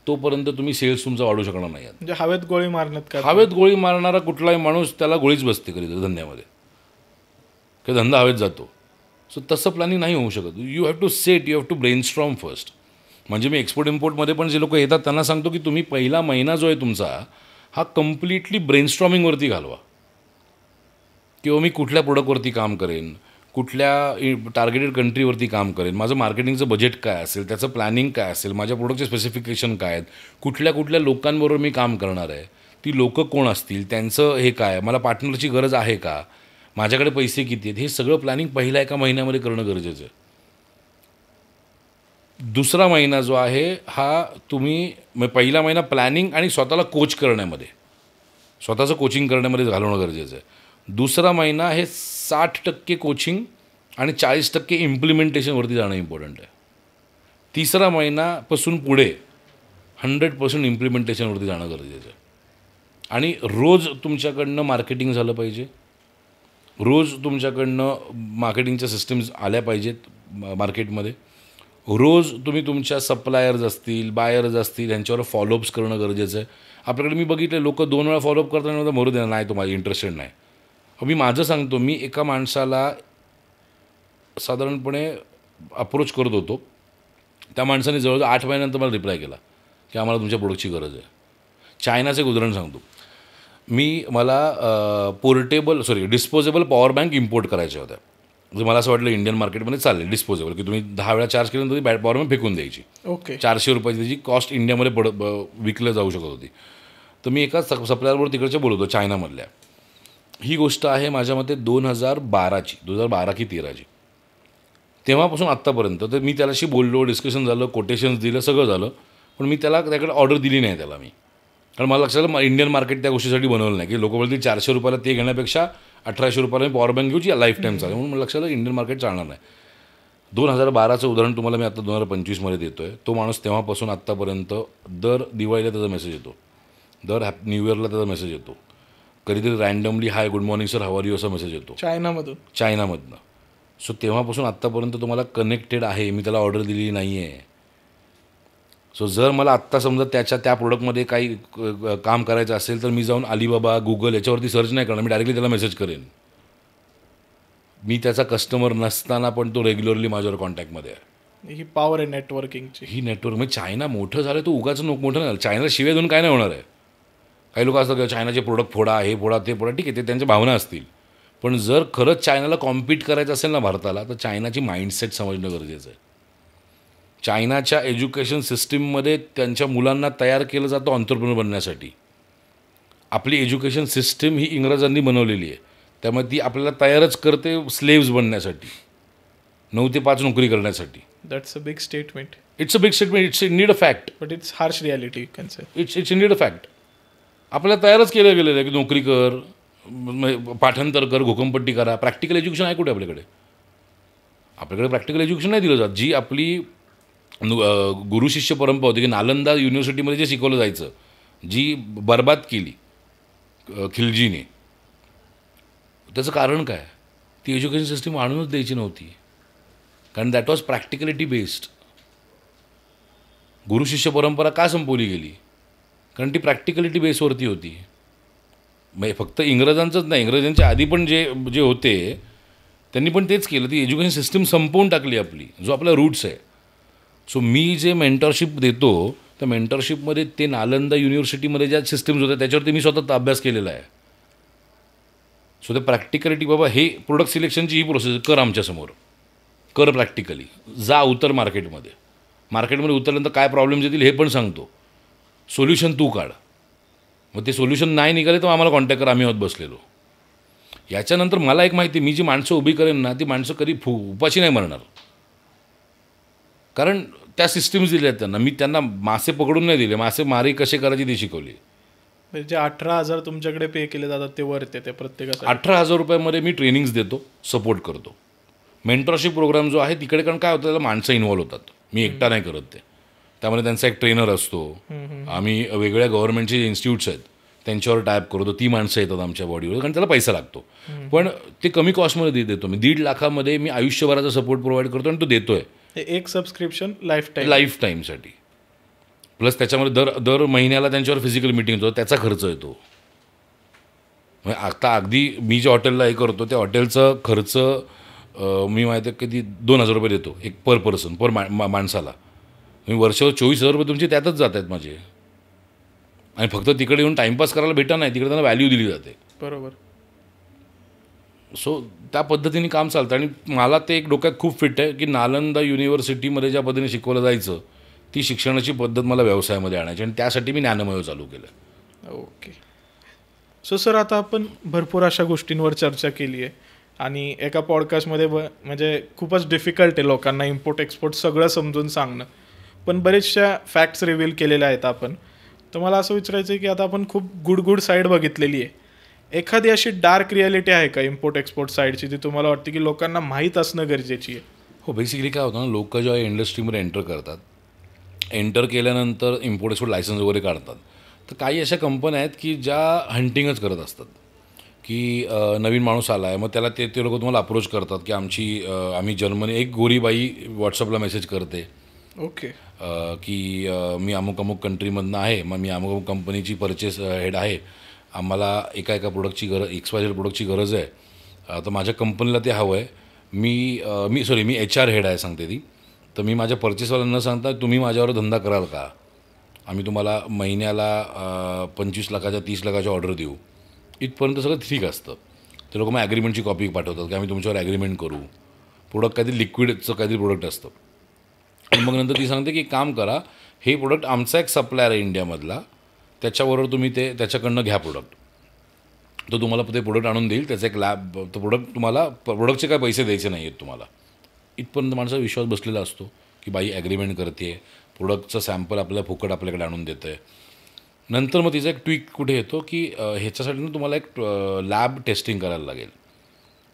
S1: तोपर्यंत तुम्ही सेल्स तुमचा वाढू शकणार नाही.
S2: म्हणजे हवेत गोळी मारण्यात काय,
S1: हवेत गोळी मारणारा कुठलाही माणूस त्याला गोळीच बसते कधी धंद्यामध्ये, की धंदा हवेत जातो. सो तसं प्लॅनिंग नाही होऊ शकत. You have to set, you have to brainstorm first. म्हणजे मी एक्सपोर्ट इम्पोर्टमध्ये पण जे लोक येतात त्यांना सांगतो की तुम्ही पहिला महिना जो आहे तुमचा हा कम्प्लिटली ब्रेनस्टॉर्मिंगवरती घालवा. किंवा मी कुठल्या प्रोडक्टवरती काम करेन, कुठल्या टार्गेटेड कंट्रीवरती काम करेन, माझं मार्केटिंगचं बजेट काय असेल, त्याचं प्लॅनिंग काय असेल, माझ्या प्रोडक्टचे स्पेसिफिकेशन काय आहेत, कुठल्या लोकांबरोबर मी काम करणार आहे, ती लोकं कोण असतील, त्यांचं हे काय, मला पार्टनरची गरज आहे का, माझ्याकडे पैसे किती आहेत, हे सगळं प्लॅनिंग पहिल्या एका महिन्यामध्ये करणं गरजेचं आहे. दुसरा महिना जो आहे हा तुम्ही पहिला महिना प्लॅनिंग आणि स्वतःला कोच करण्यामध्ये, स्वतःचं कोचिंग करण्यामध्ये घालवणं गरजेचं आहे. दुसरा महिना हे 60% कोचिंग आणि 40% इम्प्लिमेंटेशनवरती जाणं इम्पॉर्टंट आहे. तिसरा महिनापासून पुढे 100% इम्प्लिमेंटेशनवरती जाणं गरजेचं आहे. आणि रोज तुमच्याकडनं मार्केटिंग झालं पाहिजे, रोज तुमच्याकडनं मार्केटिंगच्या सिस्टम्स आल्या पाहिजेत मार्केटमध्ये. रोज तुम्ही तुमच्या सप्लायर्स असतील, बायर्स असतील यांच्यावर फॉलोअप्स करणं गरजेचं आहे. आपल्याकडे मी बघितले लोक 2 वेळा फॉलोअप करताना मरू देणार नाही, तो माझी इंटरेस्टेड नाही. मी माझं सांगतो, मी एका माणसाला साधारणपणे अप्रोच करत होतो, त्या माणसाने जवळजवळ 8 महिन्यानंतर मला रिप्लाय केला की आम्हाला तुमच्या प्रोडक्टची गरज आहे. चायनाचं एक उदाहरण सांगतो. मला डिस्पोजेबल पॉवर बँक इम्पोर्ट करायच्या होत्या. म्हणजे मला असं वाटलं इंडियन मार्केटमध्ये चालेल डिस्पोजेबल, की तुम्ही 10 वेळा चार्ज केल्यानंतर ती पॉवर बँक फेकून द्यायची.
S2: ओके.
S1: 400 रुपयाची त्याची कॉस्ट इंडियामध्ये विकलं जाऊ शकत होती. तर मी एका सप्लायरवर तिकडच्या बोलवतो चायनामधल्या. ही गोष्ट आहे माझ्या मते 2012 की 13ची. तेव्हापासून आत्तापर्यंत तर मी त्याच्याशी बोललो, डिस्कशन झालं, कोटेशन्स दिलं, सगळं झालं. पण मी त्याकडे ऑर्डर दिली नाही त्याला मी. कारण मला लक्षात आलं इंडियन मार्केट त्या गोष्टीसाठी बनवलं नाही, की लोक बोलतील 400 रुपयाला ते घेण्यापेक्षा 1800 रुपयाला मी पॉवर बँक घेऊची लाईफ टाईम चालेल. म्हणून मला लक्षात आलं इंडियन मार्केट चालणार नाही. 2012चं उदाहरण तुम्हाला मी आता 2025मध्ये देतो आहे. तो माणूस तेव्हापासून आत्तापर्यंत दर दिवाळीला त्याचा मेसेज येतो, दर न्यू इयरला त्याचा मेसेज येतो, कधीतरी randomly hi good morning sir how are you असा मेसेज येतो चायनामधनं. सो तेव्हापासून आत्तापर्यंत तुम्हाला कनेक्टेड आहे. मी त्याला ऑर्डर दिली नाही आहे. सो जर मला आत्ता समजा त्या प्रोडक्टमध्ये काही काम करायचं असेल तर मी जाऊन अलिबाबा, गुगल याच्यावरती सर्च नाही करणार, मी डायरेक्टली त्याला मेसेज करेन. मी त्याचा कस्टमर नसताना पण तो रेग्युलरली माझ्यावर कॉन्टॅक्टमध्ये आहे.
S2: ही पॉवर आहे नेटवर्किंगची.
S1: ही नेटवर्क म्हणजे चायना मोठं झालं तो उगाच मोठं नाही. चायनाला शिवाय देऊन काय नाही होणार आहे. काही लोक असतात की चायनाचे प्रोडक्ट फोडा, हे फोडा, ते फोडा, ठीक आहे, ते त्यांच्या भावना असतील. पण जर खरंच चायनाला कॉम्पीट करायचं असेल ना भारताला, तर चायनाची माइंडसेट समजणं गरजेचं आहे. चायनाच्या एज्युकेशन सिस्टीममध्ये त्यांच्या मुलांना तयार केलं जातं ऑन्टरप्रेनर बनण्यासाठी. आपली एज्युकेशन सिस्टीम ही इंग्रजांनी बनवलेली आहे, त्यामुळे ती आपल्याला तयारच करते स्लेव्स बनण्यासाठी, 9 ते 5 नोकरी करण्यासाठी.
S2: That's a big statement.
S1: It's a big statement. It's need a fact.
S2: But it's harsh reality you can say.
S1: It's need a fact. आपल्याला तयारच केलं गेलेलं आहे की नोकरी कर, पाठांतर कर, घोकमपट्टी करा. प्रॅक्टिकल एज्युकेशन आहे कुठे आपल्याकडे? आपल्याकडे प्रॅक्टिकल एज्युकेशन नाही दिलं जात. जी आपली गुरु शिष्य परंपरा होती की नालंदा युनिव्हर्सिटीमध्ये जे शिकवलं जायचं, जी बरबाद केली खिलजीने, त्याचं कारण काय? ती एज्युकेशन सिस्टीम आणूनच द्यायची नव्हती, कारण दॅट वॉज प्रॅक्टिकलिटी बेस्ड. गुरु शिष्य परंपरा का संपवली गेली? कारण ती प्रॅक्टिकलिटी बेसवरती होती. म्हणजे फक्त इंग्रजांचंच नाही, इंग्रजांच्या आधी पण जे होते त्यांनी पण तेच केलं, ती एज्युकेशन सिस्टम संपवून टाकली आपली, जो आपला रूट्स आहे. सो मी जे मेंटरशिप देतो त्या मेंटरशिपमध्ये ते नालंदा युनिव्हर्सिटीमध्ये ज्या सिस्टम्स होत्या त्याच्यावरती मी स्वतः अभ्यास केलेला आहे. सो ते प्रॅक्टिकलिटी, बाबा हे प्रोडक्ट सिलेक्शनची ही प्रोसेस कर आमच्यासमोर, कर प्रॅक्टिकली, जा उतर मार्केटमध्ये उतरल्यानंतर काय प्रॉब्लेम्स येतील हे पण सांगतो, सोल्युशन तू काढ. मग ते सोल्युशन नाही निघाले तर आम्हाला कॉन्टॅक्ट कर, आम्ही आहोत बसलेलो. याच्यानंतर मला एक माहिती, मी जी माणसं उभी करेन ना ती माणसं कधी उपाशी नाही मरणार, कारण त्या सिस्टीम्स दिल्या आहेत त्यांना. मी त्यांना मासे पकडून नाही दिले, मासे मारी कसे करायची ती शिकवली.
S2: म्हणजे 18,000 तुमच्याकडे पे केले जातात ते वरते ते प्रत्येकासाठी.
S1: 18,000 रुपयामध्ये मी ट्रेनिंग्स देतो, सपोर्ट करतो. मेंटरशिप प्रोग्राम जो आहे तिकडे, कारण काय होतं त्याला माणसं इन्व्हॉल्व होतात, मी एकटा नाही करत ते. त्यामध्ये त्यांचा एक ट्रेनर असतो, आम्ही वेगळ्या गव्हर्नमेंटचे इन्स्टिट्यूट्स आहेत त्यांच्यावर टायप करतो, ती माणसं येतात आमच्या बॉडीवर, कारण त्याला पैसा लागतो. पण ते कमी कॉस्टमध्ये देतो मी. 1.5 लाखामध्ये मी आयुष्यभराचा सपोर्ट प्रोव्हाइड करतो आणि तो देतोय.
S2: एक सबस्क्रिप्शन लाईफ
S1: टाईमसाठी. प्लस त्याच्यामध्ये दर महिन्याला त्यांच्यावर फिजिकल मिटिंग होतो, त्याचा खर्च येतो. म्हणजे आता अगदी मी जे हॉटेलला हे करतो त्या हॉटेलचं खर्च मी माहिती आहे किती 2,000 रुपये देतो एक पर पर्सन, पर माणसाला. मी वर्षावर 24,000 रुपये तुमचे त्यातच जात आहेत माझे. आणि फक्त तिकडे येऊन टाईमपास करायला भेटा नाही, तिकडे त्यांना व्हॅल्यू दिली जाते.
S2: बरोबर.
S1: सो त्या पद्धतीने काम चालतं. आणि मला ते एक डोक्यात खूप फिट आहे की नालंदा युनिव्हर्सिटीमध्ये ज्या पद्धतीने शिकवलं जायचं ती शिक्षणाची पद्धत मला व्यवसायामध्ये आणायची, आणि त्यासाठी मी ज्ञानमय चालू केलं.
S2: ओके. सो सर, आता आपण भरपूर अशा गोष्टींवर चर्चा केली आहे आणि एका पॉडकास्टमध्ये म्हणजे खूपच डिफिकल्ट आहे लोकांना इम्पोर्ट एक्सपोर्ट सगळं समजून सांगणं, पण बरेचशा फॅक्ट्स रिव्हील केलेल्या आहेत आपण. तर मला असं विचारायचं आहे की आता आपण खूप गुड साईड बघितलेली आहे, एखादी अशी डार्क रियालिटी आहे का इम्पोर्ट एक्सपोर्ट साईडची जी तुम्हाला वाटते की लोकांना माहीत असणं गरजेची आहे?
S1: हो, बेसिकली काय होतं ना, लोक जेव्हा इंडस्ट्रीमध्ये एंटर करतात, एंटर केल्यानंतर इम्पोर्ट एक्सपोर्ट लायसन्स वगैरे काढतात, तर काही अशा कंपन्या आहेत की ज्या हंटिंगच करत असतात, की नवीन माणूस आला आहे, मग त्याला ते लोक तुम्हाला अप्रोच करतात की आम्ही जर्मनी, एक गोरीबाई व्हॉट्सअपला मेसेज करते,
S2: ओके,
S1: की मी अमुक कंट्रीमधनं आहे, मग मी अमुक कंपनीची परचेस हेड आहे, आम्हाला एका प्रोडक्टची XYZ प्रोडक्टची गरज आहे, तर माझ्या कंपनीला ते हवं आहे. मी HR हेड आहे सांगते ती, तर मी माझ्या परचेसवाल्यांना सांगता तुम्ही माझ्यावर धंदा कराल का, आम्ही तुम्हाला महिन्याला 25 लाखाच्या 30 लाखाच्या ऑर्डर देऊ. इथपर्यंत सगळं ठीक असतं. ते लोक मग ॲग्रीमेंटची कॉपी पाठवतात की आम्ही तुमच्यावर ॲग्रीमेंट करू. प्रोडक्ट काहीतरी लिक्विडचं काहीतरी प्रोडक्ट असतं, आणि मग नंतर ती सांगते की काम करा, हे प्रोडक्ट आमचा एक सप्लायर आहे इंडियामधला, त्याच्याबरोबर तुम्ही त्याच्याकडनं घ्या प्रोडक्ट, तो तुम्हाला ते प्रोडक्ट आणून देईल, त्याचा एक तो प्रोडक्ट तुम्हाला, प्रोडक्टचे काय पैसे द्यायचे नाही आहेत तुम्हाला. इथपर्यंत माणसाचा विश्वास बसलेला असतो की बाई ॲग्रीमेंट करते, प्रोडक्टचं सॅम्पल आपल्याला फुकट आपल्याकडे आणून देतं आहे. नंतर मग तिचा एक ट्विक कुठे येतो की ह्याच्यासाठी ना तुम्हाला एक लॅब टेस्टिंग करायला लागेल.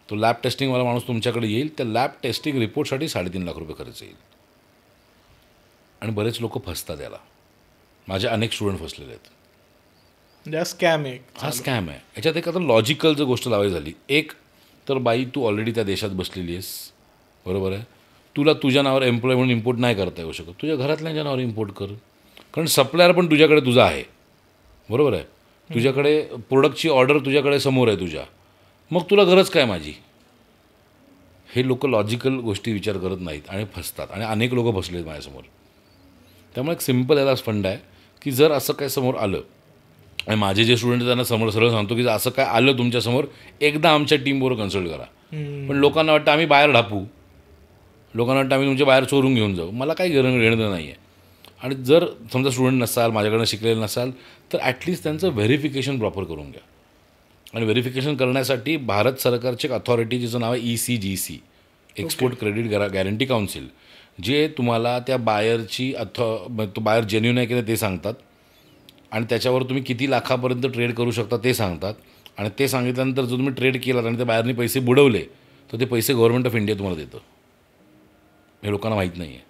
S1: तो लॅब टेस्टिंगवाला माणूस तुमच्याकडे येईल, त्या लॅब टेस्टिंग रिपोर्टसाठी 3.5 लाख रुपये खर्च येईल. आणि बरेच लोक फसतात याला, माझे अनेक स्टुडंट फसलेले आहेत.
S2: स्कॅम आहे
S1: हा स्कॅम आहे. याच्यात एक आता लॉजिकल जर गोष्ट लावायची झाली, एक तर बाई तू ऑलरेडी त्या देशात बसलेली आहेस, बरोबर आहे, तुला तुझ्या नावावर एम्प्लॉय म्हणून इम्पोर्ट नाही करता येऊ शकत, तुझ्या घरातल्यांच्या नावावर इम्पोर्ट कर, कारण सप्लायर पण तुझ्याकडे तुझा आहे, बरोबर आहे, तुझ्याकडे प्रोडक्टची ऑर्डर तुझ्याकडे समोर आहे तुझ्या, मग तुला गरज काय माझी. हे लोक लॉजिकल गोष्टी विचार करत नाहीत आणि फसतात, आणि अनेक लोक फसले आहेत माझ्यासमोर. त्यामुळे एक सिम्पल याला फंड आहे की जर असं काय समोर आलं, आणि माझे जे स्टुडंट त्यांना समोर सरळ सांगतो की जर असं काय आलं तुमच्यासमोर, एकदा आमच्या टीमबरोबर कन्सल्ट करा. पण लोकांना वाटतं आम्ही बाहेर ढापू, लोकांना वाटतं आम्ही तुमच्या बाहेर चोरून घेऊन जाऊ. मला काही घेणं नाही आहे. आणि जर समजा स्टुडंट नसाल, माझ्याकडनं शिकलेलं नसाल, तर ॲटलिस्ट त्यांचं व्हेरिफिकेशन प्रॉपर करून घ्या. आणि व्हेरिफिकेशन करण्यासाठी भारत सरकारची एक अथॉरिटी जिचं नाव आहे ECGC, export credit guarantee council, जे तुम्हाला त्या बायरची तो बायर जेन्युइन आहे की नाही ते सांगतात, आणि त्याच्यावर तुम्ही किती लाखापर्यंत ट्रेड करू शकता ते सांगतात. आणि ते सांगितल्यानंतर जर तुम्ही ट्रेड केलात आणि त्या बायरने पैसे बुडवले, तर ते पैसे गव्हर्नमेंट ऑफ इंडिया तुम्हाला देतं. हे लोकांना माहीत नाही आहे.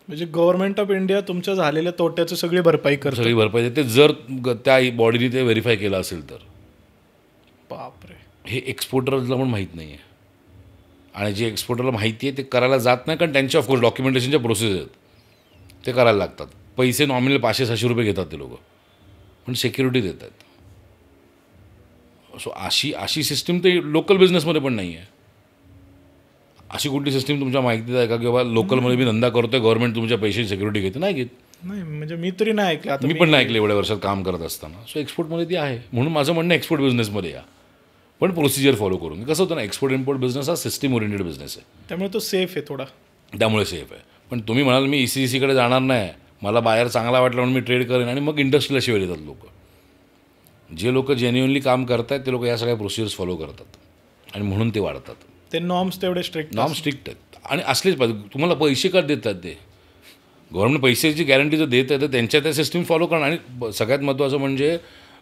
S2: म्हणजे गव्हर्नमेंट ऑफ इंडिया तुमच्या झालेल्या तोट्याची सगळी भरपाई करते.
S1: सगळी भरपाई देते जर त्या बॉडीने ते व्हेरीफाय केलं असेल तर.
S2: बापरे.
S1: हे एक्सपोर्टरला पण माहीत नाही आहे, आणि जे एक्सपोर्टरला माहिती आहे ते करायला जात नाही, कारण त्यांच्या ऑफकोर्स डॉक्युमेंटेशनच्या प्रोसेस आहेत, ते करायला लागतात. पैसे नॉमिनल 500-600 रुपये घेतात ते लोक, पण सिक्युरिटी देत आहेत. सो अशी सिस्टीम ते लोकल बिझनेसमध्ये पण नाही आहे. अशी कुठली सिस्टीम तुमच्या माहितीत आहे का की बाबा लोकलमध्ये मी धंदा करतोय, गव्हर्नमेंट तुमच्या पैशाची सिक्युरिटी घेते? नाही घेत.
S2: नाही म्हणजे मी तरी नाही ऐकलं. आता
S1: मी पण नाही ऐकलं एवढ्या वर्षात काम करत असताना. सो एक्सपोर्टमध्ये ती आहे. म्हणून माझं म्हणणं एक्सपोर्ट बिझनेसमध्ये या, पण प्रोसिजर फॉलो करून. कसं होतं ना, एक्सपोर्ट इम्पोर्ट बिझनेस हा सिस्टीम ओरिएंटेड बिझनेस आहे,
S2: त्यामुळे तो सेफ आहे थोडा,
S1: त्यामुळे सेफ आहे. पण तुम्ही म्हणाल मी ECCकडे जाणार नाही, मला बाहेर चांगला वाटला म्हणून मी ट्रेड करेन, आणि मग इंडस्ट्रीला शिवाय येतात लोक. जे लोक जेन्युअनली काम करतात ते लोक या सगळ्या प्रोसिजर्स फॉलो करतात, आणि म्हणून ते वाढतात.
S2: ते नॉर्म्स तेवढे स्ट्रिक्ट,
S1: नॉर्म स्ट्रिक्ट आहेत, आणि असलेच पाहिजे. तुम्हाला पैसे का देतात ते? गव्हर्नमेंट पैशाची गॅरंटी जर देत आहे तर त्यांच्या त्या सिस्टीम फॉलो करणं. आणि सगळ्यात महत्त्वाचं म्हणजे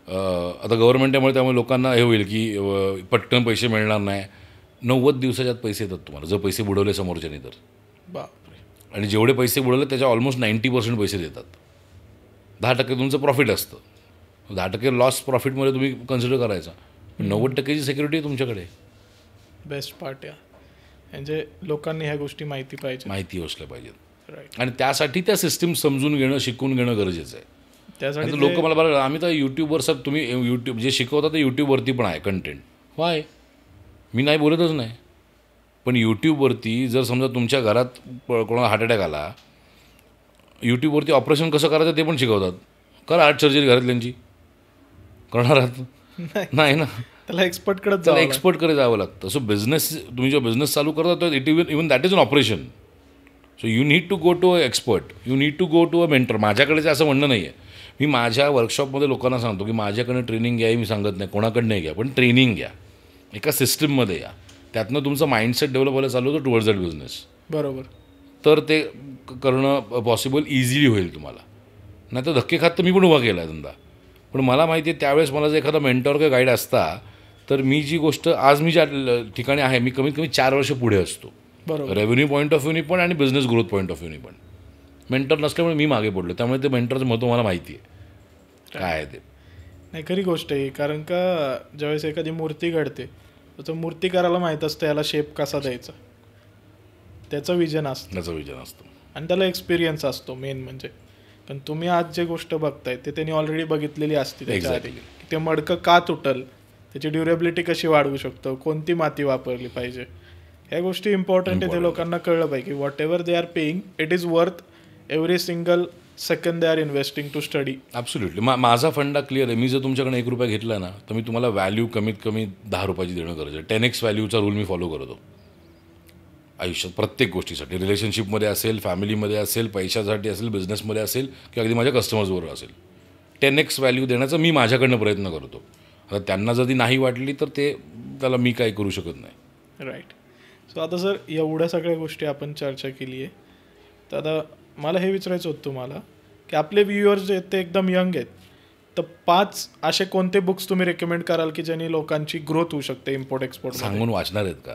S1: आता गव्हर्नमेंट त्यामुळे लोकांना हे होईल की पटकन पैसे मिळणार नाही. 90 दिवसाच्या आत पैसे येतात तुम्हाला, जर पैसे बुडवले समोरच्याने तर.
S2: बापरे.
S1: आणि जेवढे पैसे बुडवले त्याच्या ऑलमोस्ट 90% पैसे देतात. 10% तुमचं प्रॉफिट असतं, 10% लॉस प्रॉफिटमध्ये तुम्ही कन्सिडर करायचा, 90%ची सिक्युरिटी तुमच्याकडे.
S2: बेस्ट पार्ट या म्हणजे लोकांनी ह्या गोष्टी माहिती
S1: असल्या पाहिजेत.
S2: राईट.
S1: आणि त्यासाठी त्या सिस्टीम समजून घेणं, शिकून घेणं गरजेचं आहे.
S2: त्यासाठी
S1: लोक मला बरं, आम्ही तर यूट्यूबवर सब, तुम्ही यूट्यूब जे शिकवता ते यूट्यूबवरती पण आहे कंटेंट. वाय? मी नाही बोलतच नाही, पण यूट्यूबवरती जर समजा तुमच्या घरात कोणाला हार्ट अटॅक आला, यूट्यूबवरती ऑपरेशन कसं करायचं ते पण शिकवतात. करा हार्ट सर्जरी घरातल्यांची, करणार आहात? नाही ना,
S2: त्याला एक्सपर्टकडे
S1: त्याला एक्सपर्टकडे जावं लागतं. सो बिझनेस, तुम्ही जो बिझनेस चालू करता तर even that is an operation. So you need to go to a expert, you need to go to a mentor. माझ्याकडे असं म्हणणं नाही आहे. मी माझ्या वर्कशॉपमध्ये लोकांना सांगतो की माझ्याकडनं ट्रेनिंग घ्या, मी सांगत नाही कोणाकडनं नाही घ्या, पण ट्रेनिंग घ्या, एका सिस्टीममध्ये या, त्यातनं तुमचं माइंडसेट डेव्हलप व्हायला चालू होतं टुवर्ड्स दॅट बिझनेस.
S2: बरोबर.
S1: तर ते करणं पॉसिबल इझिली होईल तुम्हाला. नाही तर धक्के खात तर मी पण उभा केला आहे धंदा. पण मला माहिती आहे त्यावेळेस मला जर एखादा मेंटॉर किंवा गाईड असता तर मी जी गोष्ट आज मी ज्या ठिकाणी आहे, मी कमीत कमी 4 वर्ष पुढे असतो.
S2: बरोबर.
S1: रेव्हेन्यू पॉईंट ऑफ व्ह्यूनी पण आणि बिझनेस ग्रोथ पॉईंट ऑफ व्ह्यूनी पण. मेंटर नसल्यामुळे मी मागे पडलो, त्यामुळे ते मेंटरचं महत्त्व मला माहिती आहे काय आहे ते.
S2: नाही खरी गोष्ट आहे, कारण का ज्यावेळेस एखादी मूर्ती घडते तर मूर्तिकाराला माहीत असतं याला शेप कसा द्यायचा, त्याचं विजन असतं आणि त्याला एक्सपिरियन्स असतो मेन म्हणजे. पण तुम्ही आज जे गोष्ट बघताय ते त्यांनी ऑलरेडी बघितलेली असते त्याच्या आधी. ते मडकं का तुटल, त्याची ड्युरेबिलिटी कशी वाढवू शकतो, कोणती माती वापरली पाहिजे, ह्या गोष्टी इम्पॉर्टंट आहे. ते लोकांना कळलं पाहिजे की whatever they are paying it is worth every single second they are investing to study. Absolutely.
S1: माझा फंडा क्लिअर आहे. मी जर तुमच्याकडे 1 रुपया घेतला ना तर मी तुम्हाला व्हॅल्यू कमीत कमी 10 रुपयाची देणं गरजेचं आहे. 10x व्हॅल्यूचा रूल मी फॉलो करतो आयुष्यात, प्रत्येक गोष्टीसाठी. रिलेशनशिपमध्ये असेल, फॅमिलीमध्ये असेल, पैशासाठी असेल, बिझनेसमध्ये असेल, किंवा अगदी माझ्या कस्टमर्सबरोबर असेल. 10x व्हॅल्यू देण्याचा मी माझ्याकडनं प्रयत्न करतो. आता त्यांना जर ती नाही वाटली तर त्याला मी काही करू शकत नाही.
S2: राईट. सो आता सर एवढ्या सगळ्या गोष्टी आपण चर्चा केली आहे, तर आता मला हे विचारायचं होतं तुम्हाला की आपले व्ह्युअर्स जे आहेत ते एकदम यंग आहेत, तर 5 असे कोणते बुक्स तुम्ही रेकमेंड कराल की ज्यांनी लोकांची ग्रोथ होऊ शकते इम्पोर्ट एक्सपोर्ट?
S1: सांगून वाचणार आहेत का?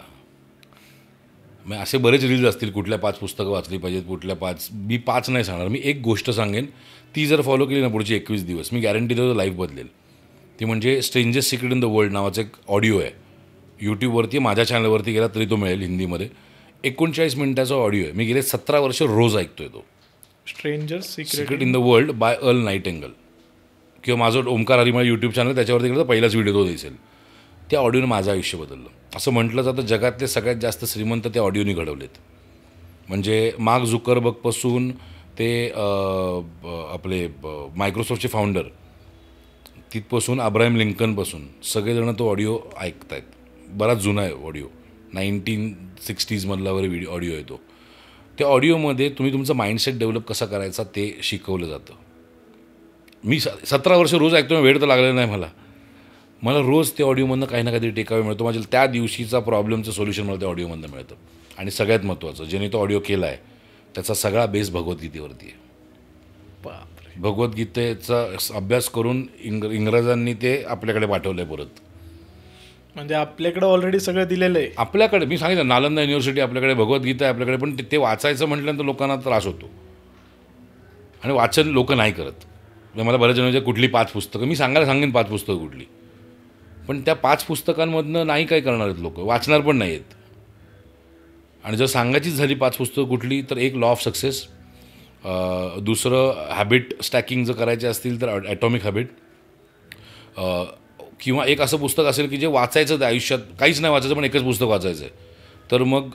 S1: मग असे बरेच रील्स असतील, कुठल्या 5 पुस्तकं वाचली पाहिजेत, कुठल्या 5. मी 5 नाही सांगणार. मी एक गोष्ट सांगेन, ती जर फॉलो केली ना पुढचे 21 दिवस, मी गॅरंटी देतो लाईफ बदलेल. ती म्हणजे strangers secret in the world नावाचं एक ऑडिओ आहे. यूट्यूबवरती, माझ्या चॅनलवरती गेला तरी तो मिळेल हिंदीमध्ये. 39 मिनिटाचा ऑडिओ आहे. मी गेले 17 वर्ष रोज ऐकतोय तो.
S2: Strangers
S1: secret in the world by Earl Nightingale. किंवा माझं ओमकार हरिमाळ यूट्यूब चॅनल, त्याच्यावरती गेलं तर पहिलाच व्हिडिओ तो दिसेल. त्या ऑडिओने माझं आयुष्य बदललं. असं म्हटलं जातं जगातले सगळ्यात जास्त श्रीमंत त्या ऑडिओनी घडवलेत. म्हणजे मार्क झुकरबर्गपासून ते आपले मायक्रोसॉफ्टचे फाउंडर, तिथपासून अब्राहम लिंकनपासून सगळेजण तो ऑडिओ ऐकत आहेत. बराच जुना आहे ऑडिओ, 1960s मधला वगैरे ऑडिओ आहे तो. त्या ऑडिओमध्ये तुम्ही तुमचं माइंडसेट डेव्हलप कसा करायचा ते शिकवलं जातं. मी 17 वर्ष रोज ऐकतो, वेळ तर लागलेला नाही मला रोज त्या ऑडिओमधनं काही ना काहीतरी टेकावे मिळतो. माझ्या त्या दिवशीचा प्रॉब्लेमचं सोल्युशन मला त्या ऑडिओमधनं मिळतं. आणि सगळ्यात महत्त्वाचं, ज्याने तो ऑडिओ केला आहे त्याचा सगळा बेस भगवद्गीतेवरती आहे. भगवद्गीतेचा अभ्यास करून इंग्रजांनी ते आपल्याकडे पाठवलं आहे परत.
S2: म्हणजे आपल्याकडे ऑलरेडी सगळं दिलेलं आहे.
S1: आपल्याकडे मी सांगितलं नालंदा युनिव्हर्सिटी आपल्याकडे, भगवद्गीता आहे आपल्याकडे, पण ते वाचायचं म्हटल्यानंतर लोकांना त्रास होतो आणि वाचन लोक नाही करत. मला बऱ्याच जणांचे कुठली 5 पुस्तकं, मी सांगेन 5 पुस्तकं कुठली, पण त्या 5 पुस्तकांमधनं नाही काय करणार आहेत लोक, वाचणार पण नाही आहेत. आणि जर सांगायचीच झाली 5 पुस्तकं कुठली, तर एक लॉ ऑफ सक्सेस, दुसरं हॅबिट स्टॅकिंग जर करायचे असतील तर ॲटॉमिक हॅबिट, किंवा एक असं पुस्तक असेल की जे वाचायचं आहे आयुष्यात, काहीच नाही वाचायचं पण एकच पुस्तक वाचायचं आहे, तर मग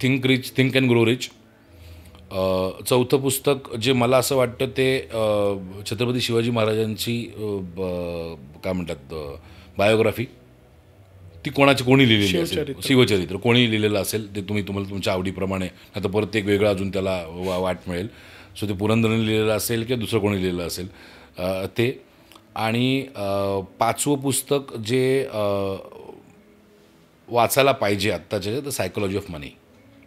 S1: think rich think and grow rich. चौथं पुस्तक जे मला असं वाटतं ते छत्रपती शिवाजी महाराजांची काय म्हणतात बायोग्राफी. ती कोणी लिहिलेली असेल, शिवचरित्र कोणी लिहिलेलं असेल ते तुम्हाला तुमच्या आवडीप्रमाणे, आता परत एक वेगळं अजून त्याला वाट मिळेल. सो ते पुरंदरने लिहिलेलं असेल किंवा दुसरं कोणी लिहिलेलं असेल ते. आणि 5वं पुस्तक जे वाचायला पाहिजे आत्ताच्या द सायकोलॉजी ऑफ मनी.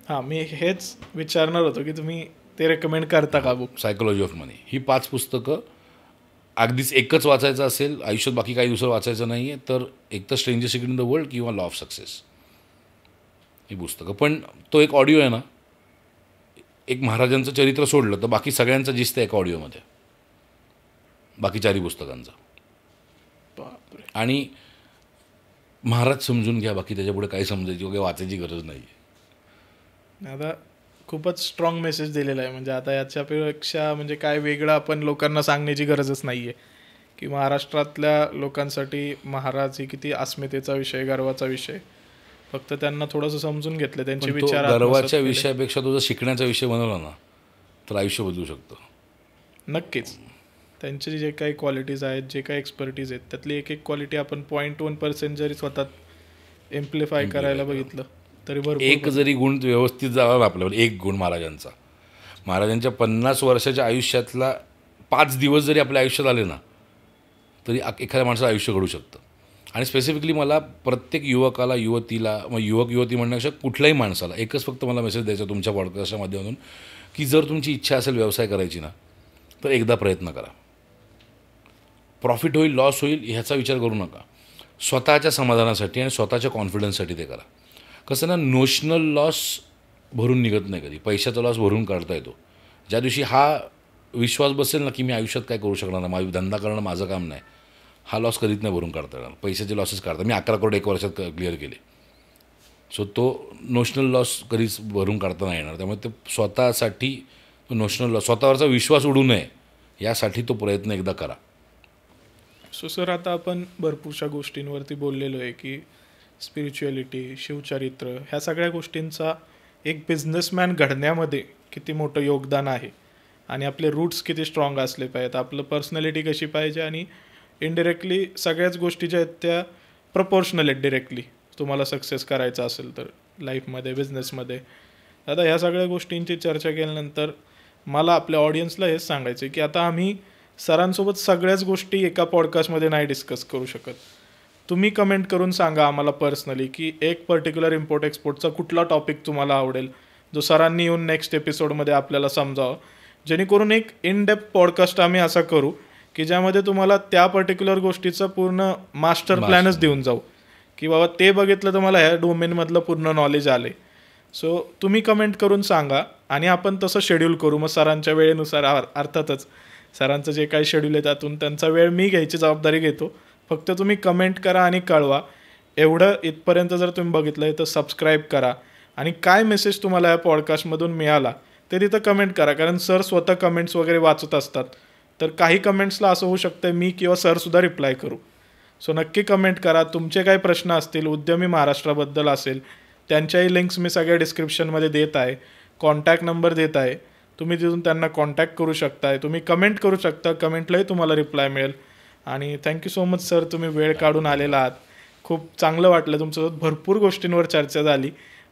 S2: हां, मी हेच विचारणार होतो की तुम्ही ते रेकमेंड करता का बुक?
S1: सायकोलॉजी ऑफ मनी ही 5 पुस्तकं अगदीच एकच वाचायचं असेल आयुष्यात, बाकी काही दुसरं वाचायचं नाही आहे तर एक तर stranger secret in the world किंवा लॉ ऑफ सक्सेस ही पुस्तकं. पण तो एक ऑडिओ आहे ना, एक महाराजांचं चरित्र सोडलं तर बाकी सगळ्यांचं जिस्त एका ऑडिओमध्ये, बाकी 4ही पुस्तकांचं.
S2: बापरे.
S1: आणि महाराज समजून घ्या, बाकी त्याच्यापुढे काही समजायची वगैरे वाचायची गरज नाही आहे.
S2: आता खूपच स्ट्रॉंग मेसेज दिलेला आहे. म्हणजे आता याच्यापेक्षा म्हणजे काय वेगळं आपण लोकांना सांगण्याची गरजच नाही आहे की महाराष्ट्रातल्या लोकांसाठी महाराज ही किती अस्मितेचा विषय, गर्वाचा विषय. फक्त त्यांना थोडंसं समजून घेतलं, त्यांचे विचार
S1: गर्वाच्या विषयापेक्षा तुझा शिकण्याचा विषय बनवला ना तर आयुष्य बदलू शकतं.
S2: नक्कीच. त्यांचे जे काही क्वालिटीज आहेत, जे काही एक्सपर्टीज आहेत, त्यातली एक क्वालिटी आपण 0.1% जरी स्वतः एम्प्लिफाय करायला बघितलं तरी बरोबर.
S1: एक जरी गुण व्यवस्थित झाला ना आपल्यावर, एक गुण महाराजांच्या 50 वर्षाच्या आयुष्यातला 5 दिवस जरी आपल्या आयुष्यात आले ना तरी एखाद्या माणसाचं आयुष्य घडू शकतं. आणि स्पेसिफिकली मला प्रत्येक युवकाला, युवतीला, मग युवक युवती म्हणण्यापेक्षा कुठल्याही माणसाला एकच फक्त मला मेसेज द्यायचा तुमच्या पॉडकास्टच्या माध्यमातून की जर तुमची इच्छा असेल व्यवसाय करायची ना तर एकदा प्रयत्न करा. प्रॉफिट होईल, लॉस होईल ह्याचा विचार करू नका. स्वतःच्या समाधानासाठी आणि स्वतःच्या कॉन्फिडन्ससाठी ते करा. कसं ना, नोशनल लॉस भरून निघत नाही कधी, पैशाचा लॉस भरून काढता येतो. ज्या दिवशी हा विश्वास बसेल ना की मी आयुष्यात काय करू शकणार नाही, माझा धंदा करणं माझं काम नाही, हा लॉस कधीच नाही भरून काढता येणार. पैशाचे लॉसेस काढता मी 11 करोड 1 वर्षात क्लिअर केले. सो तो नोशनल लॉस कधीच भरून काढता नाही येणार. त्यामुळे ते स्वतःसाठी नोशनल लॉस, स्वतःवरचा विश्वास उडू नये यासाठी तो प्रयत्न एकदा करा.
S2: सो सर, आता आपण भरपूरशा गोष्टींवरती बोललेलो आहे की स्पिरिच्युअलिटी, शिवचरित्र, ह्या सगळ्या गोष्टींचा एक बिझनेसमॅन घडण्यामध्ये किती मोठं योगदान आहे आणि आपले रूट्स किती स्ट्रॉंग असले पाहिजेत, आपलं पर्सनॅलिटी कशी पाहिजे आणि इनडिरेक्टली सगळ्याच गोष्टी ज्या आहेत त्या प्रपोर्शनल आहेत डिरेक्टली तुम्हाला सक्सेस करायचा असेल तर लाईफमध्ये, बिझनेसमध्ये. आता ह्या सगळ्या गोष्टींची चर्चा केल्यानंतर मला आपल्या ऑडियन्सला हेच सांगायचं आहे की आता आम्ही सरांसोबत सगळ्याच गोष्टी एका पॉडकास्टमध्ये नाही डिस्कस करू शकत. तुम्ही कमेंट करून सांगा आम्हाला पर्सनली की एक पर्टिक्युलर इम्पोर्ट एक्सपोर्टचा कुठला टॉपिक तुम्हाला आवडेल जो सरांनी येऊन नेक्स्ट एपिसोडमध्ये आपल्याला समजावं, जेणेकरून एक इन डेप्थ पॉडकास्ट आम्ही असा करू की ज्यामध्ये तुम्हाला त्या पर्टिक्युलर गोष्टीचं पूर्ण मास्टर प्लॅनच देऊन जाऊ की बाबा ते बघितलं तर मला ह्या डोमेनमधलं पूर्ण नॉलेज आले. सो तुम्ही कमेंट करून सांगा आणि आपण तसं शेड्यूल करू. मग सरांच्या वेळेनुसार, अर्थातच सरांचं जे काही शेड्यूल आहे त्यातून त्यांचा वेळ मी घ्यायची जबाबदारी घेतो. फक्त तुम्ही कमेंट करा आणि कळवा. एवढं इथपर्यंत जर तुम्ही बघितलं आहे तर सबस्क्राईब करा आणि काय मेसेज तुम्हाला या पॉडकास्टमधून मिळाला ते तिथं कमेंट करा, कारण सर स्वतः कमेंट्स वगैरे वाचत असतात. तर काही कमेंट्सला असं होऊ शकतं मी किंवा सरसुद्धा रिप्लाय करू. सो नक्की कमेंट करा. तुमचे काही प्रश्न असतील, उद्यमी महाराष्ट्राबद्दल असेल, त्यांच्याही लिंक्स मी सगळ्या डिस्क्रिप्शनमध्ये देत आहे, कॉन्टॅक्ट नंबर देत आहे, तुम्ही तिथून त्यांना कॉन्टॅक्ट करू शकताय. तुम्ही कमेंट करू शकता, कमेंटलाही तुम्हाला रिप्लाय मिळेल. आणि थँक्यू सो मच सर, तुम्ही वेळ काढून आलेला आहात. खूप चांगलं वाटलं तुमच्यासोबत, भरपूर गोष्टींवर चर्चा झाली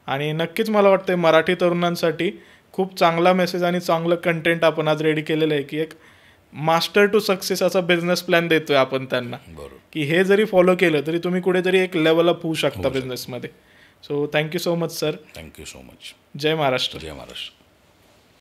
S2: आणि नक्कीच मला वाटतं मराठी तरुणांसाठी खूप चांगला मेसेज आणि चांगलं कंटेंट आपण आज रेडी केलेलं आहे की एक मास्टर टू सक्सेस असा बिझनेस प्लॅन देतोय आपण त्यांना, की हे जरी फॉलो केलं तरी तुम्ही कुठेतरी एक लेवल अप होऊ शकता बिझनेसमध्ये. So thank you so much sir.
S1: Thank you so much.
S2: जय महाराष्ट्र.
S1: जय महाराष्ट्र.